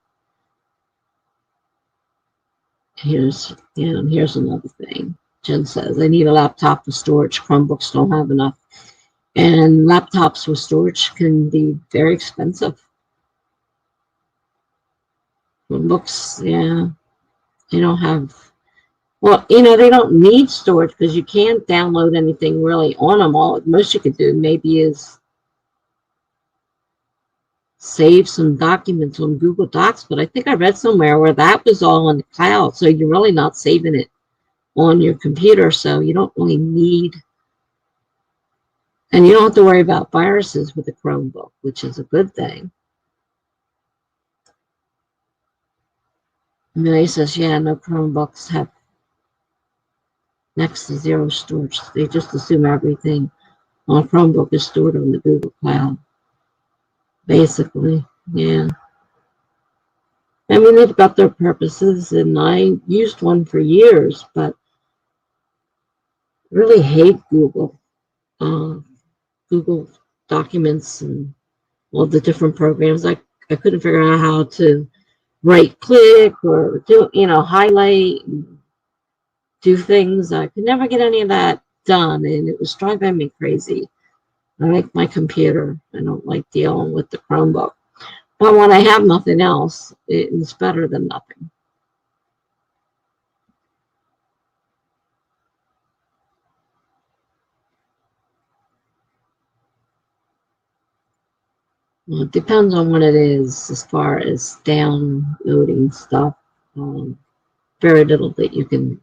Here's another thing. Jen says, I need a laptop for storage. Chromebooks don't have enough. And laptops with storage can be very expensive. Chromebooks, yeah, they don't have, well, you know, they don't need storage because you can't download anything really on them. All most you could do maybe is save some documents on Google Docs, but I think I read somewhere where that was all in the cloud. So you're really not saving it on your computer. So you don't really need, and you don't have to worry about viruses with a Chromebook, which is a good thing. Millie says, yeah, no Chromebooks have next to zero storage. They just assume everything on a Chromebook is stored on the Google Cloud. Basically, yeah. I mean, they've got their purposes, and I used one for years, but really hate Google. Uh, Google Documents and all the different programs. I couldn't figure out how to right click or do, highlight and do things. I could never get any of that done, and it was driving me crazy. I like my computer. I don't like dealing with the Chromebook. But when I have nothing else, it's better than nothing. Well, it depends on what it is as far as downloading stuff. Very little that you can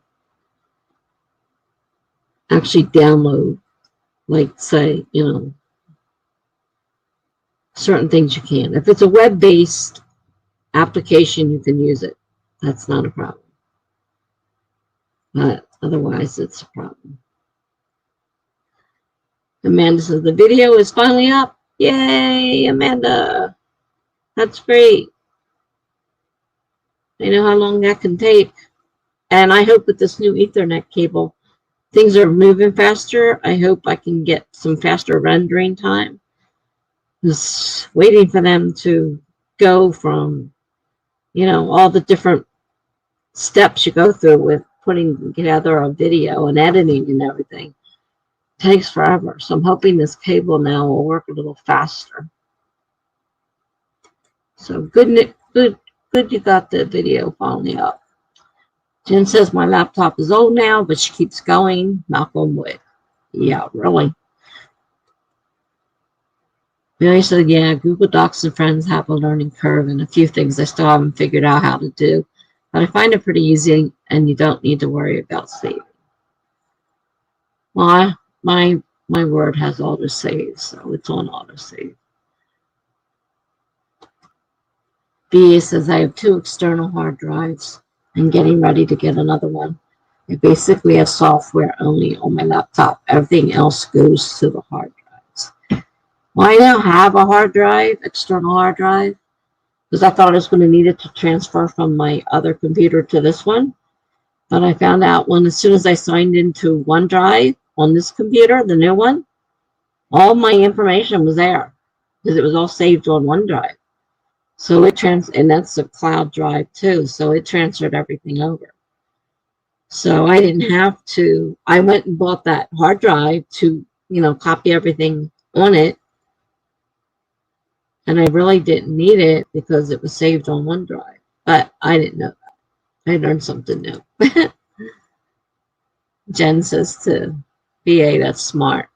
actually download, like, say, certain things you can. If it's a web-based application, you can use it. That's not a problem. But otherwise, it's a problem. Amanda says the video is finally up. Yay, Amanda. That's great. I know how long that can take. And I hope with this new Ethernet cable, things are moving faster. I hope I can get some faster rendering time. Just waiting for them to go from, all the different steps you go through with putting together a video and editing and everything. It takes forever. So I'm hoping this cable now will work a little faster. So good you got the video finally up. Jen says my laptop is old now, but she keeps going. Knock on wood. Yeah, really. Mary said, yeah, Google Docs and Friends have a learning curve and a few things I still haven't figured out how to do. But I find it pretty easy, and you don't need to worry about saving. Well, my Word has autosave, so it's on autosave. BA says I have 2 external hard drives and getting ready to get another one. I basically have software only on my laptop. Everything else goes to the hard drives. Well, I now have a hard drive, external hard drive, because I thought I was going to need it to transfer from my other computer to this one. But I found out as soon as I signed into OneDrive on this computer, the new one, all my information was there because it was all saved on OneDrive. So and that's a cloud drive too. So it transferred everything over. So I didn't have to. I went and bought that hard drive to, copy everything on it. And I really didn't need it because it was saved on OneDrive. But I didn't know that. I learned something new. Jen says to BA, that's smart.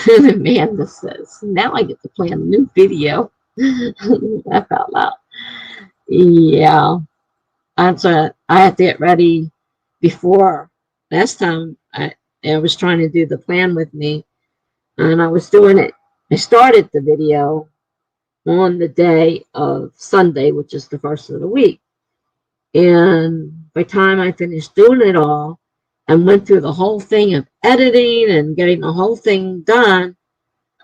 And Amanda says, now I get to plan a new video. Laugh out loud. Yeah. So I had to get ready before. Last time I was trying to do the plan with me, and I was doing it. I started the video on the day of Sunday, which is the first of the week. And by the time I finished doing it all and went through the whole thing of editing and getting the whole thing done,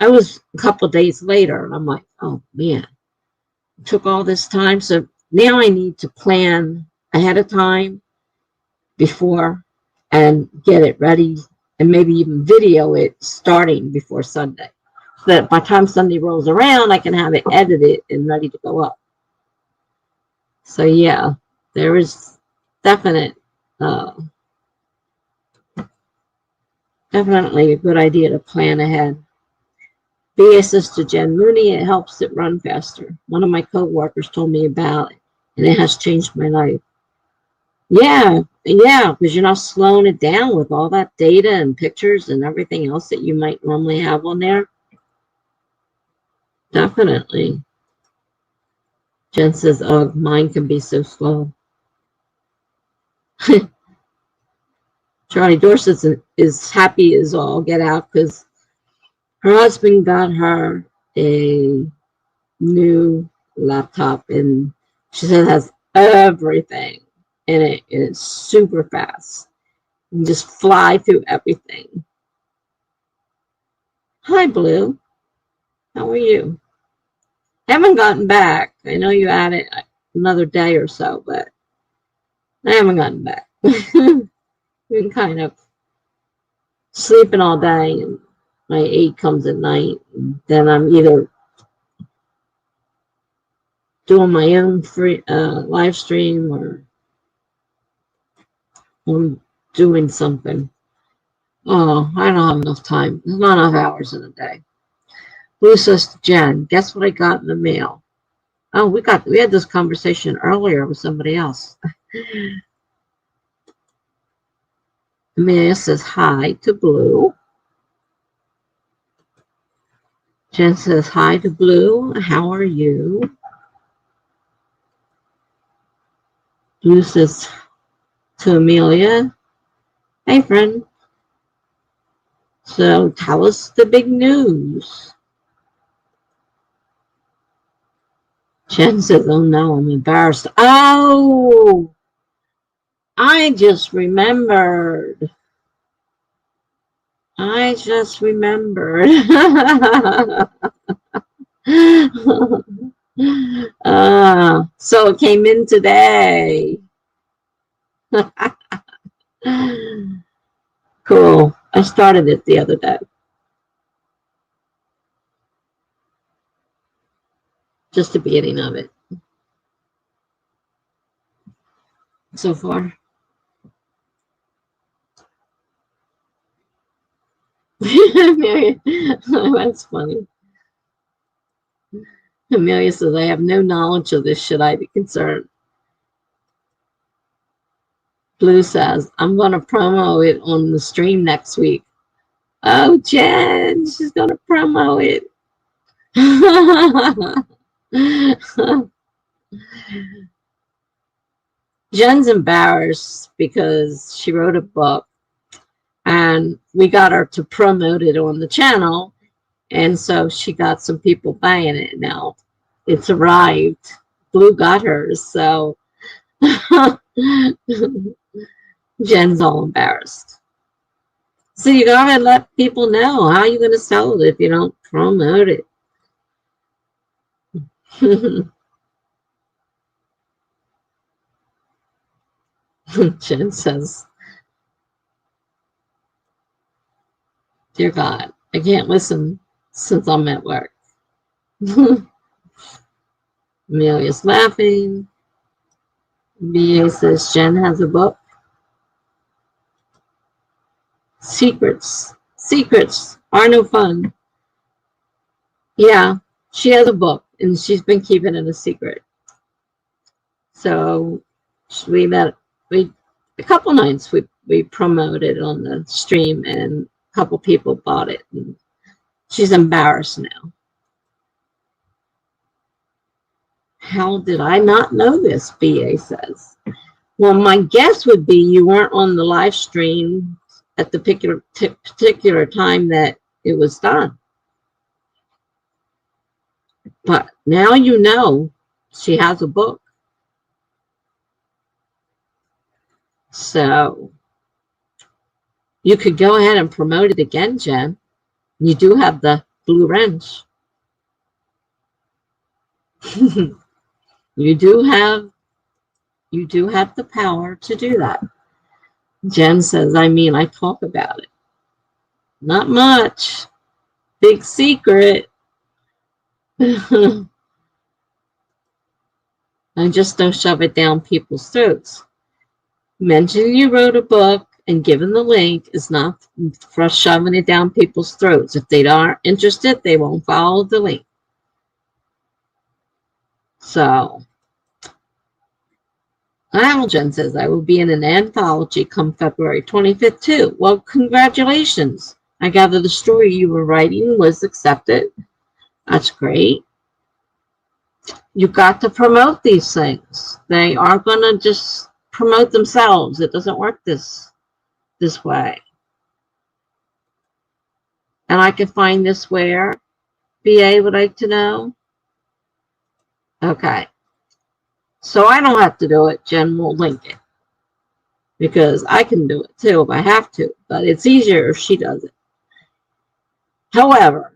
I was a couple of days later, and I'm like, oh man, it took all this time. So now I need to plan ahead of time before and get it ready and maybe even video it starting before Sunday. So that by the time Sunday rolls around, I can have it edited and ready to go up. So yeah, there is definitely a good idea to plan ahead. BA says to Jen Mooney, it helps it run faster. One of my co-workers told me about it, and it has changed my life. Yeah, because you're not slowing it down with all that data and pictures and everything else that you might normally have on there. Definitely. Jen says, oh, mine can be so slow. Charlie Dorset is happy as all get out because her husband got her a new laptop, and she said it has everything in it. It's super fast. You just fly through everything. Hi, Blue. How are you? Haven't gotten back. I know you added another day or so, but I haven't gotten back. Been kind of sleeping all day, and my 8 comes at night. And then I'm either doing my own free live stream, or I'm doing something. Oh, I don't have enough time. There's not enough hours in a day. Blue says to Jen, guess what I got in the mail? Oh, we had this conversation earlier with somebody else. Amelia says hi to Blue. Jen says hi to Blue. How are you? Blue says to Amelia, hey friend. So tell us the big news. Jen says, oh no, I'm embarrassed. Oh, I just remembered. So it came in today. Cool. I started it the other day. Just the beginning of it. So far. That's funny. Amelia says, I have no knowledge of this. Should I be concerned? Blue says, I'm going to promo it on the stream next week. Oh, Jen, she's going to promo it. Jen's embarrassed because she wrote a book and we got her to promote it on the channel. And so she got some people buying it now. It's arrived. Blue got hers. So Jen's all embarrassed. So you gotta let people know how you're gonna sell it if you don't promote it. Jen says, dear God, I can't listen since I'm at work. Amelia's laughing. BA says Jen has a book. Secrets are no fun. Yeah, she has a book and she's been keeping it a secret. So a couple nights we promoted on the stream and a couple people bought it. And she's embarrassed now. How did I not know this? BA says. Well, my guess would be you weren't on the live stream at the particular time that it was done. But now you know she has a book. So you could go ahead and promote it again, Jen. You do have the blue wrench. You do have the power to do that. Jen says, I talk about it. Not much. Big secret. I just don't shove it down people's throats. Mentioning you wrote a book and giving the link is not for shoving it down people's throats. If they aren't interested, they won't follow the link. So, Jen says, I will be in an anthology come February 25th too. Well, congratulations. I gather the story you were writing was accepted. That's great. You got to promote these things. They aren't going to just promote themselves. It doesn't work this way. And I can find this where? BA would like to know. Okay. So I don't have to do it. Jen will link it. Because I can do it too if I have to. But it's easier if she does it. However,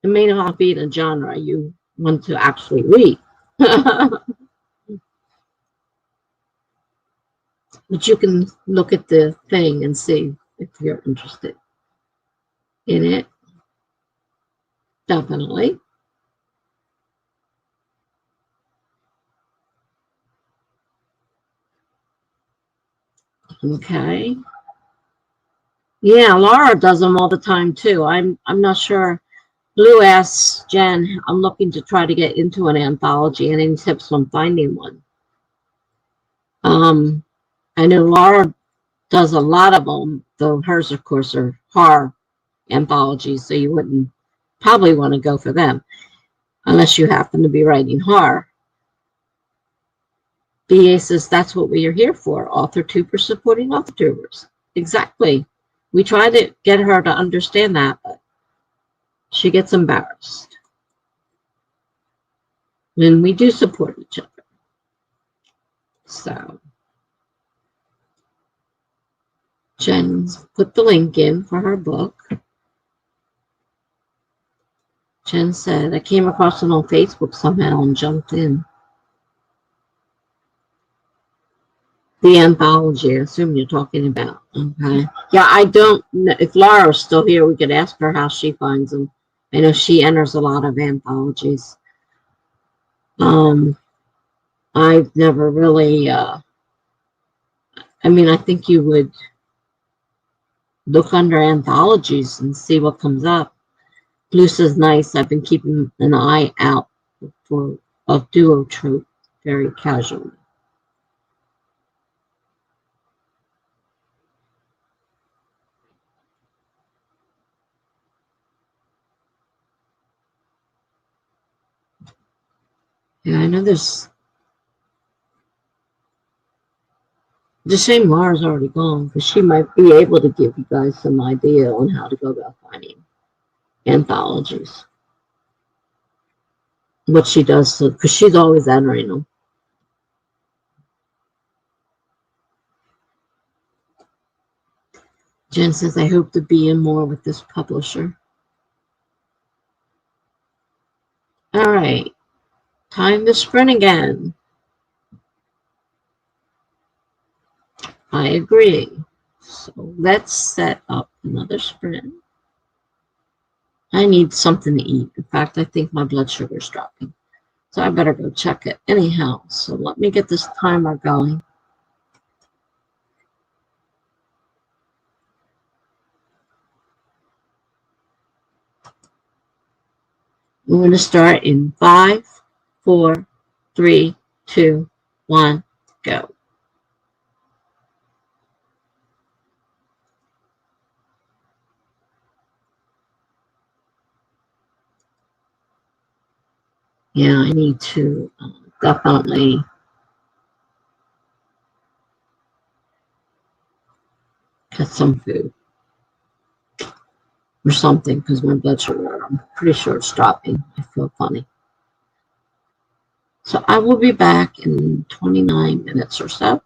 it may not be in a genre you one to actually read. But you can look at the thing and see if you're interested in it. Definitely. Okay. Yeah, Laura does them all the time too. I'm not sure. Blue asks Jen, I'm looking to try to get into an anthology and any tips on finding one. Um, I know Laura does a lot of them, though hers, of course, are horror anthologies, so you wouldn't probably want to go for them unless you happen to be writing horror. BA says that's what we are here for, Authortubers supporting Authortubers. Exactly. We try to get her to understand that, but she gets embarrassed. And we do support each other. So Jen's put the link in for her book. Jen said, I came across it on Facebook somehow and jumped in. The anthology, I assume you're talking about. Okay. Yeah, I don't know. If Laura's still here, we could ask her how she finds them. I know she enters a lot of anthologies. I've never really, I mean, I think you would look under anthologies and see what comes up. Blue says, nice. I've been keeping an eye out for a duo trope very casually. Yeah, I know there's. The shame Laura's already gone because she might be able to give you guys some idea on how to go about finding anthologies. What she does, because she's always entering them. Jen says, I hope to be in more with this publisher. All right, time to sprint again. I agree. So let's set up another sprint. I need something to eat. In fact, I think my blood sugar is dropping. So I better go check it. Anyhow, so let me get this timer going. We're going to start in 5, 4, 3, 2, 1, go. Yeah, I need to definitely get some food or something because my blood sugar, I'm pretty sure it's dropping. I feel funny. So I will be back in 29 minutes or so.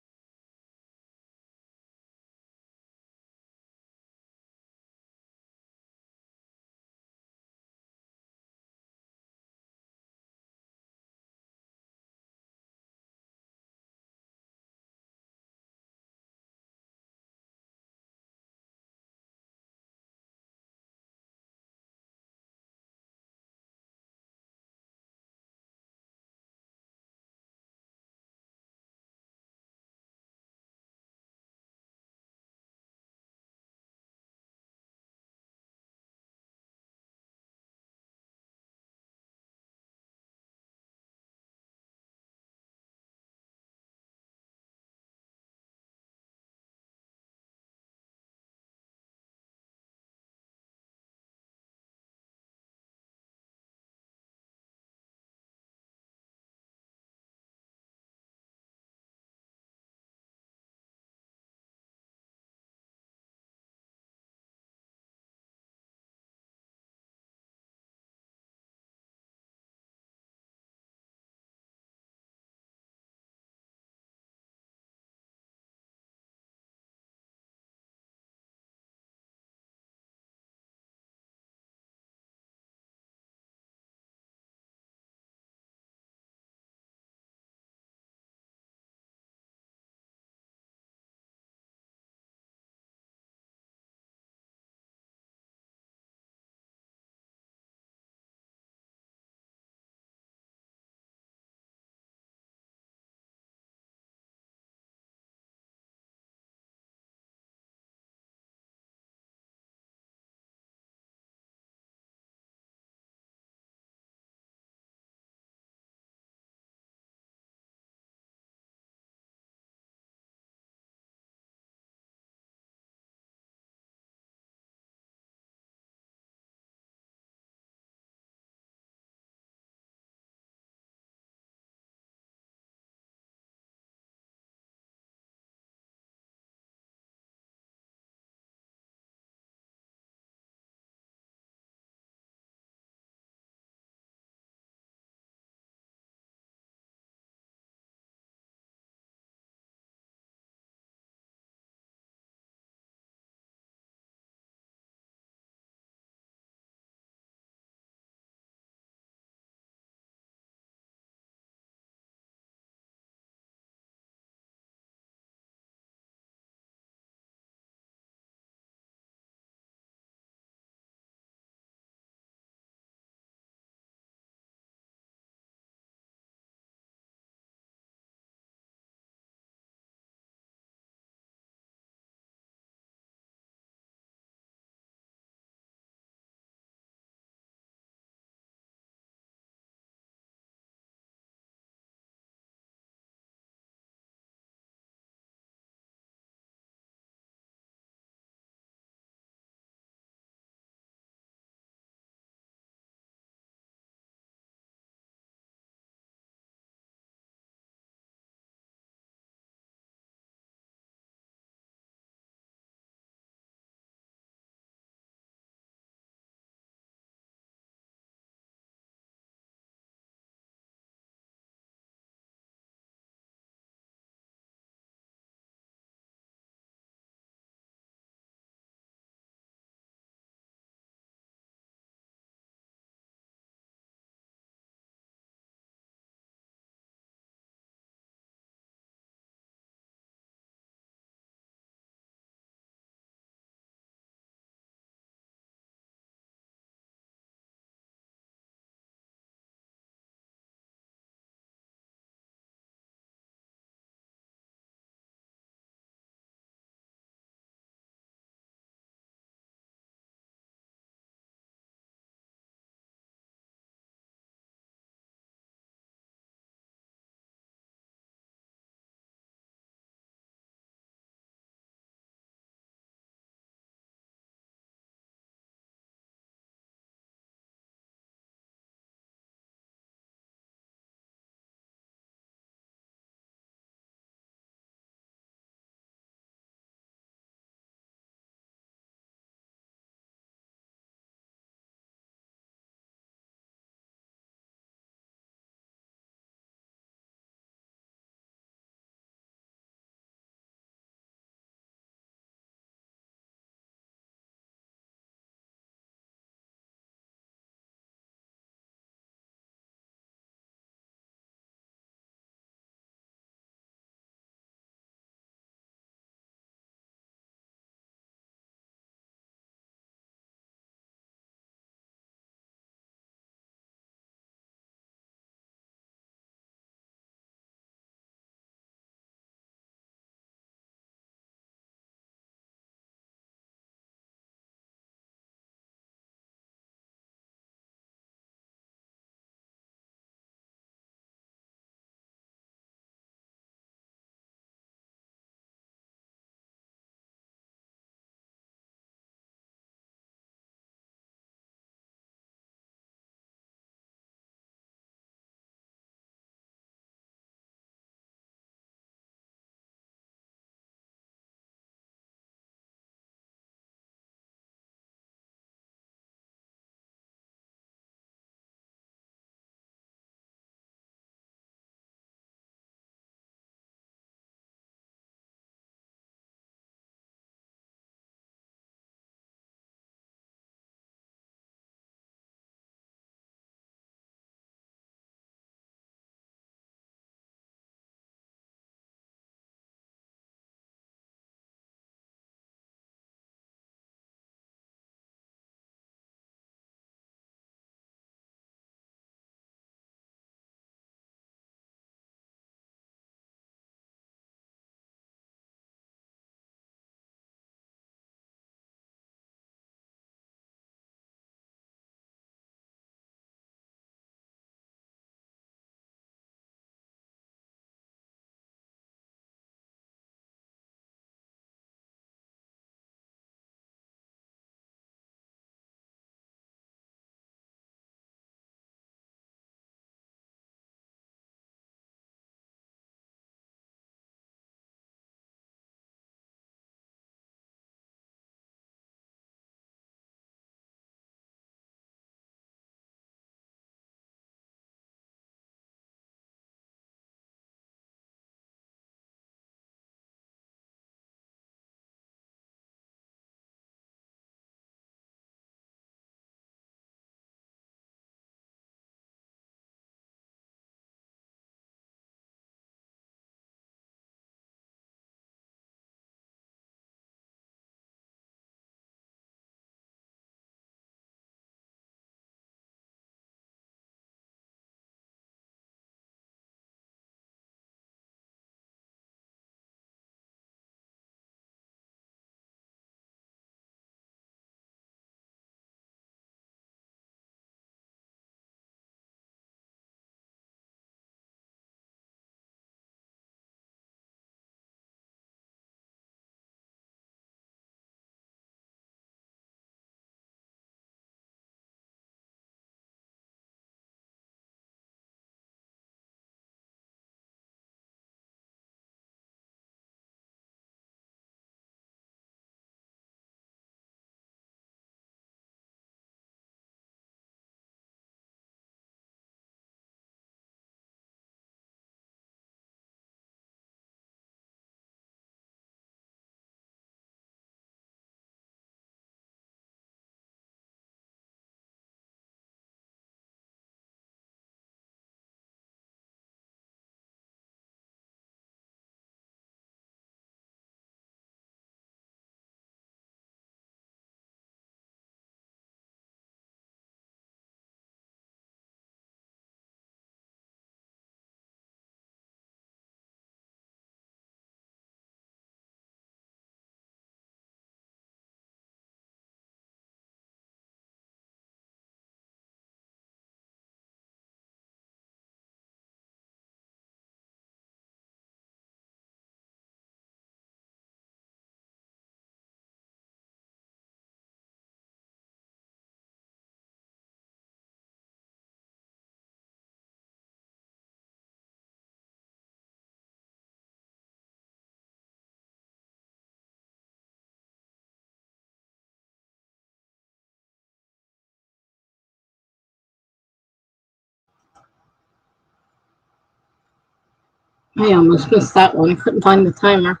I almost missed that one. I couldn't find the timer.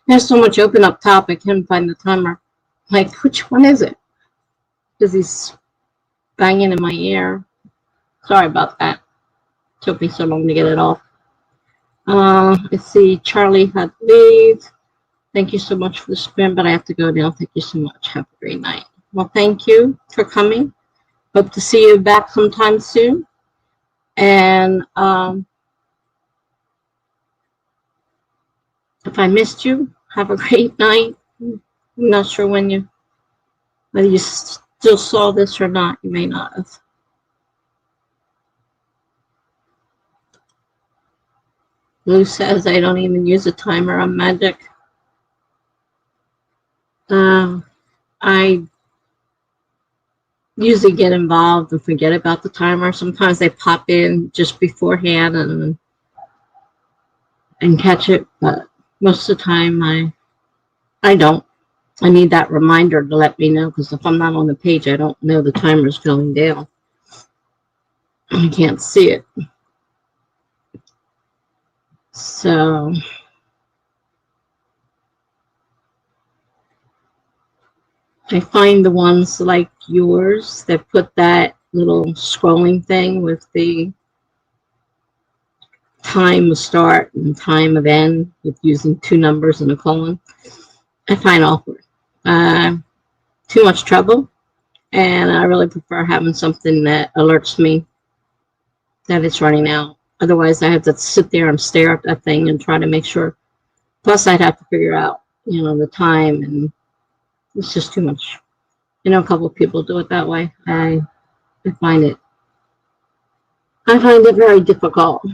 There's so much open up top, I couldn't find the timer. Like, which one is it? Because he's banging in my ear. Sorry about that. Took me so long to get it off. Let's see. Charlie had to leave. Thank you so much for the spin, but I have to go now. Thank you so much. Have a great night. Well, thank you for coming. Hope to see you back sometime soon. And if I missed you, have a great night. I'm not sure whether you still saw this or not. You may not have. Lou says I don't even use a timer on Magic. I usually get involved and forget about the timer. Sometimes they pop in just beforehand and catch it, but most of the time I don't. I need that reminder to let me know, because if I'm not on the page, I don't know the timer's going down. I can't see it. So I find the ones like yours that put that little scrolling thing with the time of start and time of end with using 2 numbers and a colon, I find awkward. Too much trouble, and I really prefer having something that alerts me that it's running out. Otherwise, I have to sit there and stare at that thing and try to make sure. Plus, I'd have to figure out, the time, and it's just too much. A couple of people do it that way. I find it very difficult.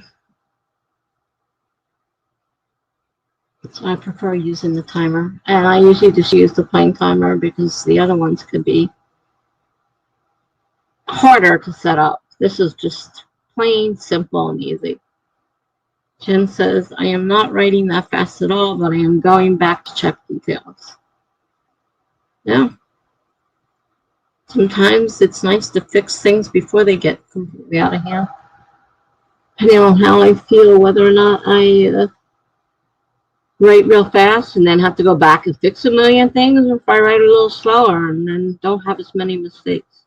So I prefer using the timer, and I usually just use the plain timer because the other ones could be harder to set up. This is just plain, simple, and easy. Jen says, I am not writing that fast at all, but I am going back to check details. Yeah. Sometimes it's nice to fix things before they get completely out of hand. Depending on how I feel, whether or not I write real fast and then have to go back and fix a million things, or if I write a little slower and then don't have as many mistakes.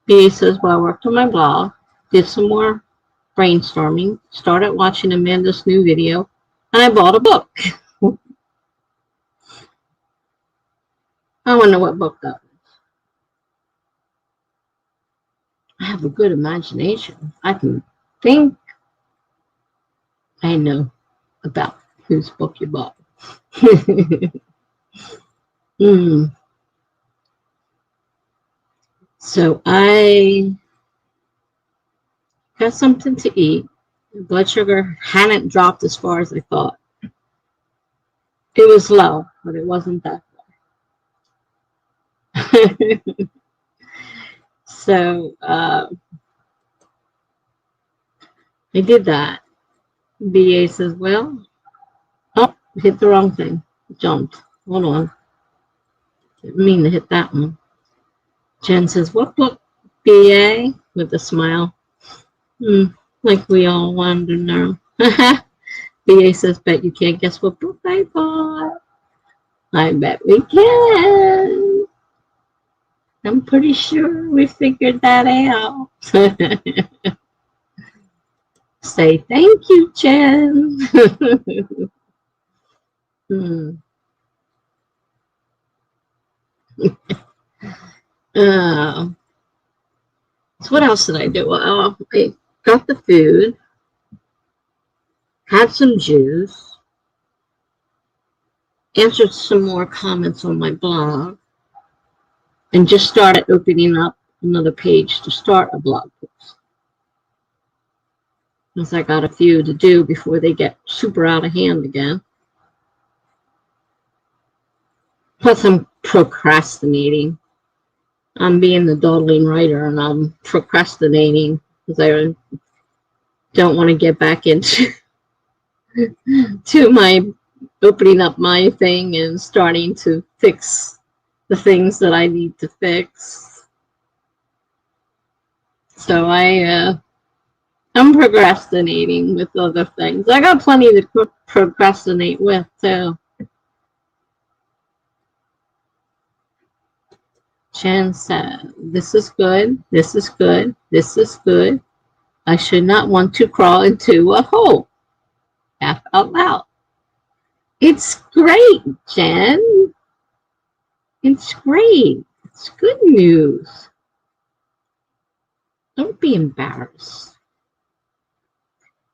BA says, well, I worked on my blog, did some more brainstorming, started watching Amanda's new video, and I bought a book. I wonder what book that is. I have a good imagination. I can think I know about whose book you bought. So I got something to eat. Blood sugar hadn't dropped as far as I thought. It was low, but it wasn't that low. So I did that. BA says, well, oh, hit the wrong thing. Jumped. Hold on. Didn't mean to hit that one. Jen says, what book? BA? With a smile. Like we all wanted to know. BA says, bet you can't guess what book I bought. I bet we can. I'm pretty sure we figured that out. Say thank you, Jen. So what else did I do? Well, I got the food, had some juice, answered some more comments on my blog, and just started opening up another page to start a blog post. Because I got a few to do before they get super out of hand again. Plus, I'm procrastinating. I'm being the dawdling writer, and I'm procrastinating because I don't want to get back into my opening up my thing and starting to fix the things that I need to fix. So I'm procrastinating with other things. I got plenty to procrastinate with too. Chen said, "This is good. This is good. This is good. I should not want to crawl into a hole." Laugh out loud. It's great, Jen. It's great. It's good news. Don't be embarrassed.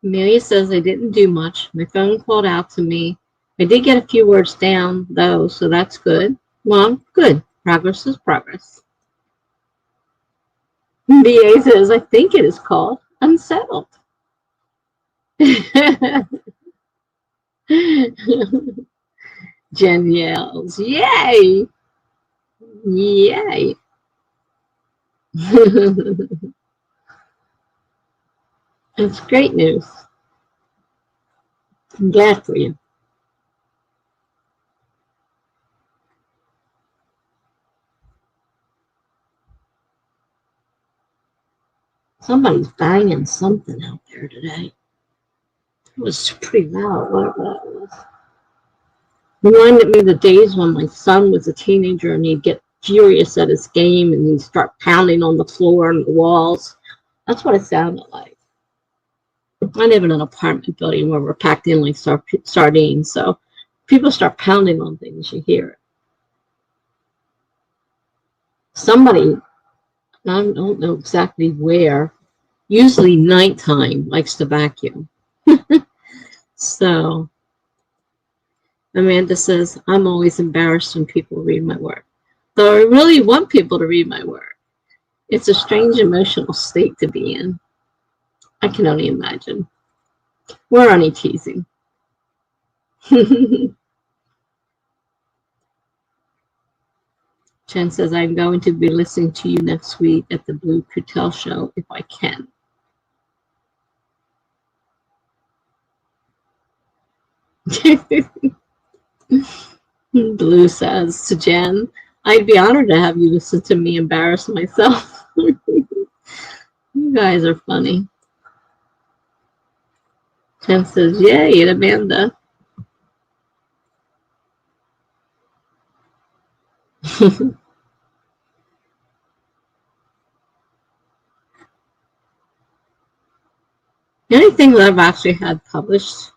Amelia says I didn't do much. My phone called out to me. I did get a few words down, though, so that's good. Well, good. Progress is progress. BA says, I think it is called unsettled. Jen yells, yay! Yay! It's great news. I'm glad for you. Somebody's banging something out there today. It was pretty loud, whatever that was. Reminded me of the days when my son was a teenager and he'd get furious at his game and he'd start pounding on the floor and the walls. That's what it sounded like. I live in an apartment building where we're packed in like sardines, so people start pounding on things, you hear it. Somebody, I don't know exactly where, usually nighttime, likes to vacuum. So Amanda says, I'm always embarrassed when people read my work. Though I really want people to read my work. It's a strange emotional state to be in. I can only imagine. We're only teasing. Chen says, I'm going to be listening to you next week at the Blue Cutel show if I can. Blue says to Jen, I'd be honored to have you listen to me embarrass myself. You guys are funny. Jen says, yay, and Amanda. The only thing that I've actually had published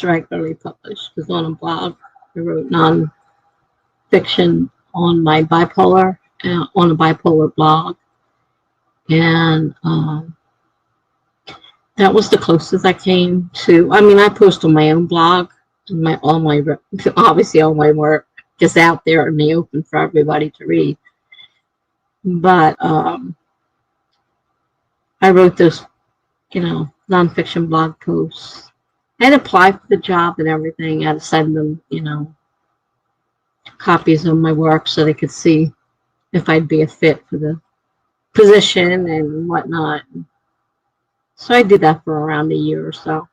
regularly published, was on a blog. I wrote nonfiction on my bipolar, on a bipolar blog. And that was the closest I came to. I mean, I post on my own blog, and obviously all my work is out there in the open for everybody to read. But I wrote those, nonfiction blog posts. I had to apply for the job and everything. I had to send them, copies of my work so they could see if I'd be a fit for the position and whatnot. So I did that for around a year or so.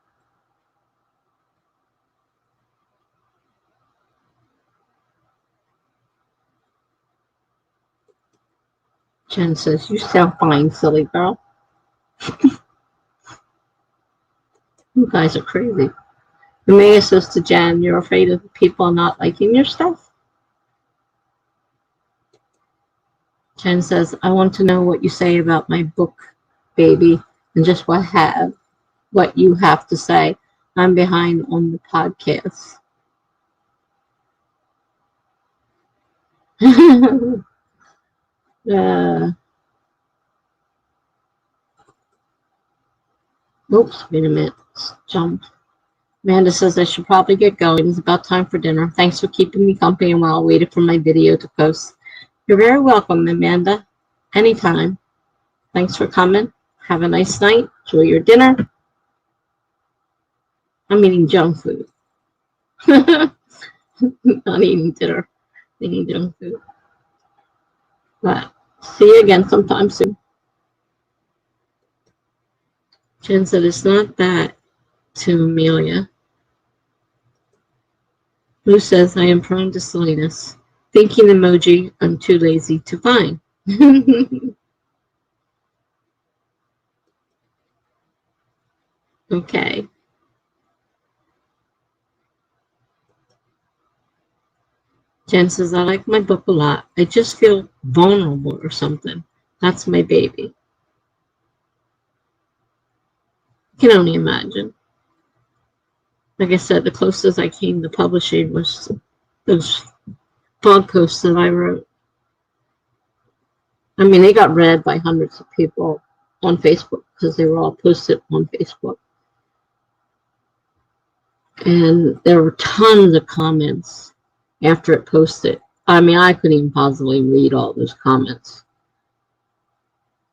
Jen says, you sound fine, silly girl. You guys are crazy. Amaya says to Jen, you're afraid of people not liking your stuff? Jen says, I want to know what you say about my book, baby, and just what you have to say. I'm behind on the podcast. Oops, wait a minute. Jump. Amanda says I should probably get going. It's about time for dinner. Thanks for keeping me company while I waited for my video to post. You're very welcome, Amanda. Anytime. Thanks for coming. Have a nice night. Enjoy your dinner. I'm eating junk food. Not eating dinner. Eating junk food. But see you again sometime soon. Jen said it's not that to Amelia. Blue says I am prone to silliness. Thinking emoji I'm too lazy to find. Okay. Jen says, I like my book a lot. I just feel vulnerable or something. That's my baby. I can only imagine. Like I said, the closest I came to publishing was those blog posts that I wrote. I mean, they got read by hundreds of people on Facebook because they were all posted on Facebook. And there were tons of comments after it posted. I mean, I couldn't even possibly read all those comments.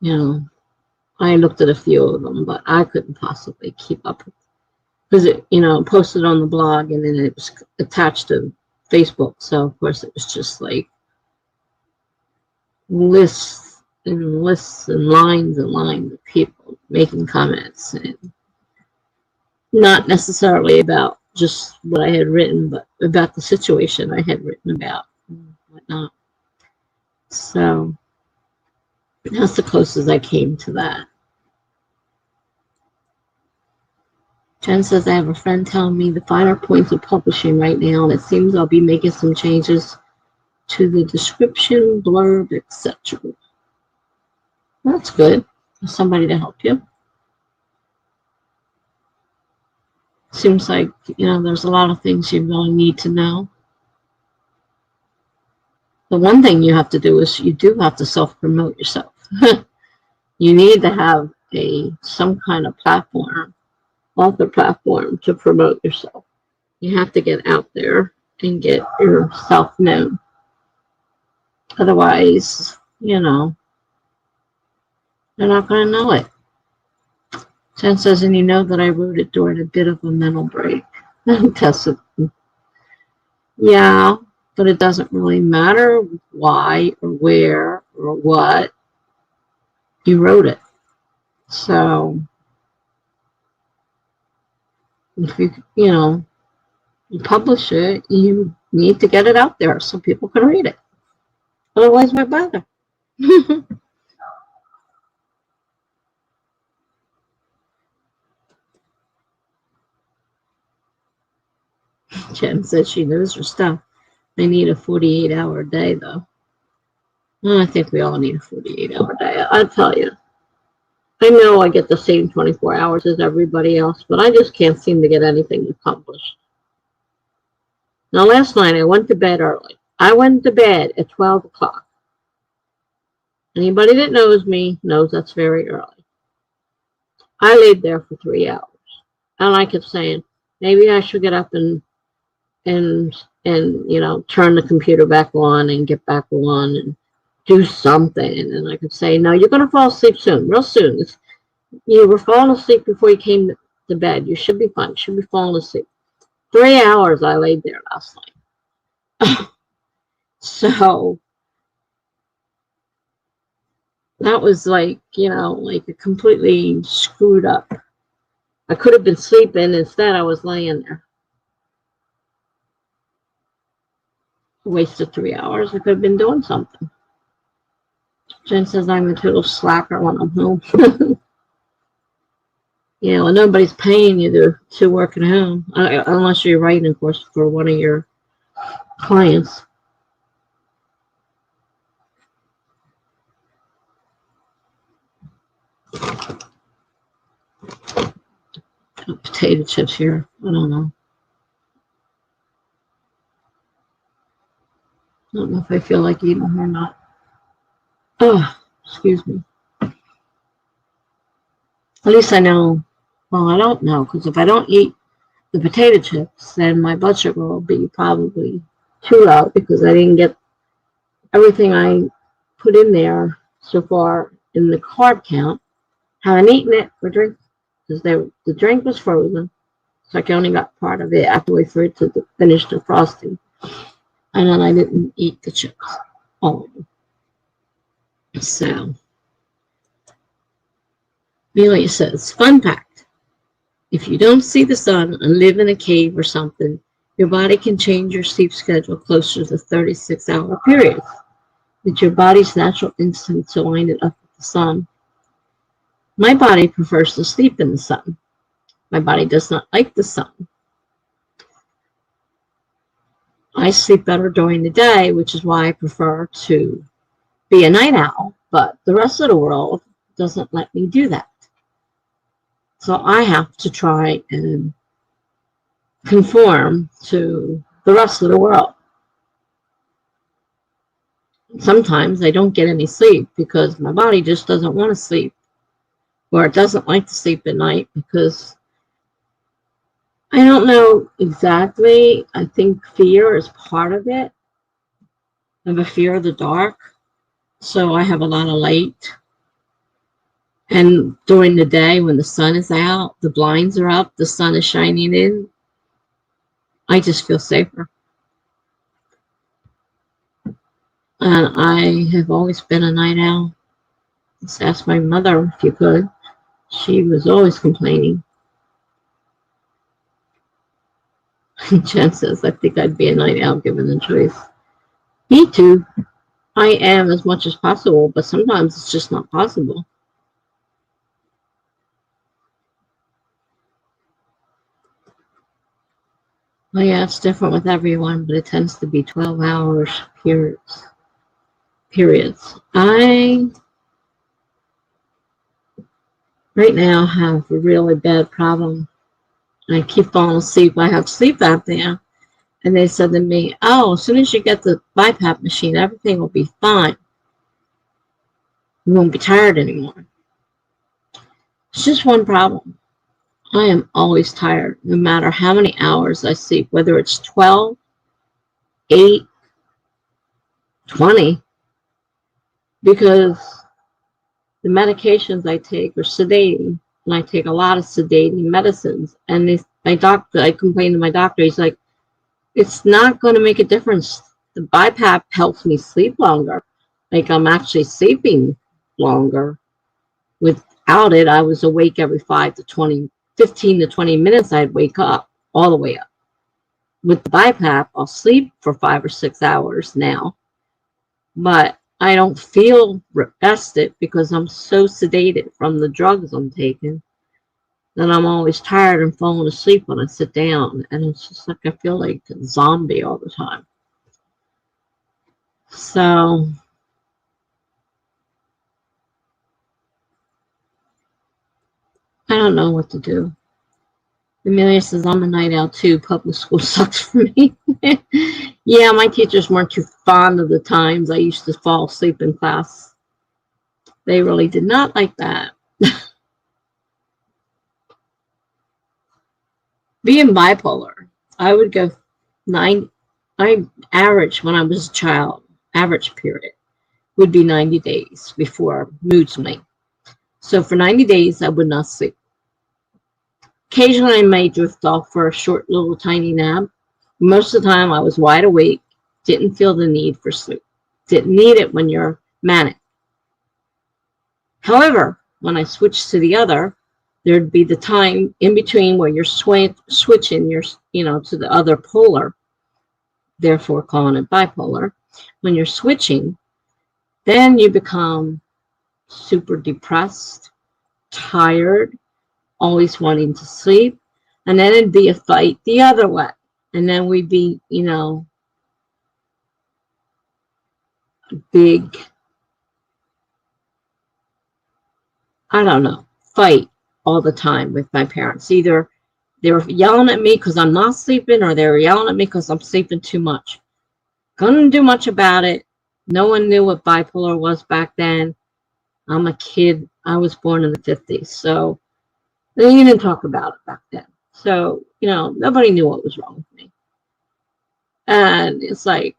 You know, I looked at a few of them, but I couldn't possibly keep up because it, posted on the blog and then it was attached to Facebook. So of course it was just like lists and lists and lines of people making comments, and not necessarily about just what I had written, but about the situation I had written about and whatnot. So that's the closest I came to that. Jen says, I have a friend telling me the finer points of publishing right now, and it seems I'll be making some changes to the description, blurb, etc. That's good. There's somebody to help you. Seems like, there's a lot of things you really need to know. The one thing you have to do is you do have to self-promote yourself. You need to have some kind of platform, author platform, to promote yourself. You have to get out there and get yourself known. Otherwise, they're not going to know it. Jen says, and you know that I wrote it during a bit of a mental break. Tessa, yeah, but it doesn't really matter why or where or what. You wrote it. So, if you publish it, you need to get it out there so people can read it. Otherwise, why bother? Jen says she knows her stuff. I need a 48-hour day, though. Well, I think we all need a 48-hour day. I'll tell you. I know I get the same 24 hours as everybody else, but I just can't seem to get anything accomplished. Now, last night I went to bed early. I went to bed at 12 o'clock. Anybody that knows me knows that's very early. I laid there for 3 hours. And I kept saying, maybe I should get up and turn the computer back on and get back on and do something. And I could say, no, you're going to fall asleep soon, real soon. You were falling asleep before you came to bed. You should be fine. You should be falling asleep. 3 hours I laid there last night. So that was like a completely screwed up. I could have been sleeping. Instead, I was laying there. Wasted 3 hours. I could have been doing something. Jen says I'm a total slacker when I'm home. Nobody's paying you to work at home, unless you're writing, of course, for one of your clients. Potato chips here. I don't know. I don't know if I feel like eating them or not. Oh, excuse me. At least I know. Well, I don't know, because if I don't eat the potato chips, then my blood sugar will be probably too low because I didn't get everything I put in there so far in the carb count. Haven't eaten it for drink because the drink was frozen, so I only got part of it. I have to wait for it to finish the frosting, and then I didn't eat the chips, all of them. So, Amelia says, fun fact: if you don't see the sun and live in a cave or something, your body can change your sleep schedule closer to 36-hour periods. It's your body's natural instinct to line it up with the sun. My body prefers to sleep in the sun. My body does not like the sun. I sleep better during the day, which is why I prefer to be a night owl, but the rest of the world doesn't let me do that. So I have to try and conform to the rest of the world. Sometimes I don't get any sleep because my body just doesn't want to sleep, or it doesn't like to sleep at night because I don't know exactly. I think fear is part of it. I have a fear of the dark, so I have a lot of light. And during the day when the sun is out, the blinds are up, the sun is shining in, I just feel safer. And I have always been a night owl. Just ask my mother if you could. She was always complaining. Jen says, I think I'd be a night owl given the choice. Me too. I am as much as possible, but sometimes it's just not possible. Well, yeah, it's different with everyone, but it tends to be 12 hours periods. I right now have a really bad problem. I keep falling asleep. I have sleep apnea. And they said to me, oh, as soon as you get the BiPAP machine, everything will be fine. You won't be tired anymore. It's just one problem. I am always tired, no matter how many hours I sleep, whether it's 12, 8, 20, because the medications I take are sedating, and I take a lot of sedating medicines. And my doctor, I complained to my doctor, he's like, it's not going to make a difference. The BiPAP helps me sleep longer. Like I'm actually sleeping longer. Without it, I was awake every 15 to 20 minutes. I'd wake up all the way up. With the BiPAP, I'll sleep for 5 or 6 hours now, but I don't feel rested because I'm so sedated from the drugs I'm taking that I'm always tired and falling asleep when I sit down. And it's just like I feel like a zombie all the time. So I don't know what to do. Amelia says, I'm a night owl too. Public school sucks for me. Yeah, my teachers weren't too fond of the times I used to fall asleep in class. They really did not like that. Being bipolar, I would go 9. I average when I was a child, average period would be 90 days before mood swing. So for 90 days, I would not sleep. Occasionally, I may drift off for a short little tiny nap. Most of the time, I was wide awake, didn't feel the need for sleep. Didn't need it when you're manic. However, when I switched to the other, there'd be the time in between where you're switching to the other polar, therefore calling it bipolar. When you're switching, then you become super depressed, tired, always wanting to sleep, and then it'd be a fight the other way. And then we'd be, big, I don't know, fight all the time with my parents. Either they were yelling at me because I'm not sleeping, or they were yelling at me because I'm sleeping too much. Couldn't do much about it. No one knew what bipolar was back then. I'm a kid. I was born in the 50s, so they didn't talk about it back then. So, nobody knew what was wrong with me. And it's like,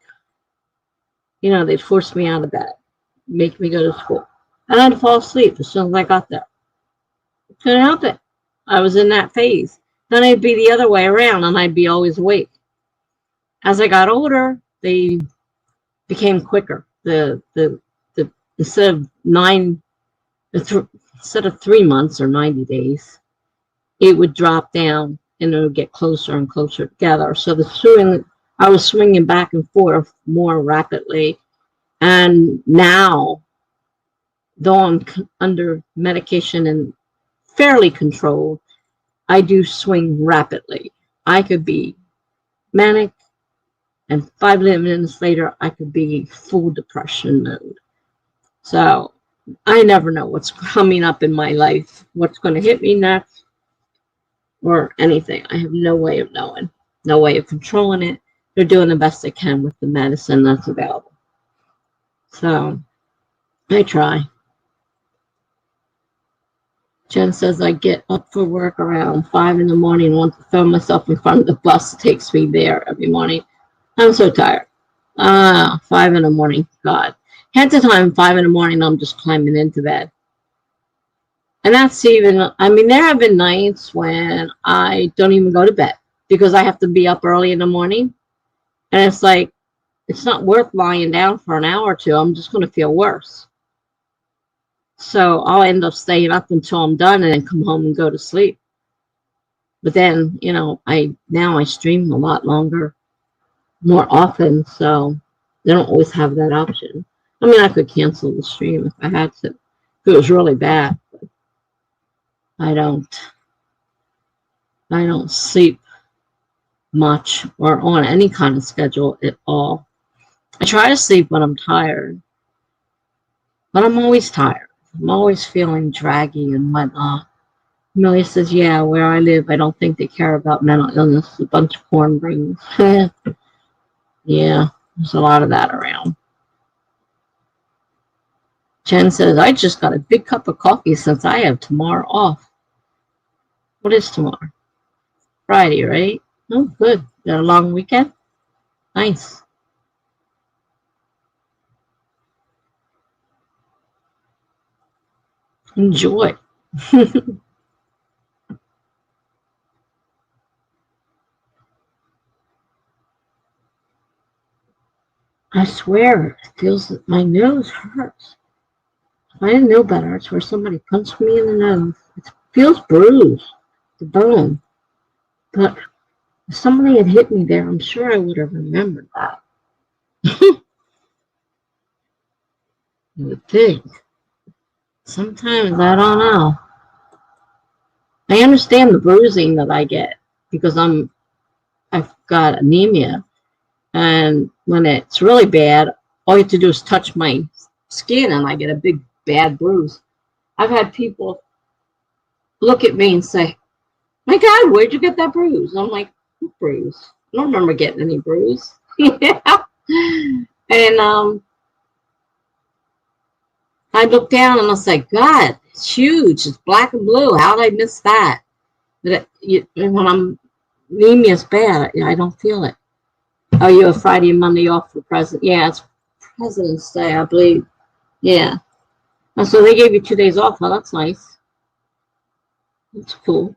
they'd force me out of bed, make me go to school. And I'd fall asleep as soon as I got there. Couldn't help it. I was in that phase. Then I'd be the other way around, and I'd be always awake. As I got older, they became quicker. The instead of 3 months or 90 days, it would drop down and it would get closer and closer together. So I was swinging back and forth more rapidly. And now, though I'm under medication and fairly controlled, I do swing rapidly. I could be manic, and 5 minutes later, I could be full depression mode. So I never know what's coming up in my life, what's going to hit me next, or anything. I have no way of knowing, no way of controlling it. They're doing the best they can with the medicine that's available. So I try. Jen says I get up for work around 5 in the morning and want to throw myself in front of the bus that takes me there every morning. I'm so tired. 5 in the morning. God. Half the time, 5 in the morning, I'm just climbing into bed. And that's even, I mean, there have been nights when I don't even go to bed because I have to be up early in the morning. And it's like, it's not worth lying down for an hour or two. I'm just going to feel worse. So I'll end up staying up until I'm done and then come home and go to sleep. But then, you know, I stream a lot longer, more often, so they don't always have that option. I mean, I could cancel the stream if I had to, if it was really bad. But I don't sleep much or on any kind of schedule at all. I try to sleep when I'm tired, but I'm always tired. I'm always feeling draggy and whatnot. Amelia says, yeah, where I live, I don't think they care about mental illness. A bunch of corn brains. Yeah, there's a lot of that around. Jen says, I just got a big cup of coffee since I have tomorrow off. What is tomorrow? Friday, right? Oh, good. Got a long weekend? Nice. Enjoy. I swear, it feels that my nose hurts. If I didn't know better, it's where somebody punched me in the nose. It feels bruised, the bone. But if somebody had hit me there, I'm sure I would have remembered that. I would think. Sometimes I don't know. I understand the bruising that I get because I've got anemia, and when it's really bad, all you have to do is touch my skin and I get a big bad bruise. I've had people look at me and say, my God, where'd you get that bruise? I'm like, what bruise? I don't remember getting any bruise. Yeah. And I look down and I say, God, it's huge. It's black and blue. How did I miss that? But when I'm anemia's bad, I don't feel it. Oh, you have Friday and Monday off for President? Yeah, it's President's Day, I believe. Yeah. Oh, so they gave you 2 days off. Oh, that's nice. That's cool.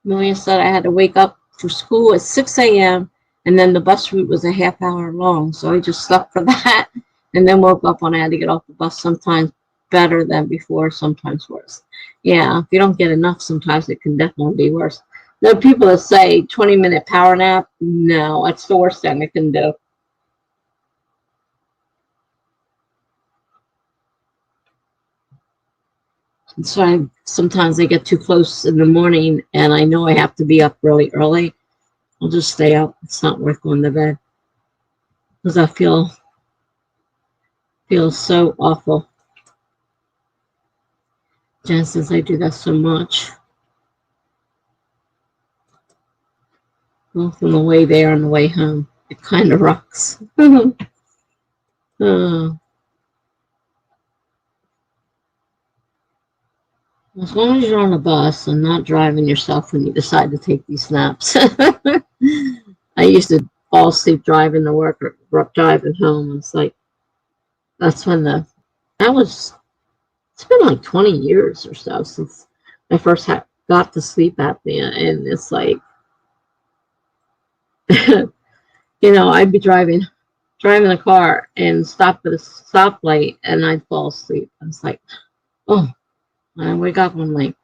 Maria said I had to wake up for school at 6 a.m. and then the bus route was a half hour long. So I just slept for that and then woke up when I had to get off the bus, sometimes better than before, sometimes worse. Yeah, if you don't get enough, sometimes it can definitely be worse. There are people that say 20-minute power nap. No, that's the worst thing I can do. So sometimes I get too close in the morning and I know I have to be up really early. I'll just stay up. It's not worth going to bed because I feel so awful. Jen says I do that so much. Both on the way there and the way home. It kind of rocks. As long as you're on a bus and not driving yourself when you decide to take these naps. I used to fall asleep driving to work or driving home. It's like, that's when it's been like 20 years or so since I first got to sleep apnea. And it's like, I'd be driving the car and stop at a stoplight and I'd fall asleep. I was like, oh, I wake up and I'm like,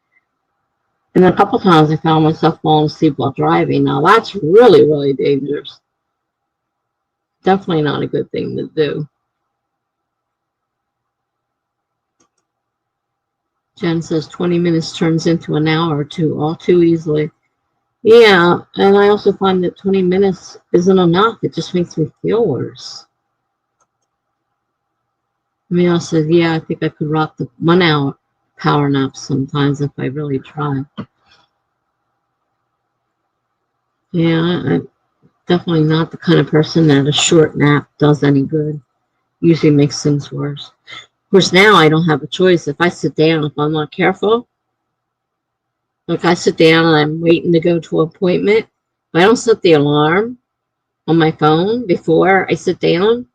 and a couple times I found myself falling asleep while driving. Now that's really, really dangerous. Definitely not a good thing to do. Jen says 20 minutes turns into an hour or two, all too easily. Yeah, and I also find that 20 minutes isn't enough. It just makes me feel worse. Meow said, yeah, I think I could rock the 1 hour power nap sometimes if I really try. Yeah, I'm definitely not the kind of person that a short nap does any good. Usually makes things worse. Of course, now I don't have a choice. If I sit down, if I'm not careful, like I sit down and I'm waiting to go to an appointment, if I don't set the alarm on my phone before I sit down,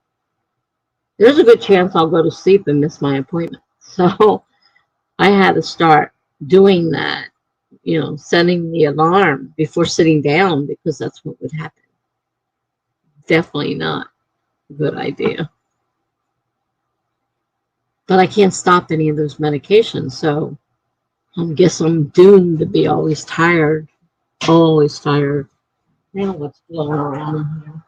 there's a good chance I'll go to sleep and miss my appointment. So I had to start doing that, setting the alarm before sitting down because that's what would happen. Definitely not a good idea. But I can't stop any of those medications, so I guess I'm doomed to be always tired. Always tired. I don't know what's blowing around in here.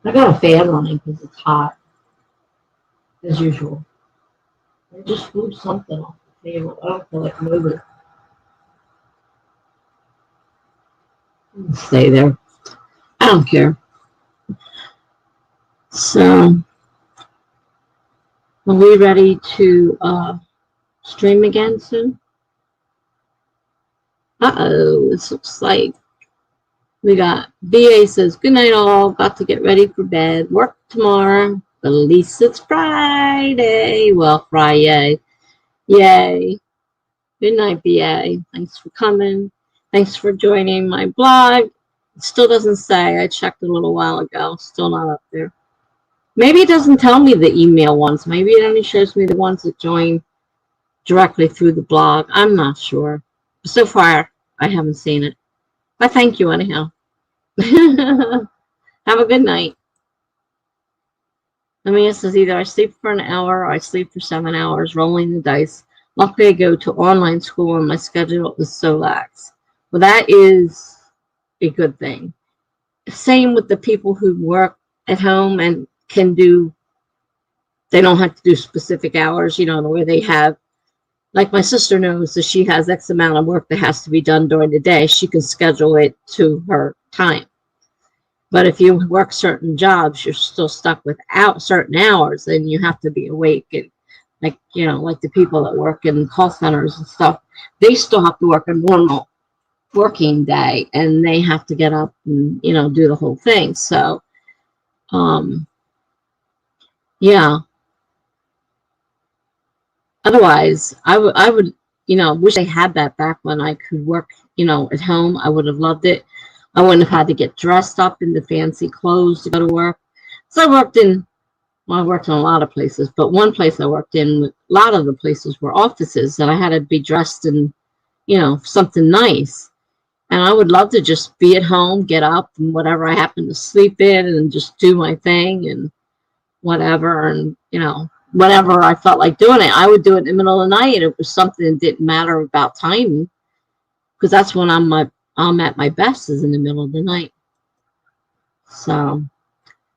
I got a fan running because it's hot, as usual. I just moved something off the table. I don't feel like moving it. Stay there. I don't care. So, are we ready to stream again soon? Uh-oh, this looks like we got BA says, good night all, got to get ready for bed, work tomorrow, but at least it's Friday. Well, Friday. Yay. Good night, BA. Thanks for coming. Thanks for joining my blog. It still doesn't say. I checked a little while ago. Still not up there. Maybe it doesn't tell me the email ones. Maybe it only shows me the ones that join directly through the blog. I'm not sure. So far, I haven't seen it. But thank you anyhow. Have a good night. Amanda says either I sleep for an hour or I sleep for 7 hours, rolling the dice. Luckily, I go to online school and my schedule is so lax. Well, that is a good thing. Same with the people who work at home and they don't have to do specific hours, where they have, like my sister knows that she has X amount of work that has to be done during the day. She can schedule it to her time. But if you work certain jobs, you're still stuck without certain hours, and you have to be awake. And like the people that work in call centers and stuff, they still have to work a normal working day, and they have to get up and do the whole thing. So, yeah. Otherwise, I would wish I had that back when I could work at home. I would have loved it. I wouldn't have had to get dressed up in the fancy clothes to go to work. So I worked in a lot of places, but one place I worked in, a lot of the places were offices, and I had to be dressed in, something nice. And I would love to just be at home, get up, and whatever I happen to sleep in, and just do my thing and whatever. And, whenever I felt like doing it, I would do it in the middle of the night. It was something that didn't matter about timing, because that's when I'm at my best, is in the middle of the night. So,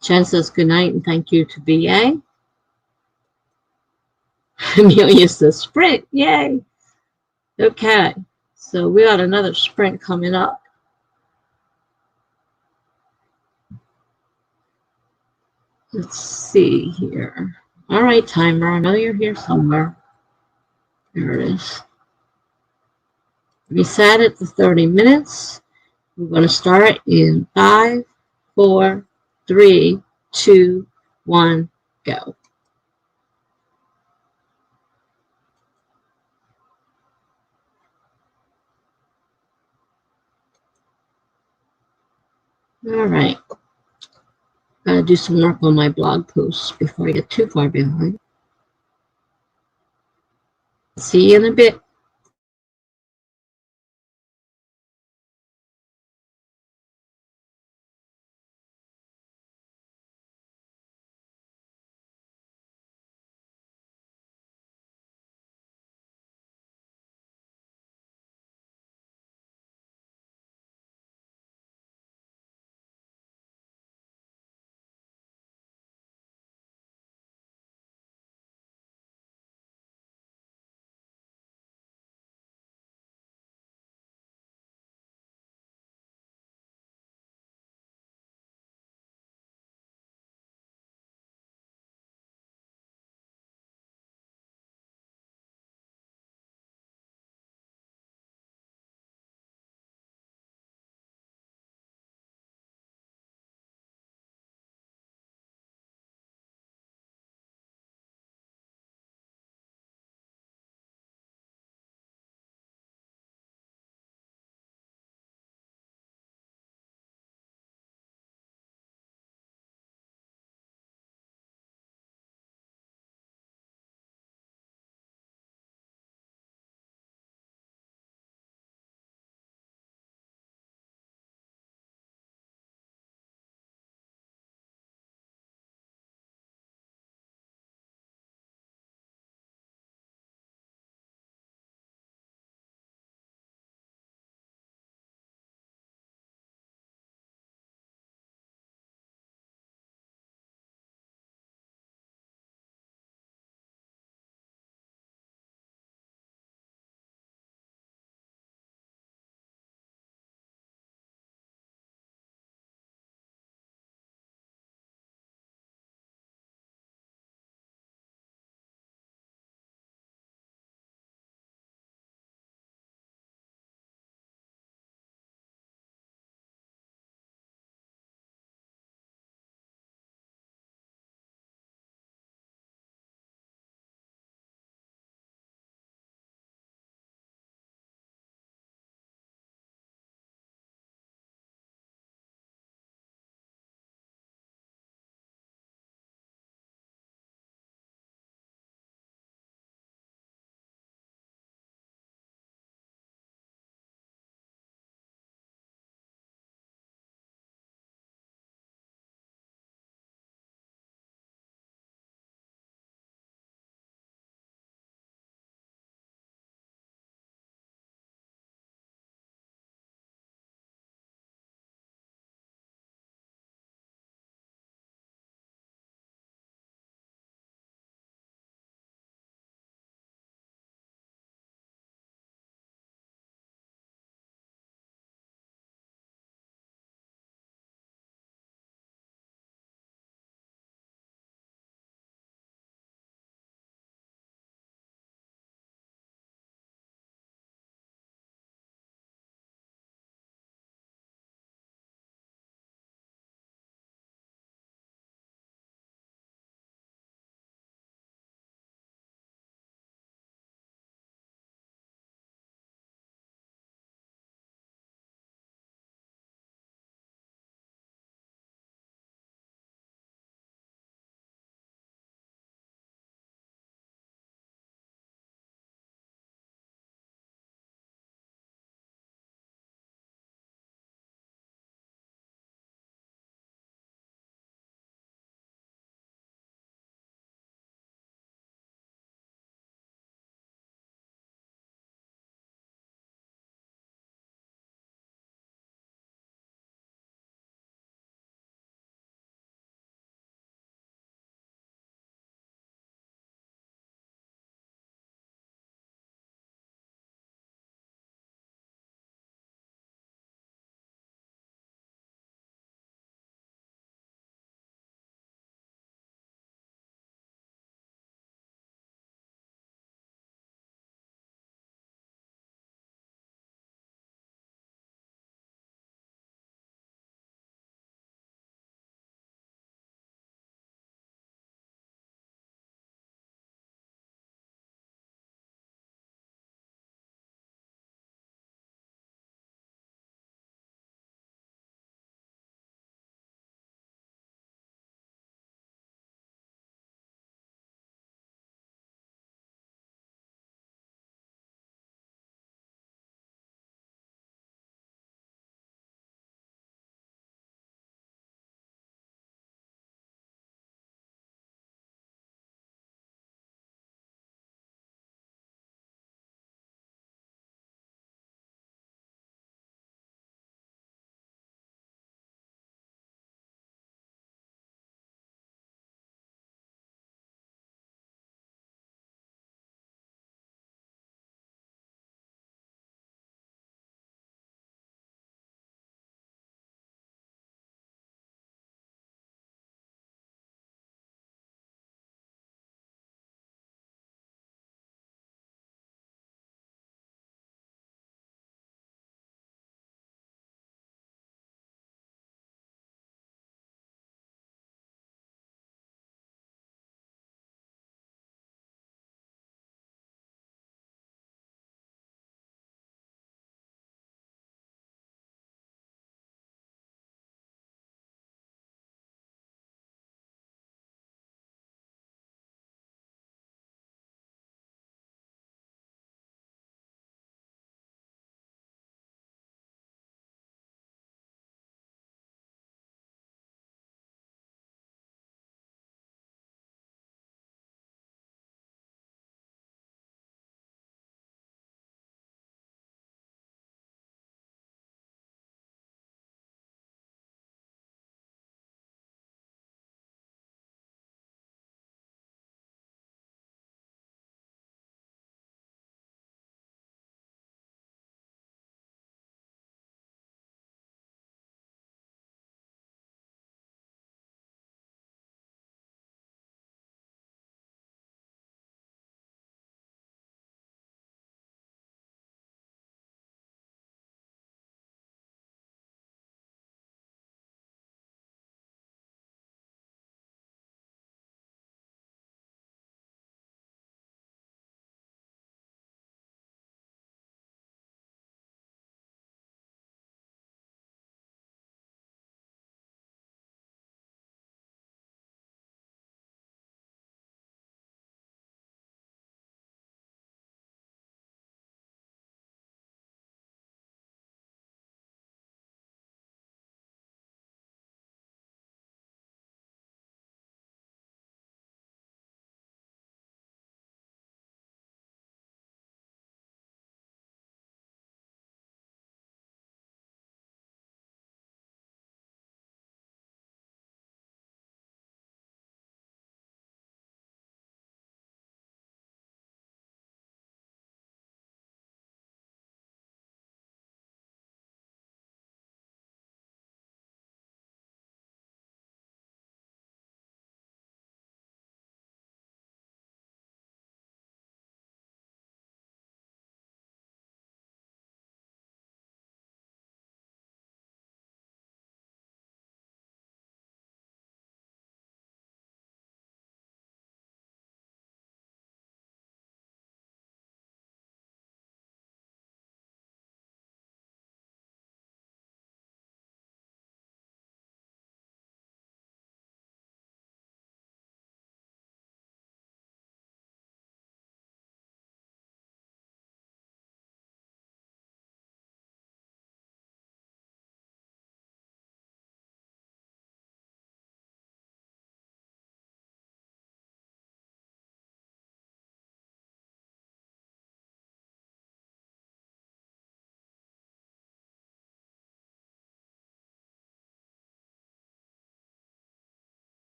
Jen says good night and thank you to BA. Amelia says sprint, yay. Okay, so we got another sprint coming up. Let's see here. All right, timer, I know you're here somewhere. There it is. We set it to 30 minutes. We're going to start in 5, 4, 3, 2, 1, go. All right. Gotta do some work on my blog posts before I get too far behind. See you in a bit.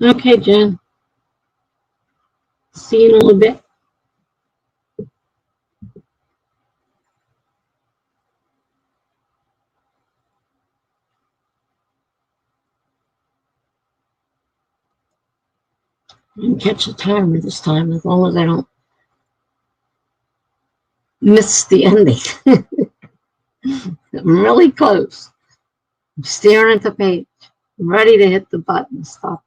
Okay, Jen. See you in a little bit. I can catch the timer this time as long as I don't miss the ending. I'm really close. I'm staring at the page. I'm ready to hit the button and stop.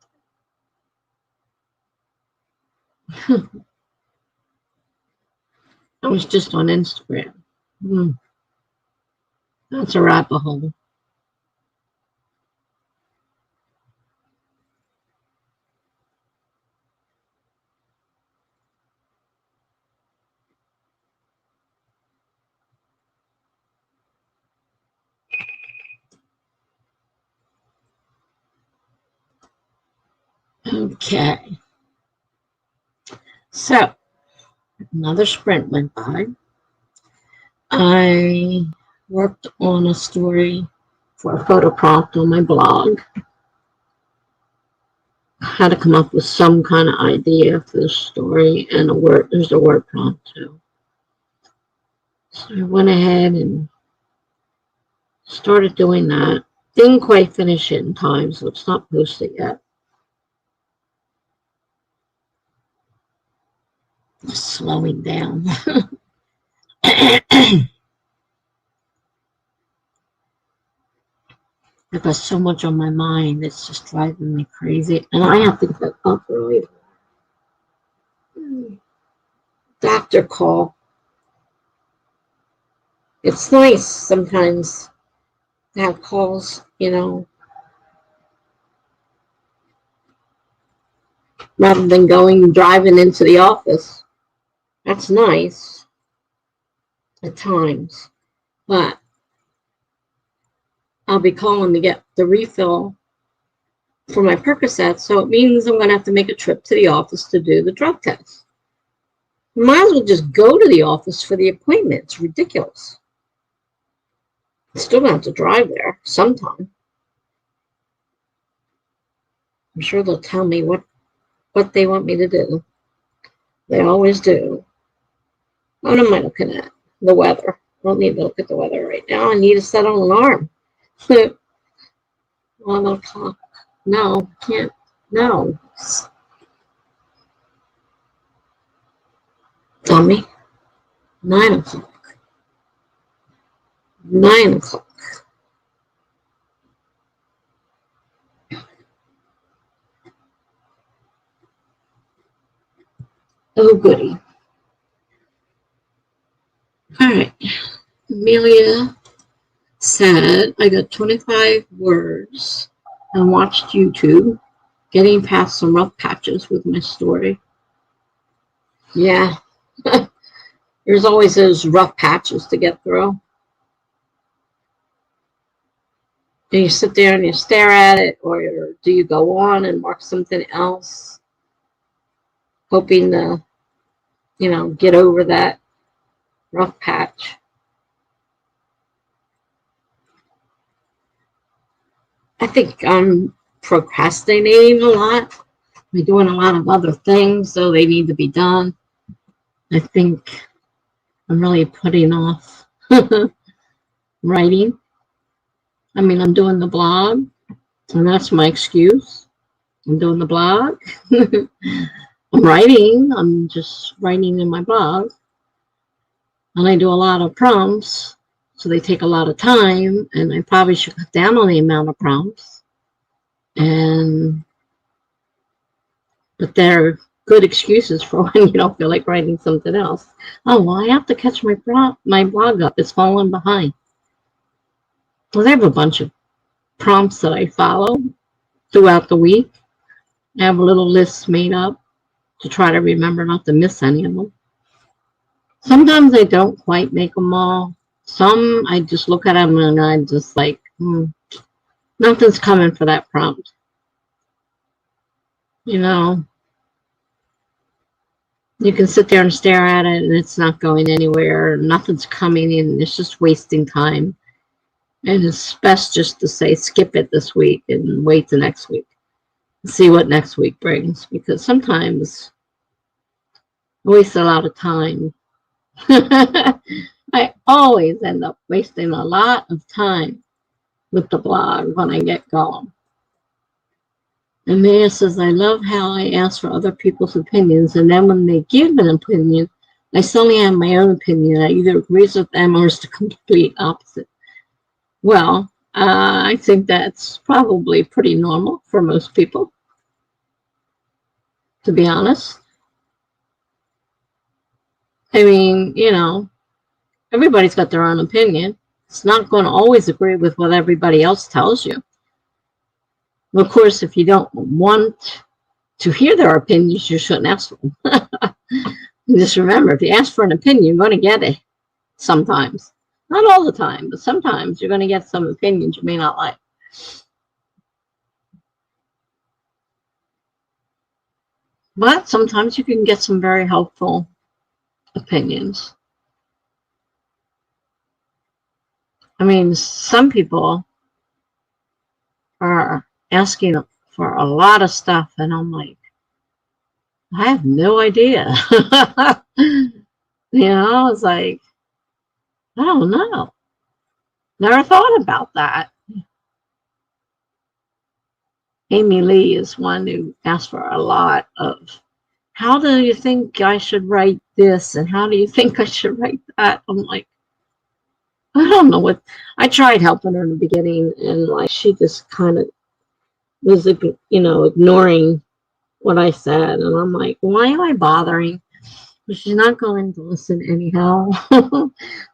I was just on Instagram. That's a rabbit hole. Okay. So, another sprint went by. I worked on a story for a photo prompt on my blog. I had to come up with some kind of idea for the story and a word. There's a word prompt too. So I went ahead and started doing that. Didn't quite finish it in time, so it's not posted yet. Just slowing down. I've got so much on my mind, it's just driving me crazy. And I have to get up early. Doctor call. It's nice sometimes to have calls, rather than driving into the office. That's nice at times. But I'll be calling to get the refill for my Percocet, so it means I'm going to have to make a trip to the office to do the drug test. Might as well just go to the office for the appointment. It's ridiculous. I still going to have to drive there sometime. I'm sure they'll tell me what they want me to do. They always do. What am I looking at? The weather. I don't need to look at the weather right now. I need to set an alarm. 1 o'clock. No, can't. No. Dummy. 9 o'clock. 9 o'clock. Oh, goody. All right. Amelia said, I got 25 words and watched YouTube, getting past some rough patches with my story. Yeah. There's always those rough patches to get through. Do you sit there and you stare at it, or do you go on and mark something else, hoping to, get over that rough patch? I think I'm procrastinating a lot. I'm doing a lot of other things, so they need to be done. I think I'm really putting off writing. I mean, I'm doing the blog, and that's my excuse. I'm doing the blog. I'm writing. I'm just writing in my blog. And I do a lot of prompts, so they take a lot of time, and I probably should cut down on the amount of prompts. But they're good excuses for when you don't feel like writing something else. Oh, well, I have to catch my blog up. It's falling behind. Well, I have a bunch of prompts that I follow throughout the week. I have a little list made up to try to remember not to miss any of them. Sometimes I don't quite make them all. Some I just look at them and I'm just like, nothing's coming for that prompt. You can sit there and stare at it and it's not going anywhere. Nothing's coming in. It's just wasting time. And it's best just to say, skip it this week and wait the next week. See what next week brings, because sometimes I waste a lot of time. I always end up wasting a lot of time with the blog when I get going. And Maya says, I love how I ask for other people's opinions, and then when they give an opinion, I suddenly have my own opinion that either agrees with them or is the complete opposite. Well, I think that's probably pretty normal for most people, to be honest. I mean, everybody's got their own opinion. It's not going to always agree with what everybody else tells you. Of course, if you don't want to hear their opinions, you shouldn't ask for them. Just remember, if you ask for an opinion, you're going to get it sometimes. Not all the time, but sometimes you're going to get some opinions you may not like. But sometimes you can get some very helpful opinions. I mean, some people are asking for a lot of stuff, and I'm like, I have no idea. It's like, I don't know. Never thought about that. Amy Lee is one who asked for a lot of, how do you think I should write this? And how do you think I should write that? I'm like, I don't know what. I tried helping her in the beginning, and like she just kind of was, ignoring what I said. And I'm like, why am I bothering? But she's not going to listen anyhow.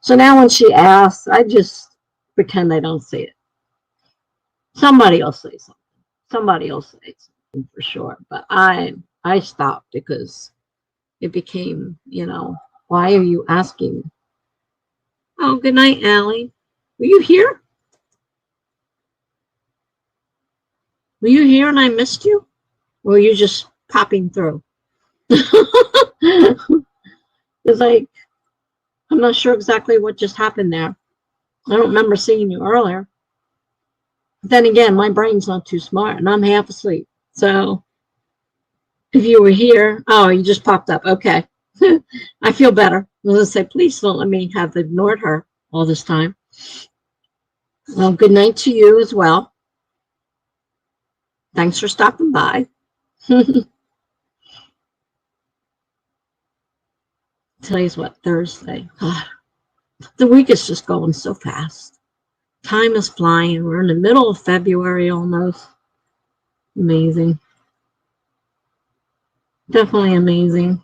So now when she asks, I just pretend I don't see it. Somebody will say something. Somebody will say something for sure. But I stopped because it became, why are you asking? Oh, good night, Allie. Were you here? Were you here and I missed you? Or were you just popping through? It's like, I'm not sure exactly what just happened there. I don't remember seeing you earlier. But then again, my brain's not too smart and I'm half asleep. So if you were here, oh, you just popped up. Okay. I feel better. I was going to say, please don't let me have ignored her all this time. Well, good night to you as well. Thanks for stopping by. Today's what, Thursday? The week is just going so fast. Time is flying. We're in the middle of February almost. Amazing. Definitely amazing.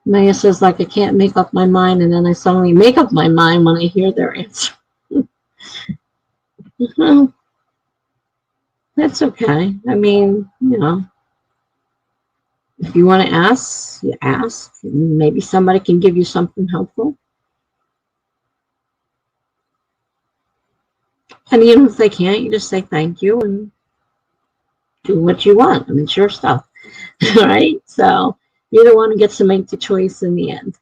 Maya says, like, I can't make up my mind, and then I suddenly make up my mind when I hear their answer. That's okay. I mean, if you want to ask, you ask. Maybe somebody can give you something helpful. And even if they can't, you just say thank you and do what you want. I mean, it's your stuff. All right? So you're the one who gets to make the choice in the end.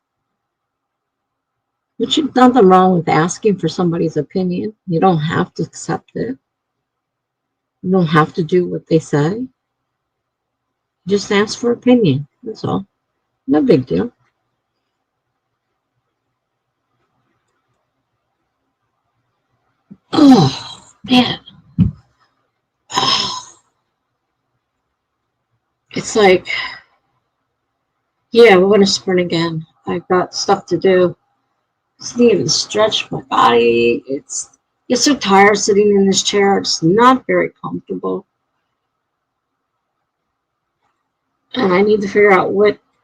But there's nothing wrong with asking for somebody's opinion. You don't have to accept it. You don't have to do what they say. Just ask for opinion. That's all. No big deal. Oh, man. It's like, yeah, we're going to sprint again. I've got stuff to do. Just need to stretch my body. You're so tired sitting in this chair. It's not very comfortable. And I need to figure out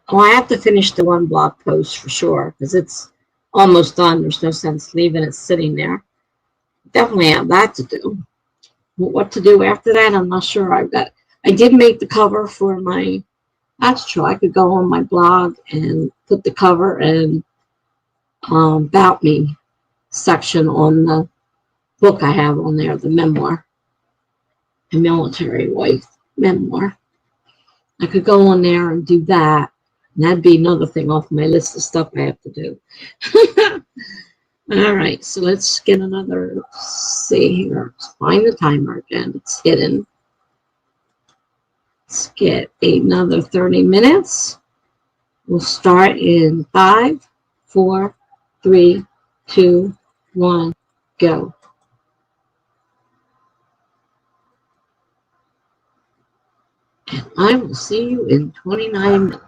I have to finish the one blog post for sure because it's almost done. There's no sense leaving it sitting there. Definitely have that to do. What to do after that, I'm not sure. I did make the cover for my, that's true. I could go on my blog and put the cover and about me section on the book I have on there, the memoir, a military wife memoir. I could go on there and do that. And that'd be another thing off my list of stuff I have to do. All right, so let's get let's see here. Let's find the timer again. It's hidden. Let's get another 30 minutes. We'll start in 5, 4, 3, 2, 1, go. I will see you in 29 minutes.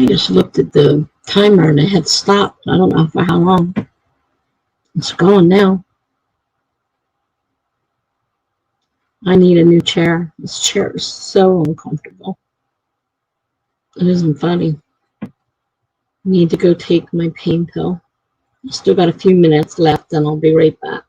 I just looked at the timer and it had stopped. I don't know for how long. It's going now. I need a new chair. This chair is so uncomfortable. It isn't funny. I need to go take my pain pill. I still got a few minutes left and I'll be right back.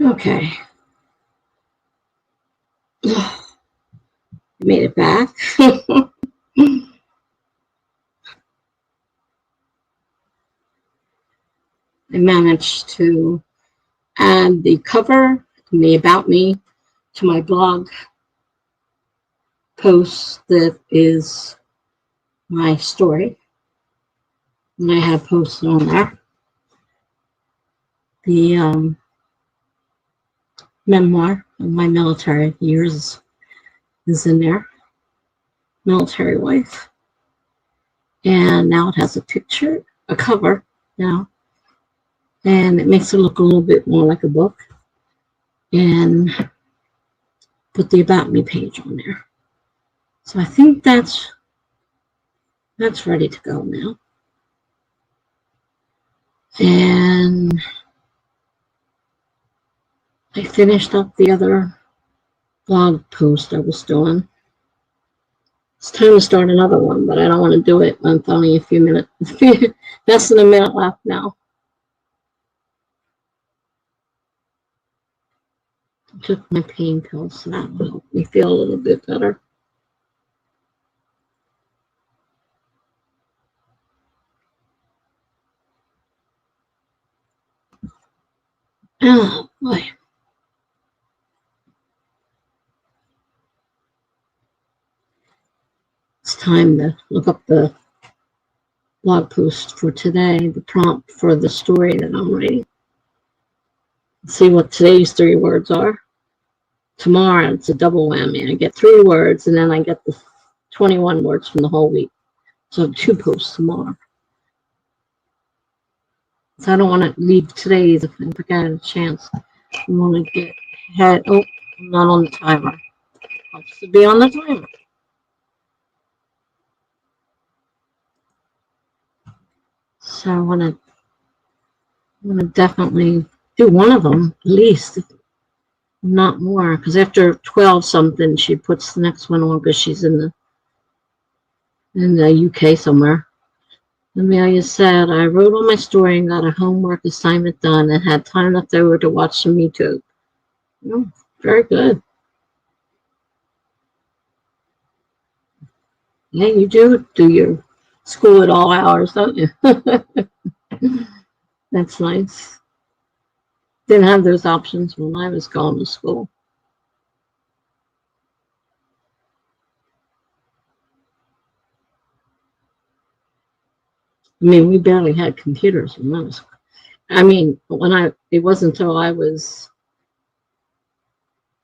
Okay. Made it back. I managed to add the cover and the About Me to my blog post that is my story. And I have posted on there. The memoir of my military years is in there. Military wife. And now it has a picture, a cover now. And it makes it look a little bit more like a book. And put the About Me page on there. So I think that's ready to go now. And I finished up the other blog post I was doing. It's time to start another one, but I don't want to do it when it's only a few minutes, less than a minute left now. I took my pain pills, so that will help me feel a little bit better. Oh, boy. It's time to look up the blog post for today, the prompt for the story that I'm writing. See what today's 3 words are. Tomorrow, it's a double whammy. I get 3 words, and then I get the 21 words from the whole week. So 2 posts tomorrow. So I don't want to leave today's if I get a chance. I want to get Oh, I'm not on the timer. Helps to be on the timer. So I want to definitely do one of them at least, not more, because after 12 something, she puts the next one on because she's in the UK somewhere. Amelia said, I wrote all my story and got a homework assignment done and had time left over to watch some YouTube. Oh, very good. Yeah, you do your school at all hours, don't you? That's nice. Didn't have those options when I was going to school. I mean, we barely had computers when I was. I mean, it wasn't until I was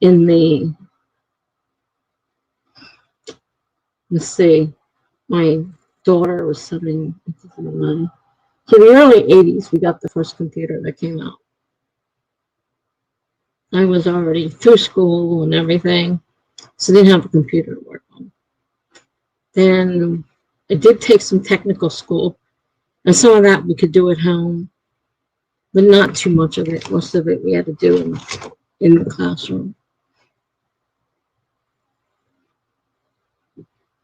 in the, let's see, my daughter was 7. So the early 80s, we got the first computer that came out. I was already through school and everything, so I didn't have a computer to work on. Then I did take some technical school, and some of that we could do at home, but not too much of it. Most of it we had to do in the classroom.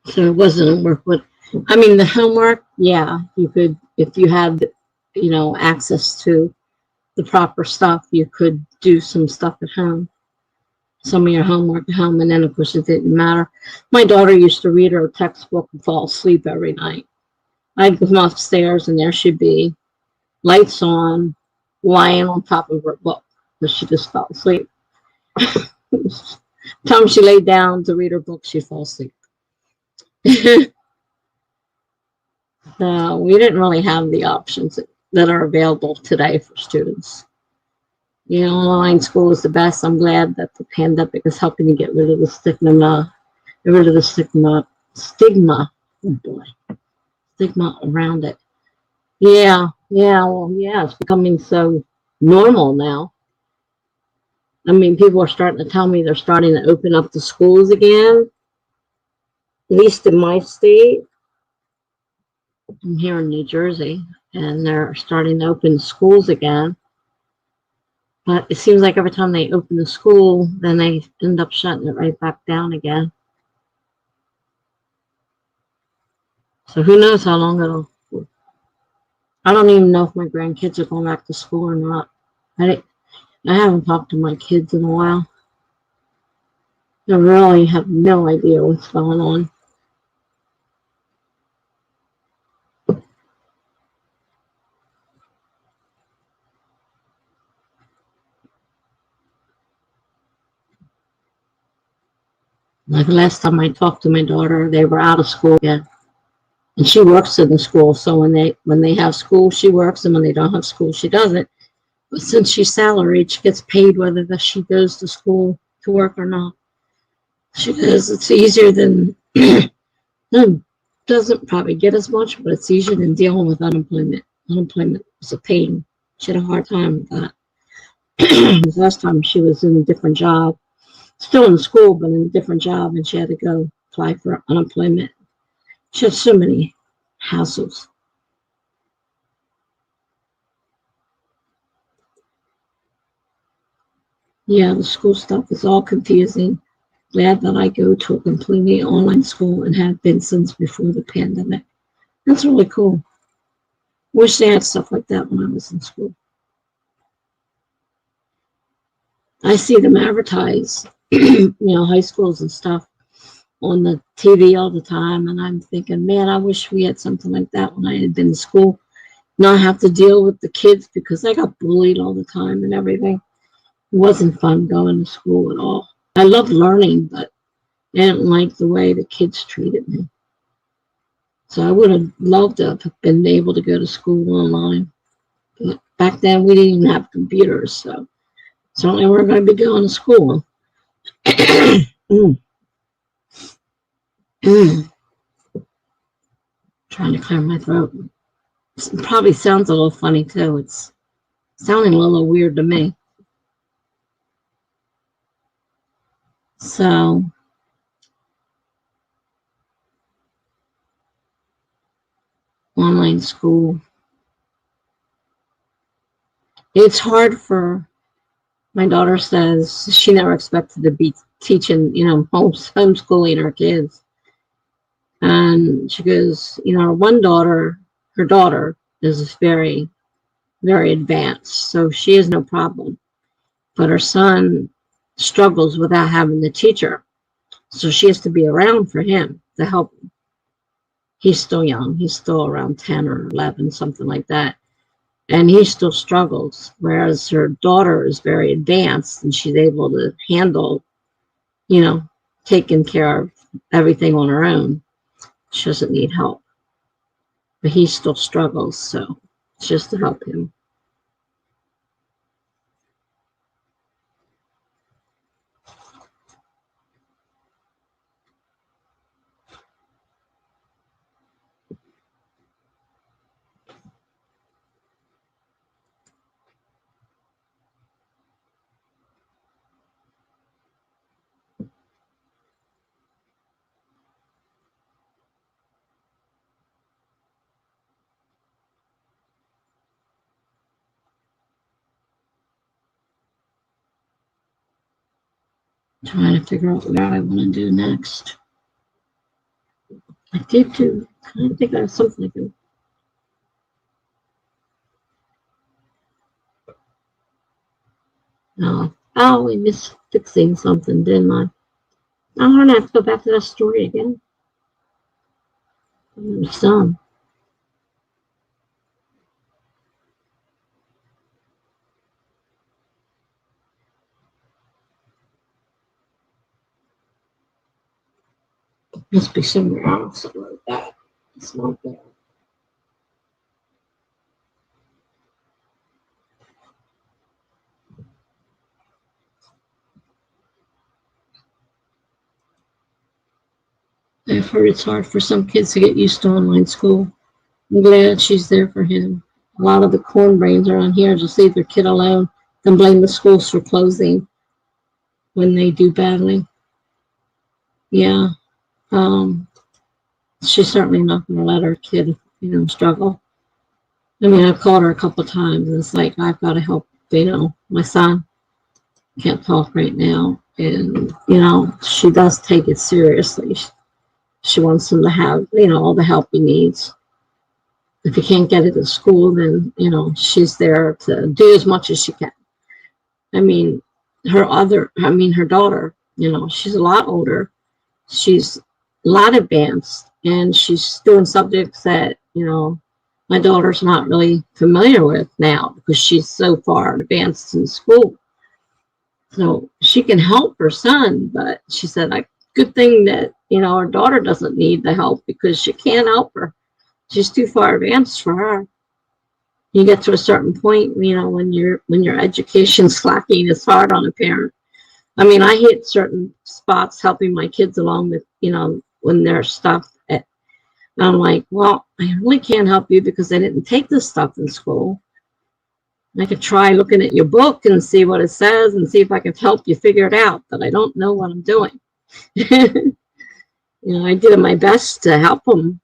So it wasn't homework, but I mean the homework, yeah, you could if you had, access to the proper stuff, you could do some stuff at home, some of your homework at home, and then of course it didn't matter. My daughter used to read her textbook and fall asleep every night. I'd come upstairs and there she'd be, lights on, lying on top of her book, because she just fell asleep. Time she laid down to read her book, she'd fall asleep. So we didn't really have the options that are available today for students. Online school is the best. I'm glad that the pandemic is helping to get rid of the stigma, oh boy, stigma around it. Yeah, well, yeah, it's becoming so normal now. I mean, people are starting to tell me they're starting to open up the schools again, at least in my state. I'm here in New Jersey, and they're starting to open schools again. But it seems like every time they open the school, then they end up shutting it right back down again. So who knows how long it'll. I don't even know if my grandkids are going back to school or not. I haven't talked to my kids in a while. I really have no idea what's going on. Like last time I talked to my daughter, they were out of school yet. And she works in the school, so when they have school, she works, and when they don't have school, she doesn't. But since she's salaried, she gets paid whether she goes to school to work or not. She goes, it's easier than, no, doesn't probably get as much, but it's easier than dealing with unemployment. Unemployment is a pain. She had a hard time with that. The last time she was in a different job, still in school, but in a different job, and she had to go apply for unemployment. She had so many hassles. Yeah, the school stuff is all confusing. Glad that I go to a completely online school and have been since before the pandemic. That's really cool. Wish they had stuff like that when I was in school. I see them advertise, high schools and stuff on the TV all the time, and I'm thinking, man, I wish we had something like that when I had been in school. Not have to deal with the kids because I got bullied all the time and everything. It wasn't fun going to school at all. I loved learning, but I didn't like the way the kids treated me. So I would have loved to have been able to go to school online. But back then, we didn't even have computers, so certainly we're going to be going to school. mm. Mm. Trying to clear my throat. It probably sounds a little funny, too. It's sounding a little weird to me. So online school, it's hard for, my daughter says she never expected to be teaching, homeschooling her kids. And she goes, one daughter, her daughter is very, very advanced, so she has no problem. But her son struggles without having the teacher. So she has to be around for him to help him. He's still young. He's still around 10 or 11, something like that. And he still struggles, whereas her daughter is very advanced and she's able to handle, you know, taking care of everything on her own. She doesn't need help. But he still struggles, so it's just to help him. Trying to figure out what I want to do next. I did do, I think I have something I can. No. Oh, we missed fixing something, didn't I? I'm going to have to go back to that story again. Some. Must be somewhere else I wrote that. It's not there. I've heard it's hard for some kids to get used to online school. I'm glad she's there for him. A lot of the corn brains around here just leave their kid alone, then blame the schools for closing when they do badly. Yeah, she's certainly not going to let her kid, struggle. I mean, I've called her a couple of times, and it's like I've got to help. My son can't talk right now, and she does take it seriously. She wants him to have, all the help he needs. If he can't get it at school, then she's there to do as much as she can. I mean, her daughter, she's a lot older. She's a lot advanced, and she's doing subjects that my daughter's not really familiar with now because she's so far advanced in school. So she can help her son, but she said, like, good thing that her daughter doesn't need the help because she can't help her. She's too far advanced for her. You get to a certain point, when your education's lacking, it's hard on a parent. I mean, I hit certain spots helping my kids along with, when they're stuff. And I'm like, well, I really can't help you because I didn't take this stuff in school. I could try looking at your book and see what it says and see if I can help you figure it out, but I don't know what I'm doing. I did my best to help them,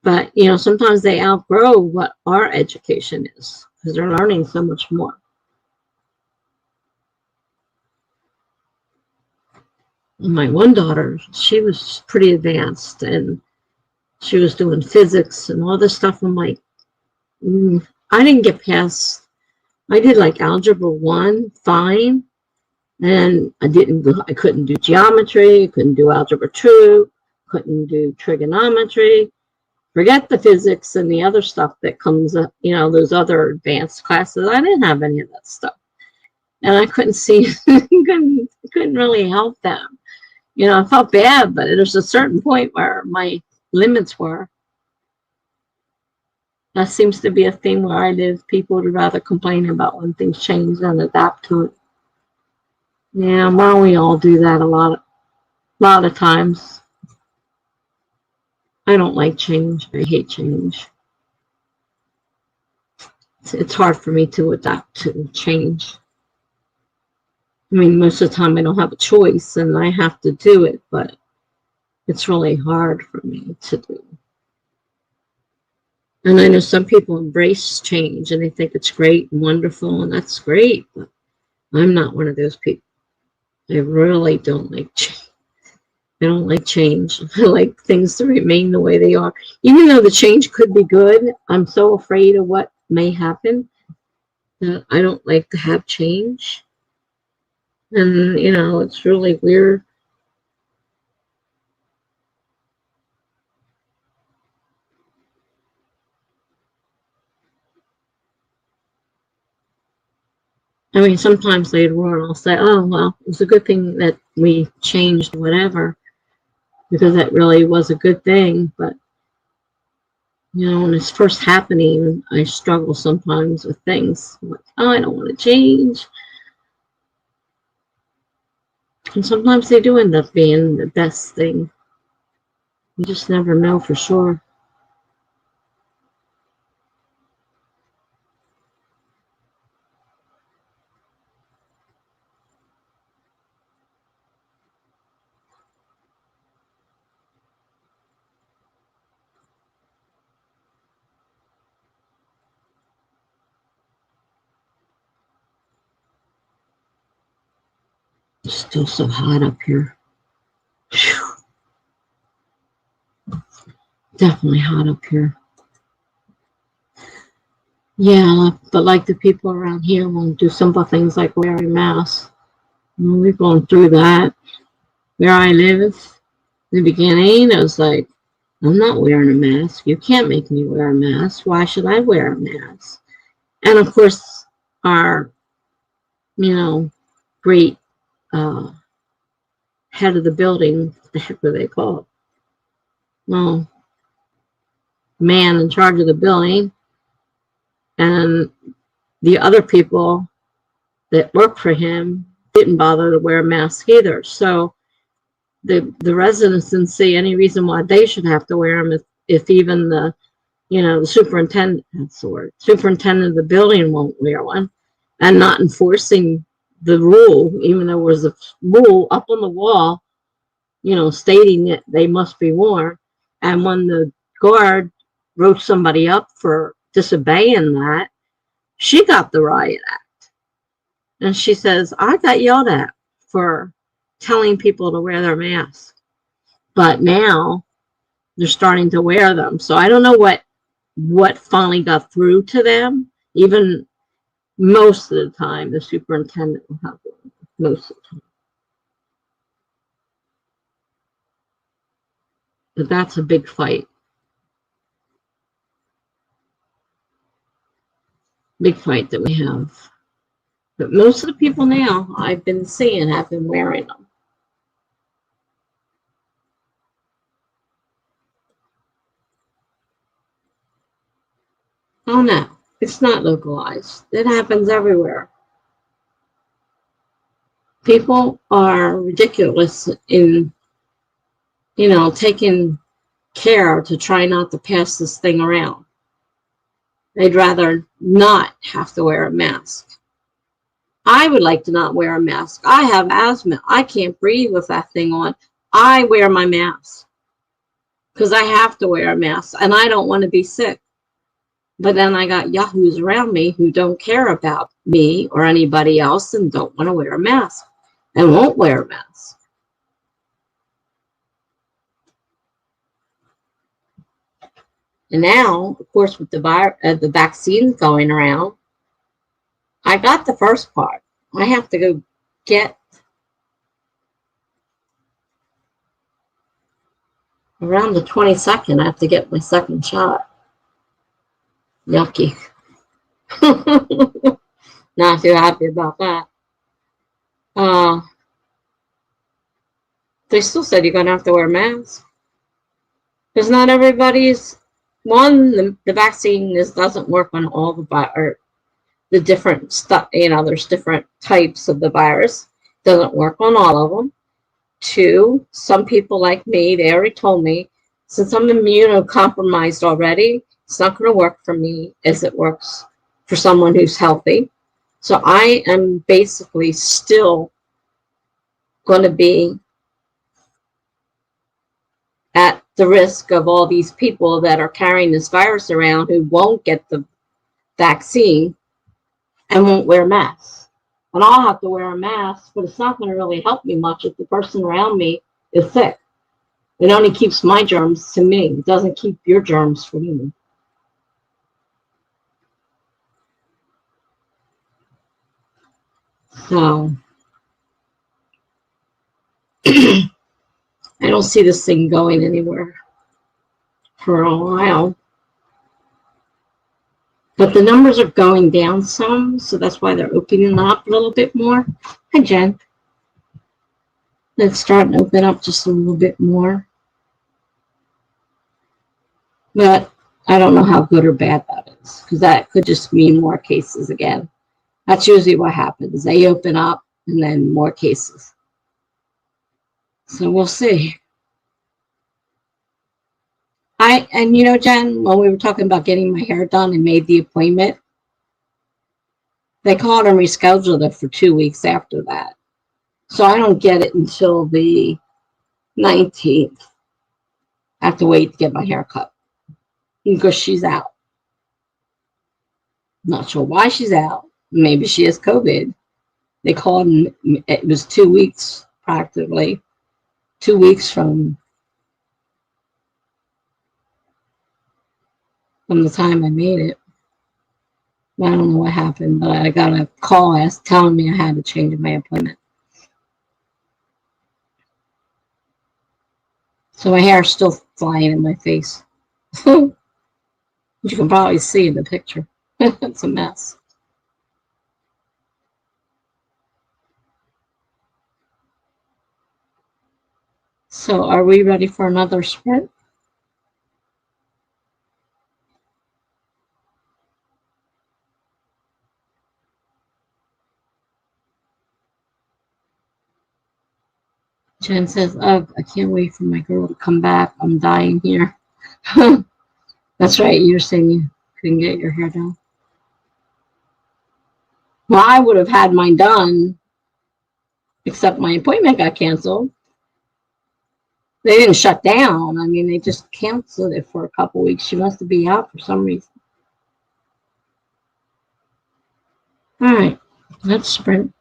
but sometimes they outgrow what our education is because they're learning so much more. My one daughter, she was pretty advanced and she was doing physics and all this stuff. I'm like, I didn't get past, I did like algebra 1, fine. And I couldn't do geometry, couldn't do algebra 2, couldn't do trigonometry. Forget the physics and the other stuff that comes up, those other advanced classes. I didn't have any of that stuff. And I couldn't see, couldn't really help them. I felt bad, but there's a certain point where my limits were. That seems to be a theme where I live. People would rather complain about when things change than adapt to it. Yeah, well, we all do that a lot of times. I don't like change. I hate change. It's hard for me to adapt to change. I mean, most of the time I don't have a choice and I have to do it, but it's really hard for me to do. And I know some people embrace change and they think it's great and wonderful, and that's great, but I'm not one of those people. I really don't like change. I don't like change. I like things to remain the way they are. Even though the change could be good, I'm so afraid of what may happen that I don't like to have change. And, you know, it's really weird. I mean, sometimes later on I'll say, oh, well, it's a good thing that we changed whatever, because that really was a good thing. But, you know, when it's first happening, I struggle sometimes with things. I'm like, oh, I don't want to change. And sometimes they do end up being the best thing. You just never know for sure. It's still so hot up here. Whew. Definitely hot up here. Yeah, but like the people around here won't do simple things like wearing masks. We're going through that. Where I live, in the beginning, I was like, I'm not wearing a mask. You can't make me wear a mask. Why should I wear a mask? And of course, our, you know, great head of the building, what the heck were they called? Well, man in charge of the building, and the other people that worked for him didn't bother to wear a mask either. So the residents didn't see any reason why they should have to wear them if even the, you know, the superintendent, that's the word, superintendent of the building won't wear one, and not enforcing the rule, even though there was a rule up on the wall, you know, stating that they must be worn. And when the guard wrote somebody up for disobeying that, she got the riot act. And she says, I got yelled at for telling people to wear their masks. But now they're starting to wear them. So I don't know what finally got through to them. Even most of the time, the superintendent will have one. Most of the time. But that's a big fight. Big fight that we have. But most of the people now I've been seeing have been wearing them. Oh no, it's not localized. It happens everywhere. People are ridiculous in, you know, taking care to try not to pass this thing around. They'd rather not have to wear a mask. I would like to not wear a mask. I have asthma. I can't breathe with that thing on. I wear my mask because I have to wear a mask and I don't want to be sick. But then I got yahoos around me who don't care about me or anybody else and don't want to wear a mask and won't wear a mask. And now, of course, with the vaccines going around, I got the first part. I have to go get around the 22nd. I have to get my second shot. Yucky. Not too happy about that. They still said you're going to have to wear a mask. Because not everybody's, the vaccine doesn't work on all the different stuff, you know, there's different types of the virus. Doesn't work on all of them. Two, some people like me, they already told me, since I'm immunocompromised already, it's not going to work for me as it works for someone who's healthy. So I am basically still going to be at the risk of all these people that are carrying this virus around who won't get the vaccine and won't wear masks. And I'll have to wear a mask, but it's not going to really help me much if the person around me is sick. It only keeps my germs to me. It doesn't keep your germs from me. So I don't see this thing going anywhere for a while. But the numbers are going down some, so that's why they're opening up a little bit more. Hi, Jen. It's starting to open up just a little bit more. But I don't know how good or bad that is, because that could just mean more cases again. That's usually what happens. They open up and then more cases. So we'll see. And you know, Jen, when we were talking about getting my hair done and made the appointment, they called and rescheduled it for 2 weeks after that. So I don't get it until the 19th. I have to wait to get my hair cut because she's out. Not sure why she's out. Maybe she has COVID. They called and it was 2 weeks practically. 2 weeks from the time I made it. I don't know what happened, but I got a call telling me I had to change my appointment. So my hair is still flying in my face. You can probably see in the picture. It's a mess. So are we ready for another sprint? Jen says, "Ugh, I can't wait for my girl to come back. I'm dying here." That's right. You're saying you couldn't get your hair done. Well, I would have had mine done, except my appointment got canceled. They didn't shut down. I mean, they just canceled it for a couple weeks. She must be out for some reason. All right, let's sprint.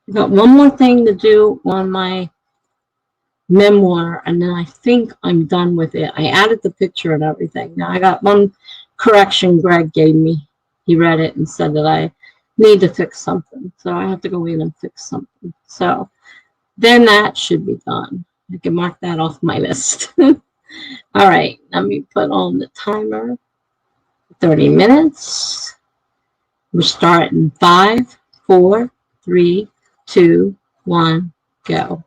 I got one more thing to do on my memoir, and then I think I'm done with it. I added the picture and everything. Now I got one correction Greg gave me. He read it and said that I need to fix something. So I have to go in and fix something. So then that should be done. I can mark that off my list. All right, let me put on the timer. 30 minutes. We're starting 5, 4, 3, 2, 1, go.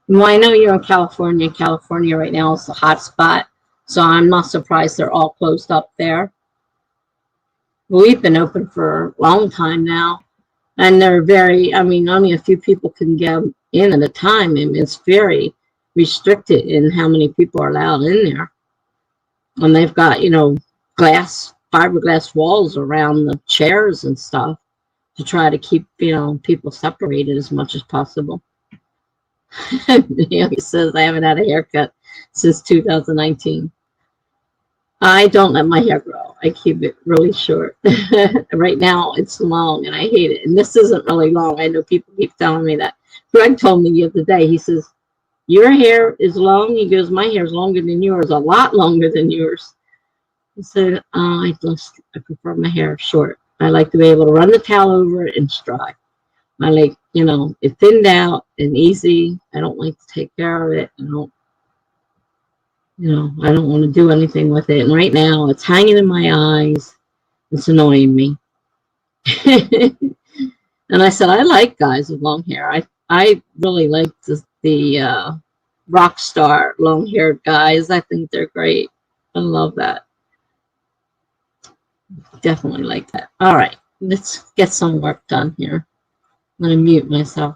Well, I know you're in California. California right now is a hot spot, so I'm not surprised they're all closed up there. We've been open for a long time now, and they're only a few people can get in at a time, and it's very restricted in how many people are allowed in there. And they've got, fiberglass walls around the chairs and stuff to try to keep, people separated as much as possible. He says, I haven't had a haircut since 2019. I don't let my hair grow. I keep it really short. Right now, it's long, and I hate it. And this isn't really long. I know people keep telling me that. Greg told me the other day, he says, your hair is long. He goes, my hair is longer than yours, a lot longer than yours. I said, I prefer my hair short. I like to be able to run the towel over it and it's dry. I like, it thinned out and easy. I don't like to take care of it. I don't want to do anything with it. And right now it's hanging in my eyes. It's annoying me. And I said, I like guys with long hair. I really like the rock star long haired guys. I think they're great. I love that. Definitely like that. All right, let's get some work done here. I'm going to mute myself.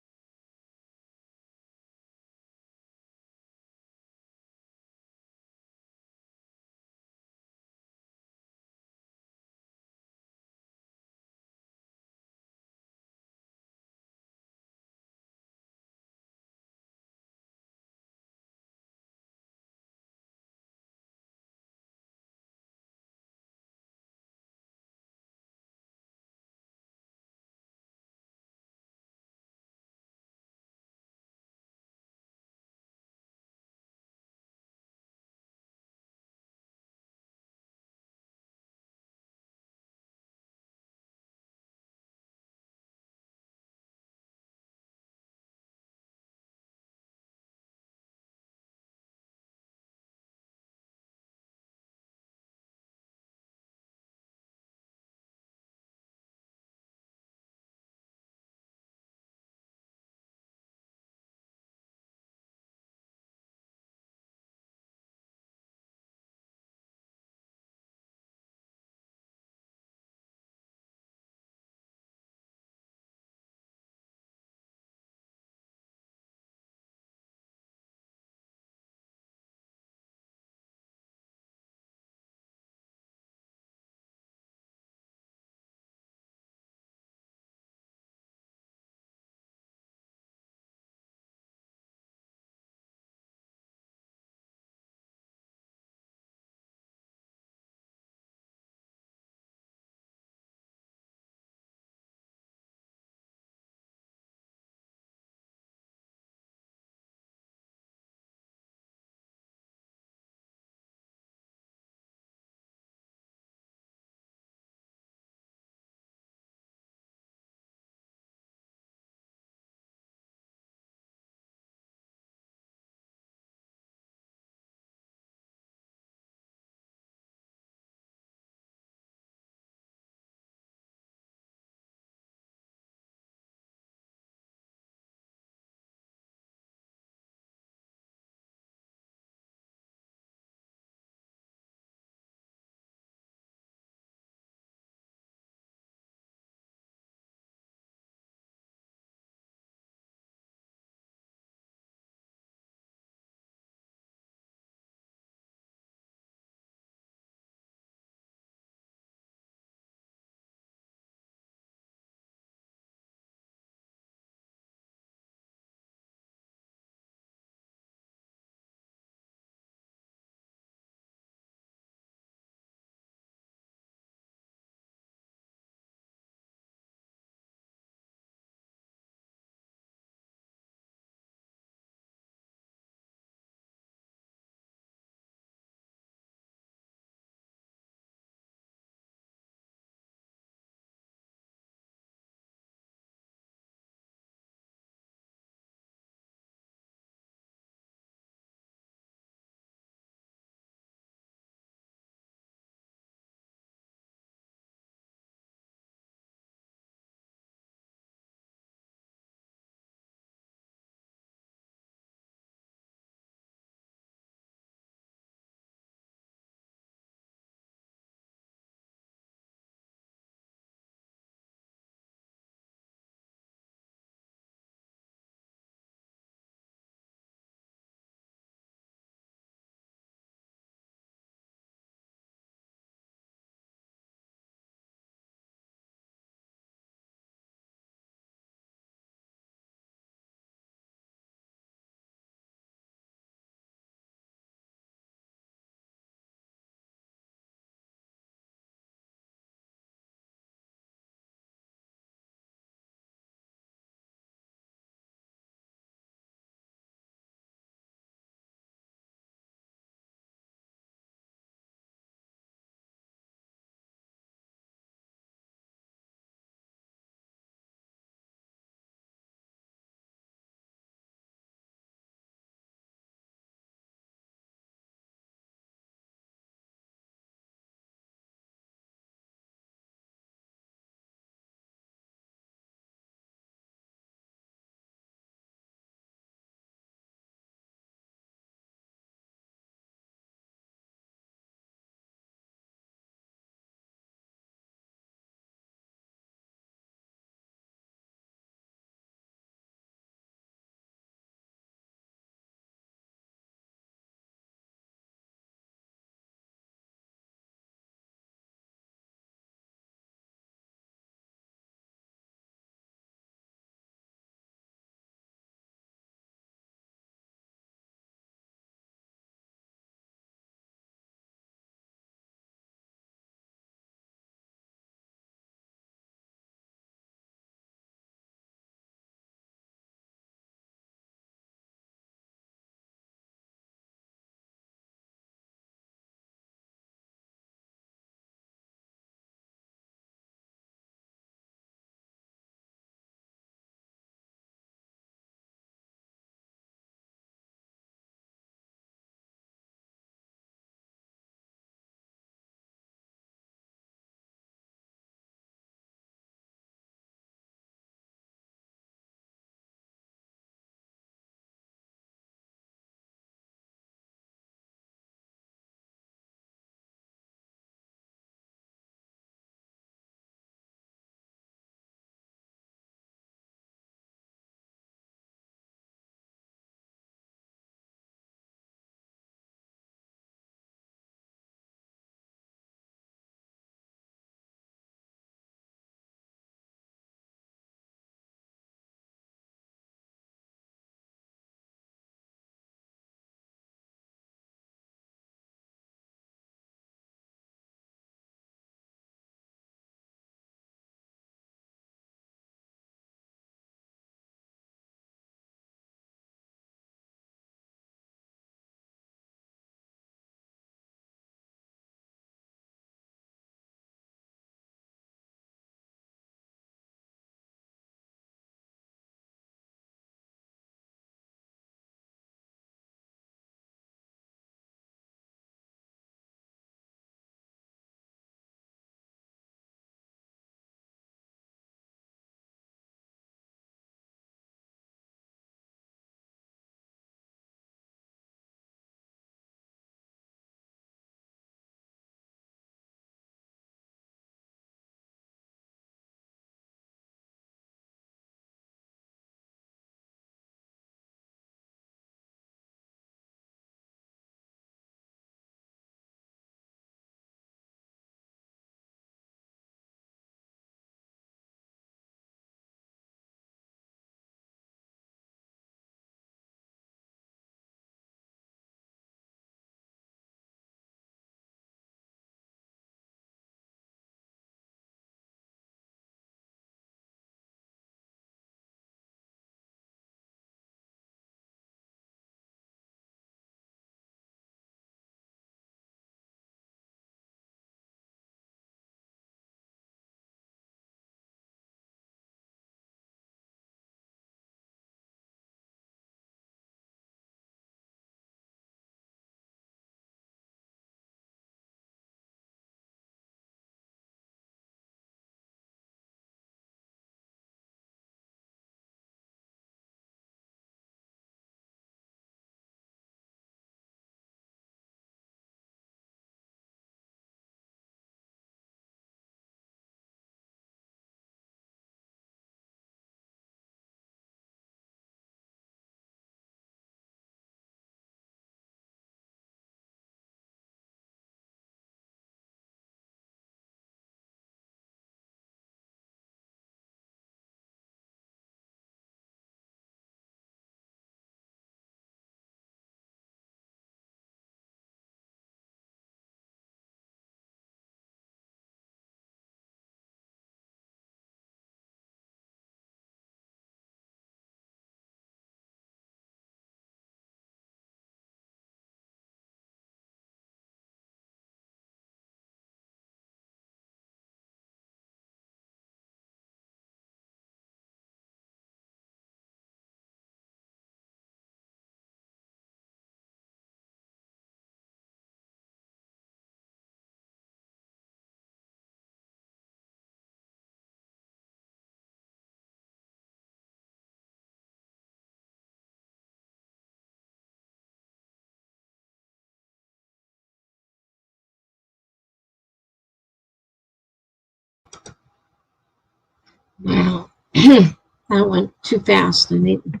Well, that went too fast. I didn't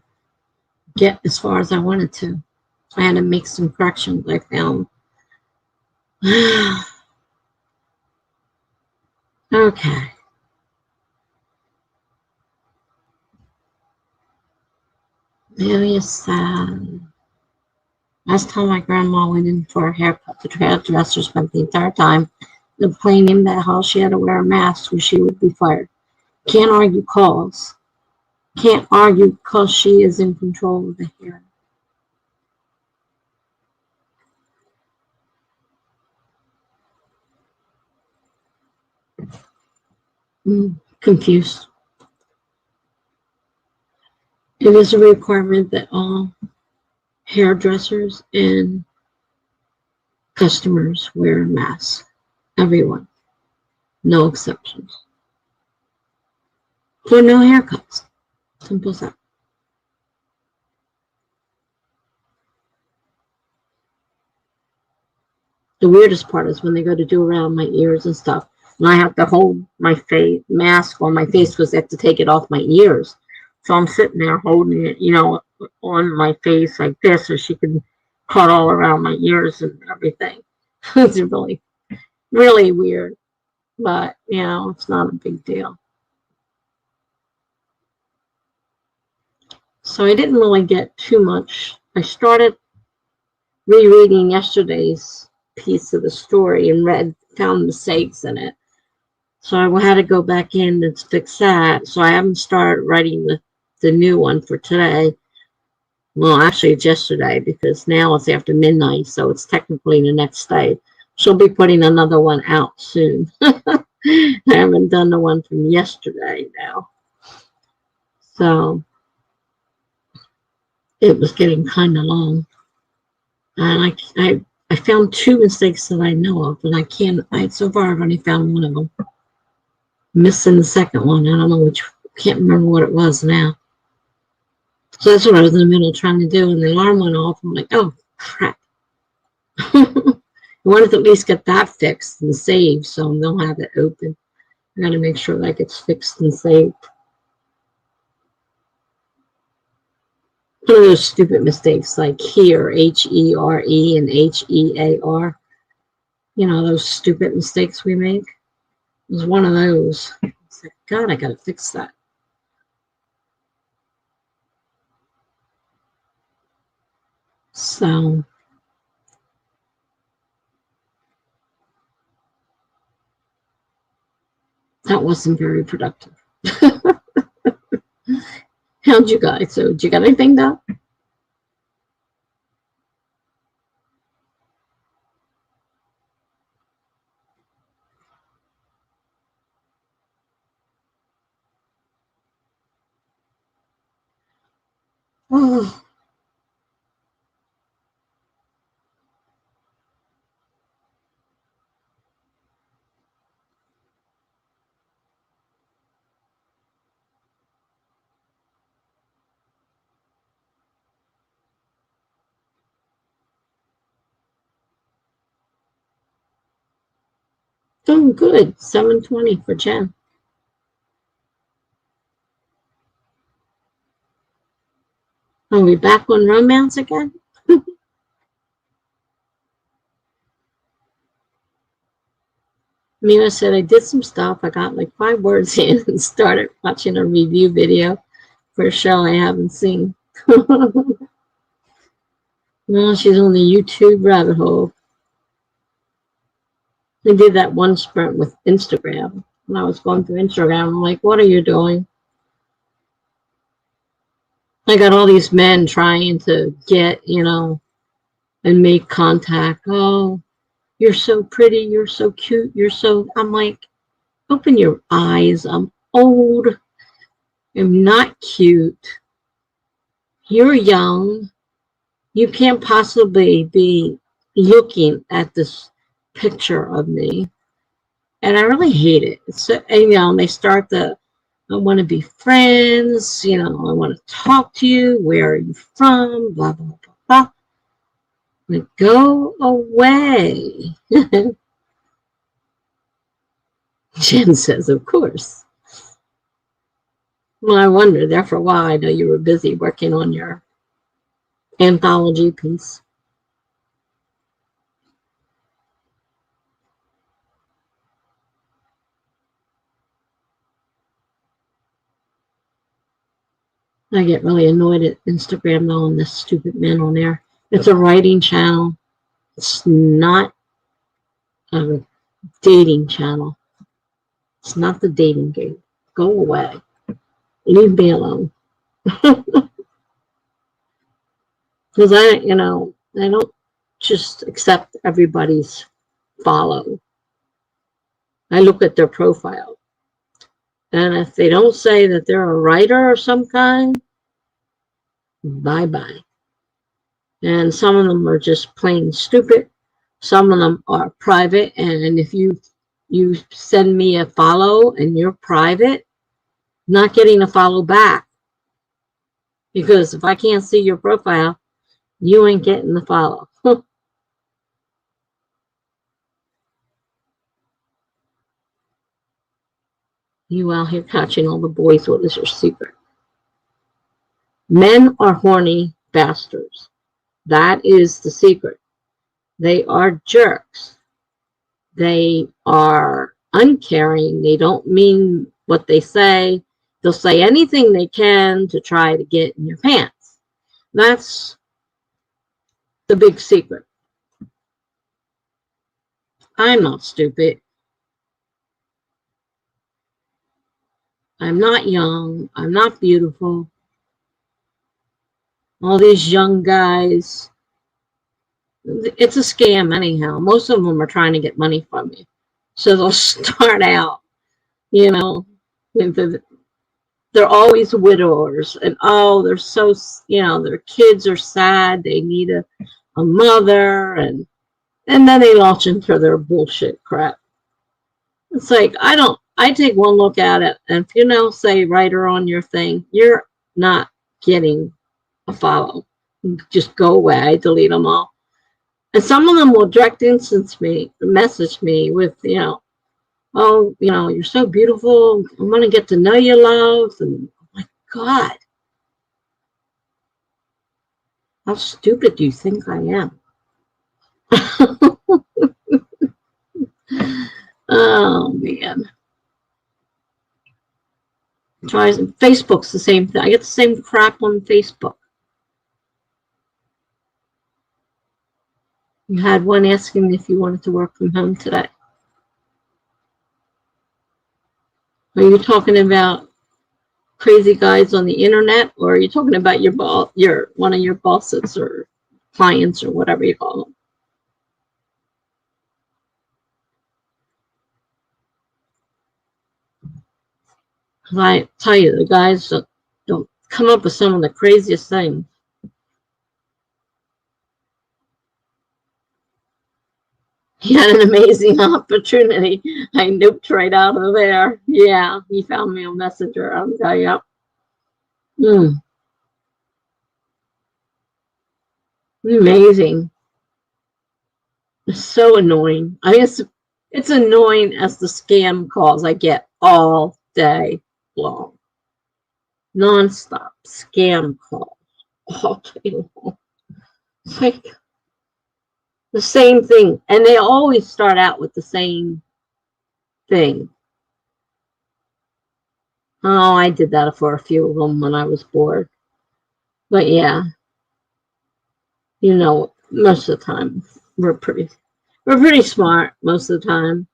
get as far as I wanted to. I had to make some corrections I found. Okay. Very sad. Last time my grandma went in for a haircut, the hairdresser spent the entire time complaining that how she had to wear a mask or she would be fired. Can't argue cause. Can't argue because she is in control of the hair. Confused. It is a requirement that all hairdressers and customers wear masks. Everyone. No exceptions. For no haircuts. Simple as that. The weirdest part is when they go to do around my ears and stuff, and I have to hold my face mask on my face because they have to take it off my ears. So I'm sitting there holding it, on my face like this, so she can cut all around my ears and everything. It's really, really weird, but it's not a big deal. So I didn't really get too much. I started rereading yesterday's piece of the story and found mistakes in it. So I had to go back in and fix that. So I haven't started writing the new one for today. Well, actually, it's yesterday because now it's after midnight, so it's technically the next day. She'll be putting another one out soon. I haven't done the one from yesterday now. So it was getting kind of long. And I found two mistakes that I know of, and so far I've only found one of them. Missing the second one. I don't know can't remember what it was now. So that's what I was in the middle of trying to do, and the alarm went off. I'm like, oh, crap. I wanted to at least get that fixed and saved, so they'll have it open. I got to make sure that gets fixed and saved. One of those stupid mistakes, like here, H-E-R-E and H-E-A-R. Those stupid mistakes we make. It was one of those. It's like, God, I got to fix that. So that wasn't very productive. How'd you guys? So did you get anything done? Oh, good. 7:20 for Jen. Are we back on romance again? Mila said I did some stuff. I got like 5 words in and started watching a review video for a show I haven't seen. Well, she's on the YouTube rabbit hole. I did that one sprint with Instagram. When I was going through Instagram, I'm like, what are you doing? I got all these men trying to get, and make contact. Oh, you're so pretty. You're so cute. I'm like, open your eyes. I'm old. I'm not cute. You're young. You can't possibly be looking at this picture of me. And I really hate it. And they start I want to be friends, I want to talk to you. Where are you from? Blah, blah, blah, blah. Like, go away. Jen says, of course. Well, I wondered there for a while. I know you were busy working on your anthology piece. I get really annoyed at Instagram though and this stupid man on there. It's a writing channel. It's not a dating channel. It's not the dating game. Go away. Leave me alone. Because I don't just accept everybody's follow. I look at their profile. And if they don't say that they're a writer of some kind, bye-bye. And some of them are just plain stupid. Some of them are private. And if you send me a follow and you're private, not getting a follow back. Because if I can't see your profile, you ain't getting the follow. You out here catching all the boys. What is your secret? Men are horny bastards. That is the secret. They are jerks. They are uncaring. They don't mean what they say. They'll say anything they can to try to get in your pants. That's the big secret. I'm not stupid. I'm not young. I'm not beautiful. All these young guys, it's a scam anyhow. Most of them are trying to get money from you. So they'll start out, they're always widowers. And, they're so, their kids are sad. They need a mother. And then they launch into their bullshit crap. It's like, I take one look at it. And if you say writer on your thing, you're not getting a follow. Just go away. I delete them all. And some of them will direct message me with, you're so beautiful. I want to get to know you, love. And oh my God, how stupid do you think I am? Oh man. Facebook's the same thing. I get the same crap on Facebook. You had one asking if you wanted to work from home today. Are you talking about crazy guys on the internet, or are you talking about one of your bosses or clients or whatever you call them? Because I tell you, the guys don't come up with some of the craziest things. He had an amazing opportunity. I noped right out of there. Yeah, he found me on Messenger. I'll tell you. Amazing. It's so annoying. I mean, it's annoying as the scam calls I get all day long. Non-stop scam calls all day long. It's like the same thing. And they always start out with the same thing. Oh, I did that for a few of them when I was bored. But yeah, most of the time we're pretty smart most of the time.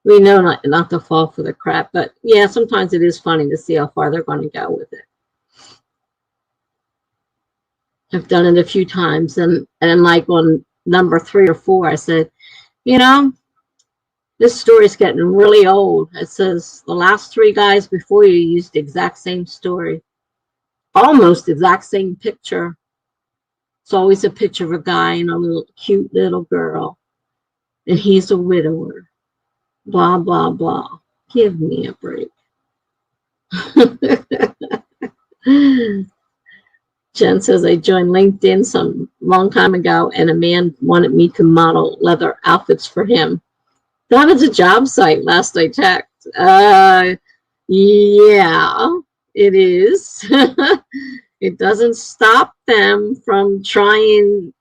We know not to fall for the crap, but yeah, sometimes it is funny to see how far they're going to go with it. I've done it a few times, and like on number 3 or 4, I said, this story is getting really old. It says the last 3 guys before you used the exact same story, almost exact same picture. It's always a picture of a guy and a cute little girl, and he's a widower. Blah, blah, blah. Give me a break. Jen says, I joined LinkedIn some long time ago, and a man wanted me to model leather outfits for him. That is a job site, last I checked. Yeah. It is. It doesn't stop them from trying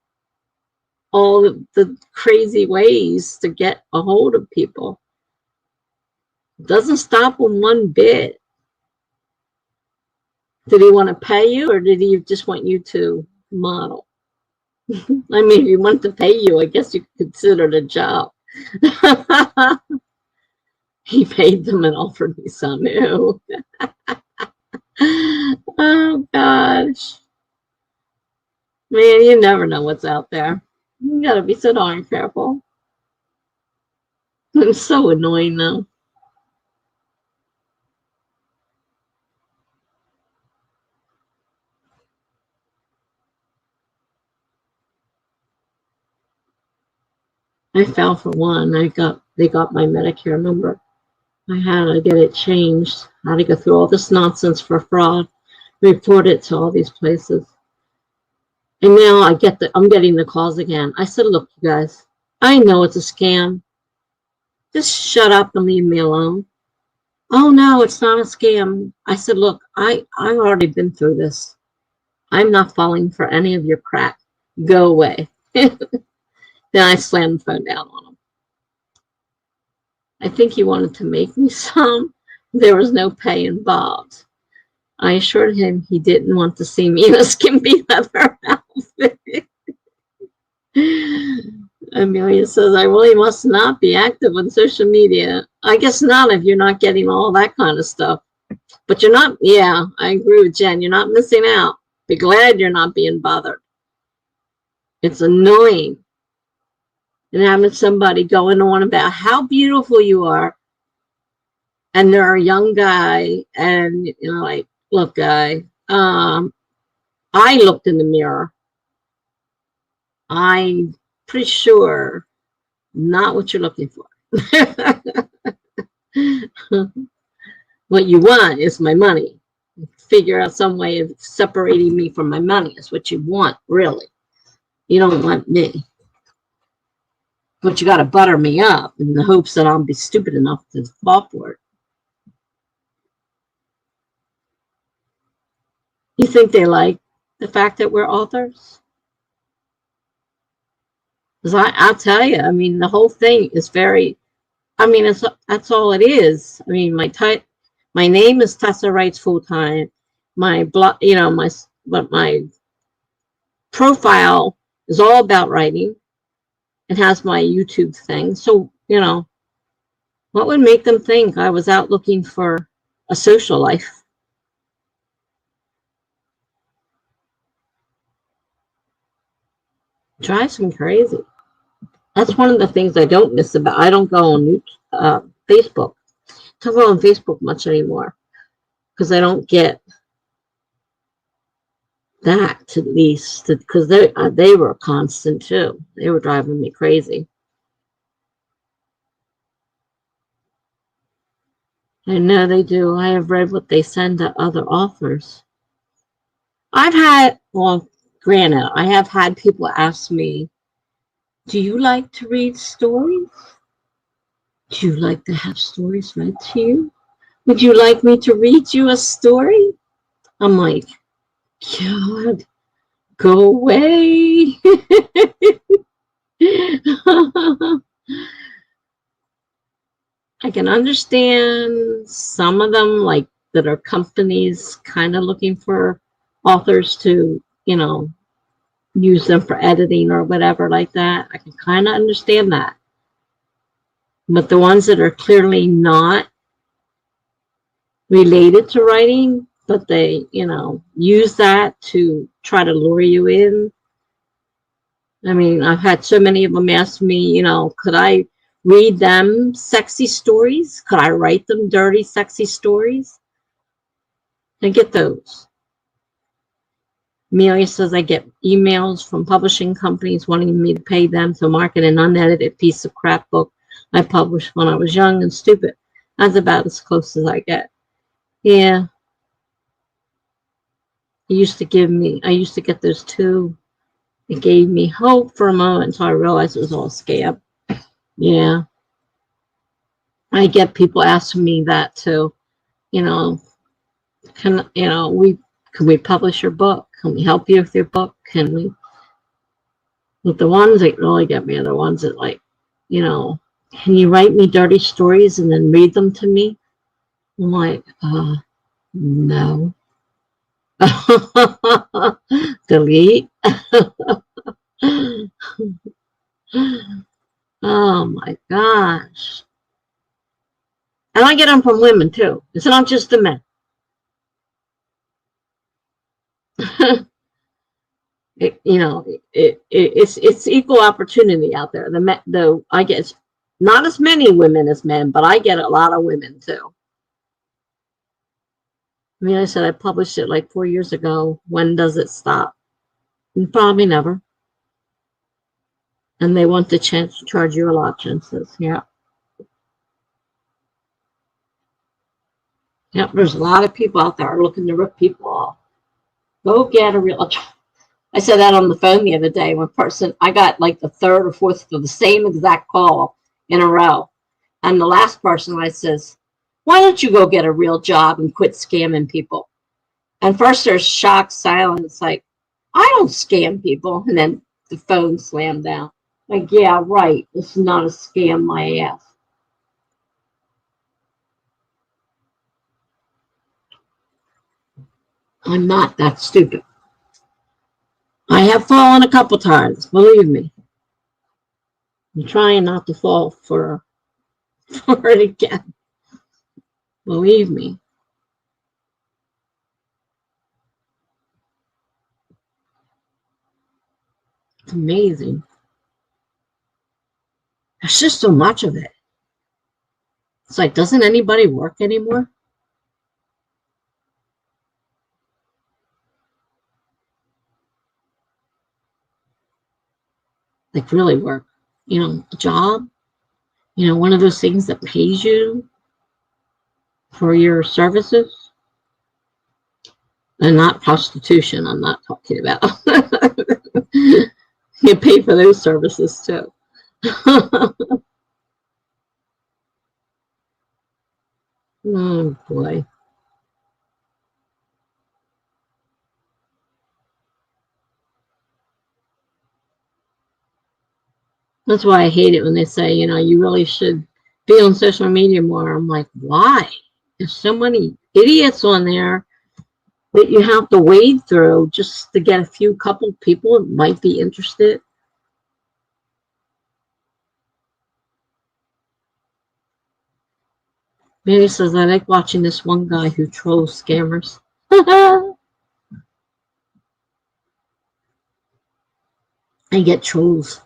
all the crazy ways to get a hold of people. It doesn't stop them one bit. Did he want to pay you, or did he just want you to model? I mean, if he wanted to pay you, I guess you could consider it a job. He paid them and offered me some new. Oh, gosh. Man, you never know what's out there. You gotta be so darn careful. It's so annoying, though. I fell for one. They got my Medicare number. I had to get it changed. I had to go through all this nonsense for fraud, report it to all these places. And now I'm getting the calls again. I said, look, you guys, I know it's a scam. Just shut up and leave me alone. Oh no, it's not a scam. I said, look, I've already been through this. I'm not falling for any of your crap. Go away. Then I slammed the phone down on him. I think he wanted to make me some. There was no pay involved. I assured him he didn't want to see me in a skimpy leather outfit. Amelia says, I really must not be active on social media. I guess not if you're not getting all that kind of stuff. But you're not, yeah, I agree with Jen. You're not missing out. Be glad you're not being bothered. It's annoying. And having somebody going on about how beautiful you are, and they're a young guy, and you know, like, look, guy, I looked in the mirror. I'm pretty sure not what you're looking for. What you want is my money. Figure out some way of separating me from my money is what you want, really. You don't want me. But you got to butter me up in the hopes that I'll be stupid enough to fall for it. You think they like the fact that we're authors? Because I'll tell you, I mean, the whole thing is very, I mean, that's all it is. I mean, my name is Tessa Writes Full Time. My blog, you know, my profile is all about writing. It has my YouTube thing. So, you know, what would make them think I was out looking for a social life? Drives me crazy. That's one of the things I don't miss about. I don't go on Facebook. I don't go on Facebook much anymore because I don't get that, at least, because they were constant too. They were driving me crazy. I know they do. I have read what they send to other authors. I've had, well, granted, I have had people ask me, do you like to read stories? Do you like to have stories read to you? Would you like me to read you a story? I'm like, God, go away. I can understand some of them, like that are companies kind of looking for authors to, you know, use them for editing or whatever like that. I can kind of understand that. But the ones that are clearly not related to writing, but they, you know, use that to try to lure you in. I mean, I've had so many of them ask me, you know, could I read them sexy stories? Could I write them dirty, sexy stories? I get those. Amelia says I get emails from publishing companies wanting me to pay them to market an unedited piece of crap book I published when I was young and stupid. That's about as close as I get. Yeah. I used to get those too. It gave me hope for a moment until I realized it was all a scam. Yeah. I get people asking me that too. You know, Can we publish your book? Can we help you with your book? Can we? But the ones that really get me are the ones that like, you know, can you write me dirty stories and then read them to me? I'm like, no. Delete. Oh my gosh. And I get them from women too. It's not just the men. It's equal opportunity out there. Though I get not as many women as men, but I get a lot of women too. I mean, I said I published it like 4 years ago. When does it stop? Probably never. And they want the chance to charge you a lot, chances. Yeah. Yep. There's a lot of people out there looking to rip people off. Go get a real. I said that on the phone the other day. One person, I got like the third or fourth of the same exact call in a row. And the last person I says, why don't you go get a real job and quit scamming people? And first there's shocked silence, like, I don't scam people. And then the phone slammed down. Like, yeah, right. This is not a scam, my ass. I'm not that stupid. I have fallen a couple times, believe me. I'm trying not to fall for it again. Believe me. It's amazing. There's just so much of it. It's like, doesn't anybody work anymore? Like, really work. A job. One of those things that pays you for your services. And not prostitution, I'm not talking about. You pay for those services too. Oh boy. That's why I hate it when they say, you really should be on social media more. I'm like, why? There's so many idiots on there that you have to wade through just to get a few couple people that might be interested. Mary says, I like watching this one guy who trolls scammers. I get trolls.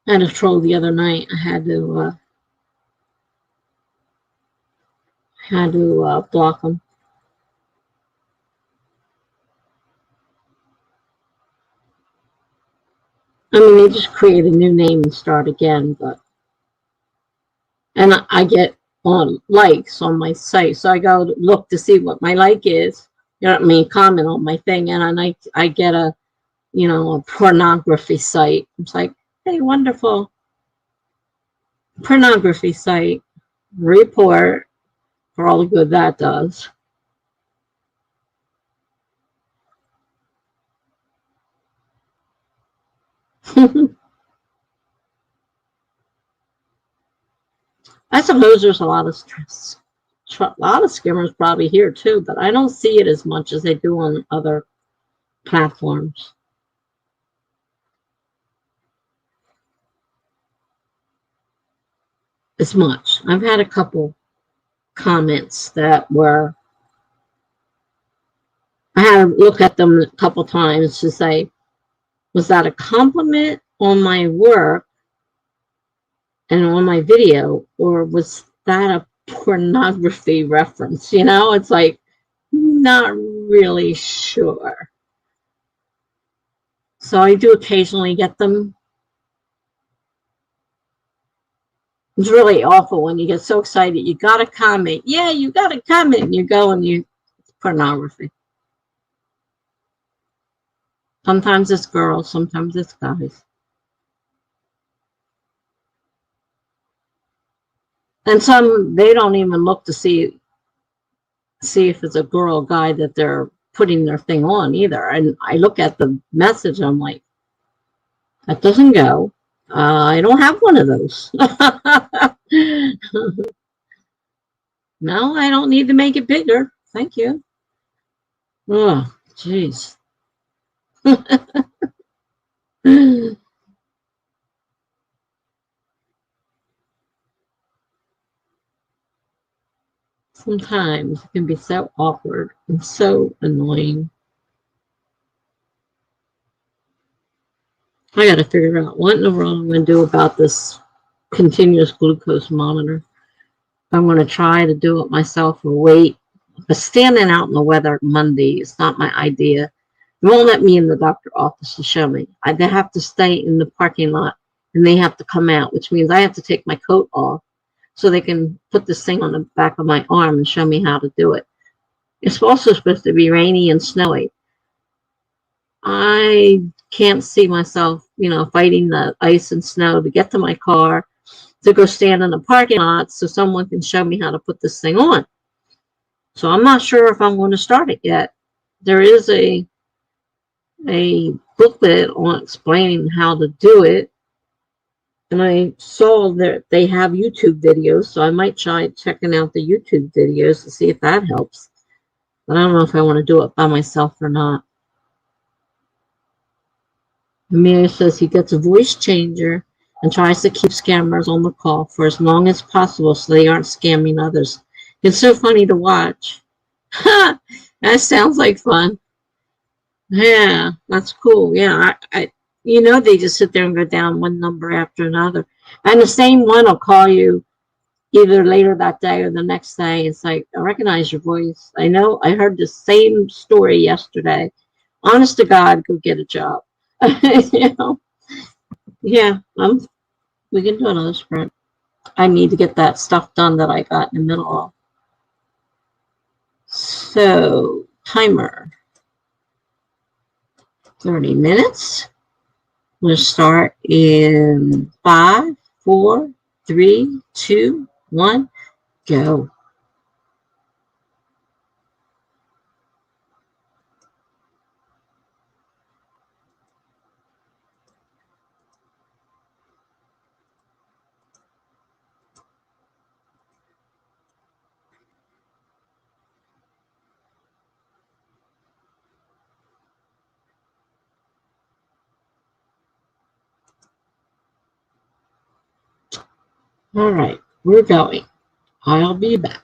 I had a troll the other night. I had to block them. I mean, they just create a new name and start again, and I get on likes on my site, so I go look to see what my like is. You know what I mean? Comment on my thing, and I get a pornography site. It's like, hey, wonderful pornography site. Report for all the good that does. I suppose there's a lot of stress. A lot of skimmers probably here too, but I don't see it as much as they do on other platforms. As much. I've had a couple comments that were, I had to look at them a couple times to say, was that a compliment on my work and on my video, or was that a pornography reference? It's like, not really sure. So I do occasionally get them. It's really awful when you get so excited. You got to comment. Yeah, you got to comment. And you go and it's pornography. Sometimes it's girls, sometimes it's guys. And some, they don't even look to see see if it's a girl or guy that they're putting their thing on either. And I look at the message and I'm like, that doesn't go. I don't have one of those. No, I don't need to make it bigger. Thank you. Oh, jeez. Sometimes it can be so awkward and so annoying. I got to figure out what in the world I'm going to do about this continuous glucose monitor. I'm going to try to do it myself or wait. But standing out in the weather Monday is not my idea. They won't let me in the doctor's office to show me. They have to stay in the parking lot and they have to come out, which means I have to take my coat off so they can put this thing on the back of my arm and show me how to do it. It's also supposed to be rainy and snowy. I can't see myself, fighting the ice and snow to get to my car to go stand in the parking lot so someone can show me how to put this thing on. So I'm not sure if I'm going to start it yet. There is a booklet on explaining how to do it, and I saw that they have YouTube videos, so I might try checking out the YouTube videos to see if that helps. But I don't know if I want to do it by myself or not. Amelia says he gets a voice changer and tries to keep scammers on the call for as long as possible so they aren't scamming others. It's so funny to watch. That sounds like fun. Yeah, that's cool. Yeah, they just sit there and go down one number after another. And the same one will call you either later that day or the next day. It's like, I recognize your voice. I know I heard the same story yesterday. Honest to God, go get a job. you know? Yeah, we can do another sprint. I need to get that stuff done that I got in the middle of. So, timer 30 minutes. We'll start in 5, 4, 3, 2, 1, go. All right, we're going. I'll be back.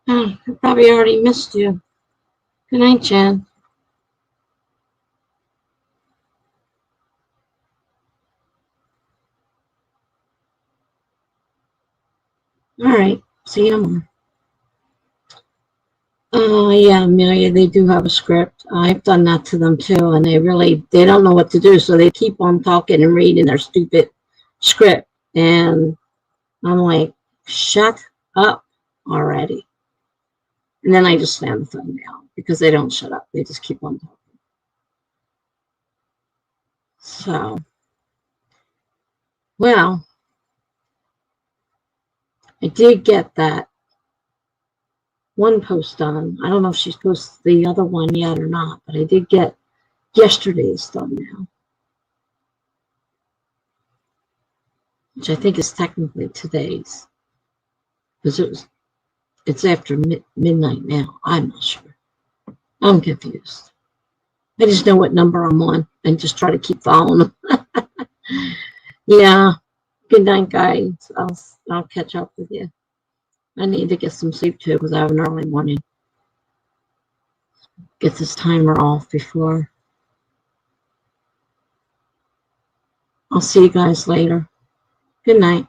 Oh, I probably already missed you. Good night, Jen. All right. See you tomorrow. Oh, yeah, Amelia, they do have a script. I've done that to them too, and they don't know what to do, so they keep on talking and reading their stupid script. And I'm like, shut up already. And then I just slam the phone down because they don't shut up. They just keep on talking. So, well, I did get that one post done. I don't know if she's posted the other one yet or not, but I did get yesterday's done now, which I think is technically today's because it's after midnight now. I'm not sure. I'm confused. I just know what number I'm on and just try to keep following them. Yeah. Good night, guys. I'll catch up with you. I need to get some sleep too because I have an early morning. Get this timer off before. I'll see you guys later. Good night.